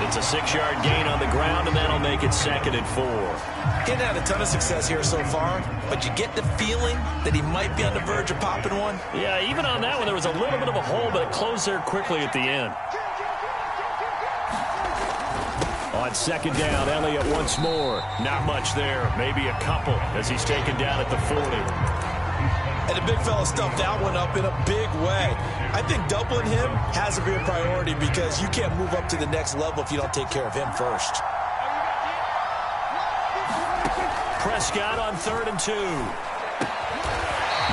It's a 6-yard gain on the ground, and that'll make it 2nd and 4. Getting had a ton of success here so far, but you get the feeling that he might be on the verge of popping one. Yeah, even on that one, there was a little bit of a hole, but it closed there quickly at the end. On 2nd down, Elliott once more. Not much there, maybe a couple as he's taken down at the 40. And the big fella stuffed that one up in a big way. I think doubling him has to be a priority because you can't move up to the next level if you don't take care of him first. Prescott on 3rd and 2.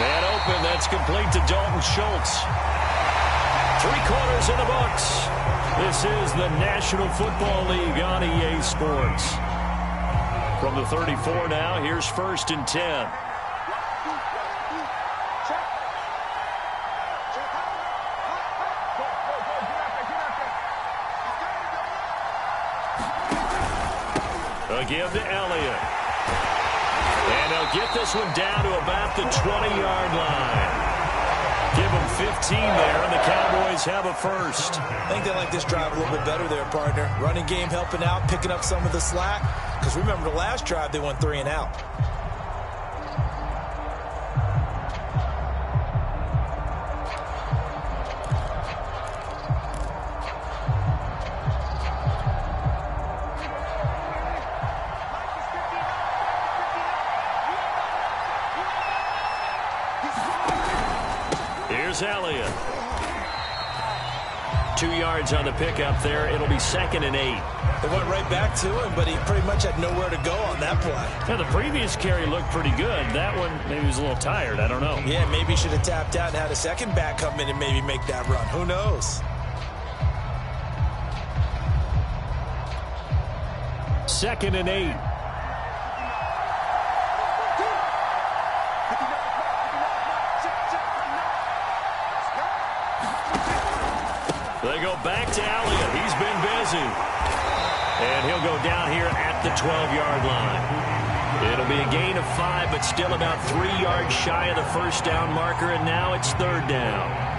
Man open, that's complete to Dalton Schultz. 3 quarters in the books. This is the National Football League on EA Sports. From the 34 now, here's 1st and 10. They'll give to Elliott. And they'll get this one down to about the 20-yard line. Give them 15 there, and the Cowboys have a first. I think they like this drive a little bit better there, partner. Running game helping out, picking up some of the slack. Because remember, the last drive, they went 3 and out. Elliott. 2 yards on the pickup there. It'll be 2nd and 8. They went right back to him, but he pretty much had nowhere to go on that play. Yeah, the previous carry looked pretty good. That one, maybe he was a little tired. I don't know. Yeah, maybe he should have tapped out and had a second back come in and maybe make that run. Who knows? 2nd and 8. They go back to Elliott. He's been busy. And he'll go down here at the 12-yard line. It'll be a gain of 5, but still about 3 yards shy of the first down marker, and now it's 3rd down.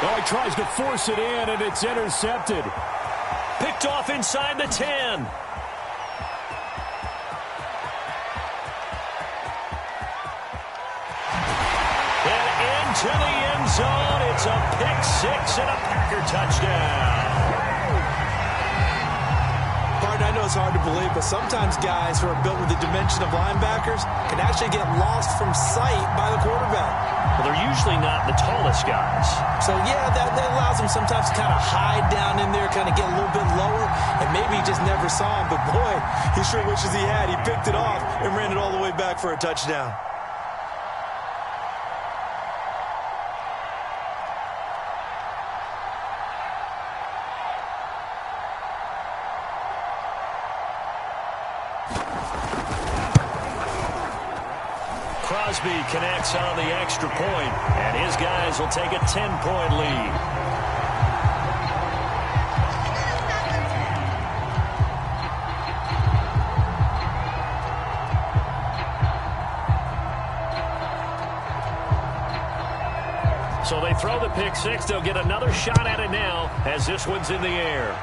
Oh, he tries to force it in, and it's intercepted. Picked off inside the 10. And into the end zone. It's a pick six and a Packer touchdown. I know it's hard to believe, but sometimes guys who are built with the dimension of linebackers can actually get lost from sight by the quarterback. Well, they're usually not the tallest guys. So, yeah, that allows them sometimes to kind of hide down in there, kind of get a little bit lower, and maybe he just never saw him. But, boy, he sure wishes he had. He picked it off and ran it all the way back for a touchdown. Crosby connects on the extra point, and his guys will take a 10-point lead. So they throw the pick six. They'll get another shot at it now as this one's in the air.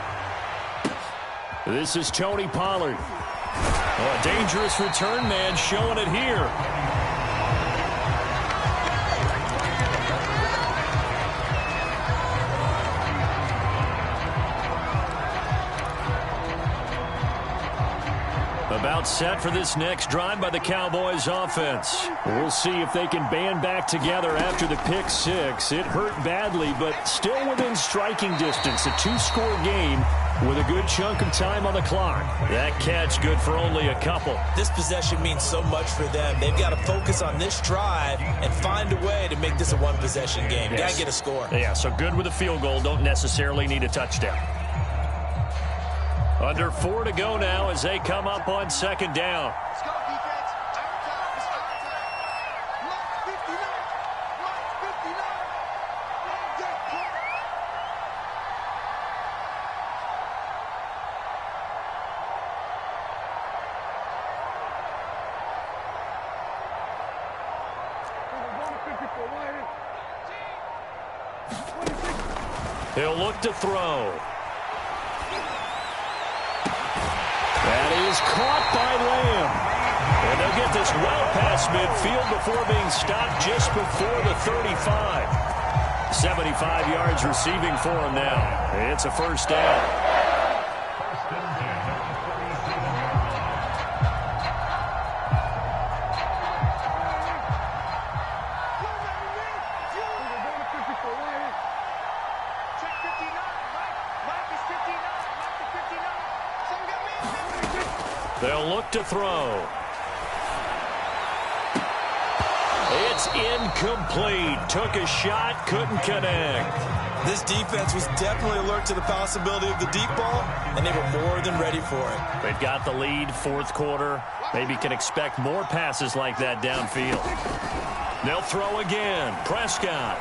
This is Tony Pollard. Oh, a dangerous return man showing it here. About set for this next drive by the Cowboys offense. We'll see if they can band back together after the pick six. It hurt badly, but still within striking distance. A two-score game with a good chunk of time on the clock. That catch good for only a couple. This possession means so much for them. They've got to focus on this drive and find a way to make this a one-possession game. Yes. Got to get a score. Yeah, so good with a field goal. Don't necessarily need a touchdown. Under 4 to go now as they come up on second down. Let's go, defense. Our time. It's our time. Mark 59. Mark 59. Get caught. He'll look to throw. That is caught by Lamb. And they'll get this well past midfield before being stopped just before the 35. 75 yards receiving for him now. It's a first down. They'll look to throw. It's incomplete. Took a shot, couldn't connect. This defense was definitely alert to the possibility of the deep ball, and they were more than ready for it. They've got the lead, fourth quarter. Maybe can expect more passes like that downfield. They'll throw again. Prescott.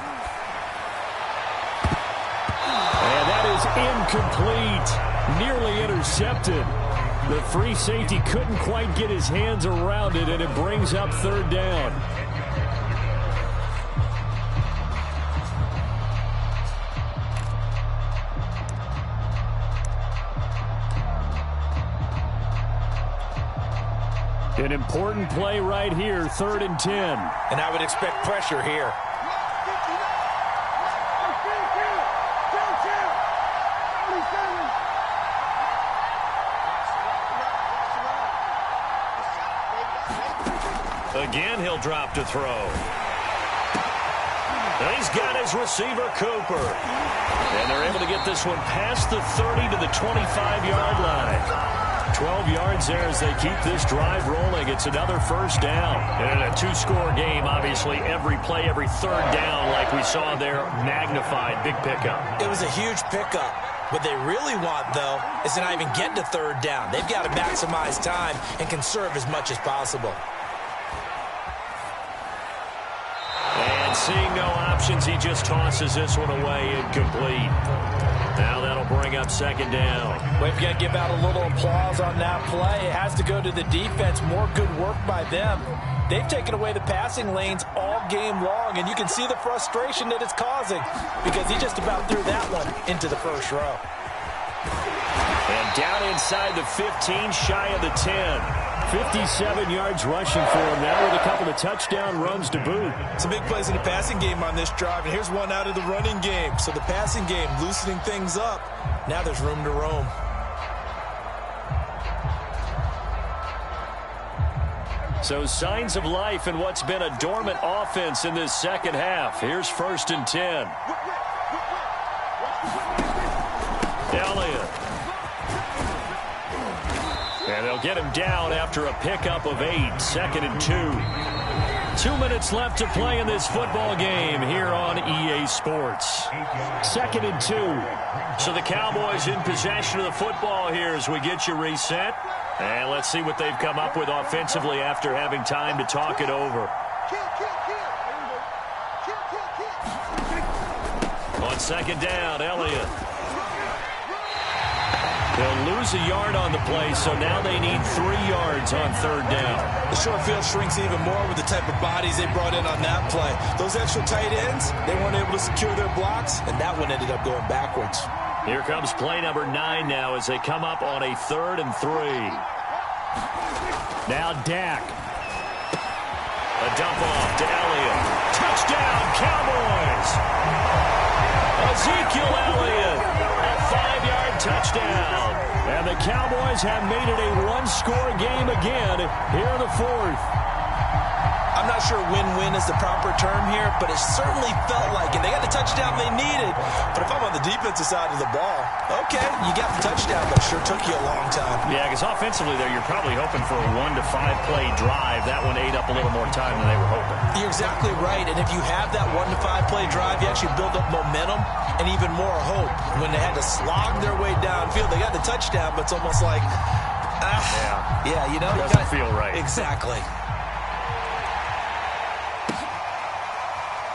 And that is incomplete. Nearly intercepted. The free safety couldn't quite get his hands around it, and it brings up third down. An important play right here, 3rd and 10. And I would expect pressure here. Again, he'll drop to throw. And he's got his receiver, Cooper. And they're able to get this one past the 30 to the 25-yard line. 12 yards there as they keep this drive rolling. It's another first down. And a two-score game, obviously, every play, every third down, like we saw there, magnified. Big pickup. It was a huge pickup. What they really want, though, is to not even get to third down. They've got to maximize time and conserve as much as possible. And seeing no options, he just tosses this one away, incomplete. Now that'll bring up second down. We've got to give out a little applause on that play. It has to go to the defense. More good work by them. They've taken away the passing lanes all game long, and you can see the frustration that it's causing because he just about threw that one into the first row. And down inside the 15, shy of the 10. 57 yards rushing for him now with a couple of touchdown runs to boot. Some big plays in the passing game on this drive, and here's one out of the running game. So the passing game loosening things up. Now there's room to roam. So signs of life in what's been a dormant offense in this second half. Here's 1st and 10. Elliott. And they'll get him down after a pickup of 8. 2nd and 2. 2 minutes left to play in this football game here on EA Sports. 2nd and 2. So the Cowboys in possession of the football here as we get you reset. And let's see what they've come up with offensively after having time to talk it over. On 2nd down, Elliott. They'll lose a yard on the play, so now they need 3 yards on 3rd down. The short field shrinks even more with the type of bodies they brought in on that play. Those extra tight ends, they weren't able to secure their blocks, and that one ended up going backwards. Here comes play number 9 now as they come up on a 3rd and 3. Now Dak. A dump off to Elliott. Touchdown, Cowboys! Ezekiel Elliott, a 5-yard touchdown. And the Cowboys have made it a one-score game again here in the 4th. I'm not sure win-win is the proper term here, but it certainly felt like it. They got the touchdown they needed, but if I'm on the defensive side of the ball, okay, you got the touchdown, but it sure took you a long time. Yeah, because offensively there, you're probably hoping for a 1 to 5 play drive. That one ate up a little more time than they were hoping. You're exactly right, and if you have that 1 to 5 play drive, you actually build up momentum and even more hope. When they had to slog their way downfield, they got the touchdown, but it's almost like, yeah, you know, doesn't feel right. Exactly.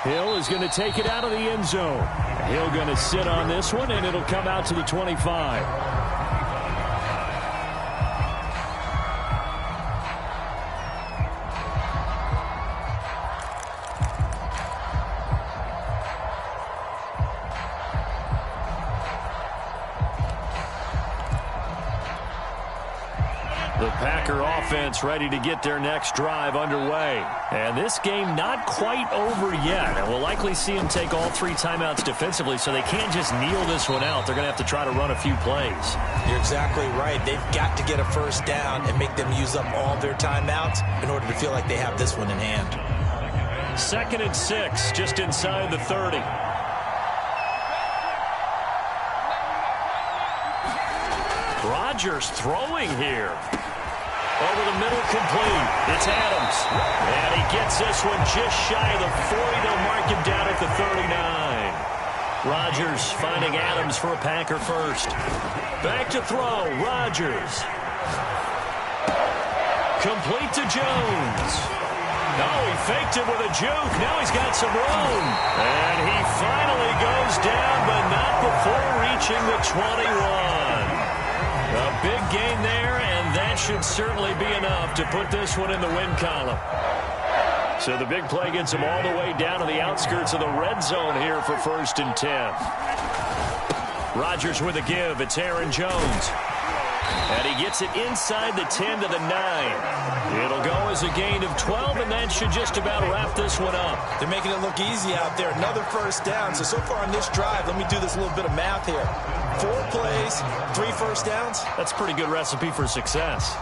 Hill is going to take it out of the end zone. Hill going to sit on this one, and it'll come out to the 25. The Packer offense ready to get their next drive underway. And this game not quite over yet. And we'll likely see them take all 3 timeouts defensively, so they can't just kneel this one out. They're going to have to try to run a few plays. You're exactly right. They've got to get a first down and make them use up all their timeouts in order to feel like they have this one in hand. 2nd and 6, just inside the 30. Rodgers throwing here. Over the middle, complete. It's Adams. And he gets this one just shy of the 40. They'll mark him down at the 39. Rodgers finding Adams for a Packer first. Back to throw. Rodgers. Complete to Jones. Oh, he faked it with a juke. Now he's got some room. And he finally goes down, but not before reaching the 21. A big gain there, and that should certainly be enough to put this one in the win column. So the big play gets them all the way down to the outskirts of the red zone here for 1st and 10. Rodgers with a give. It's Aaron Jones. And he gets it inside the 10 to the 9. It'll go as a gain of 12, and that should just about wrap this one up. They're making it look easy out there. Another first down. So far on this drive, let me do this little bit of math here. 4 plays, 3 first downs. That's a pretty good recipe for success.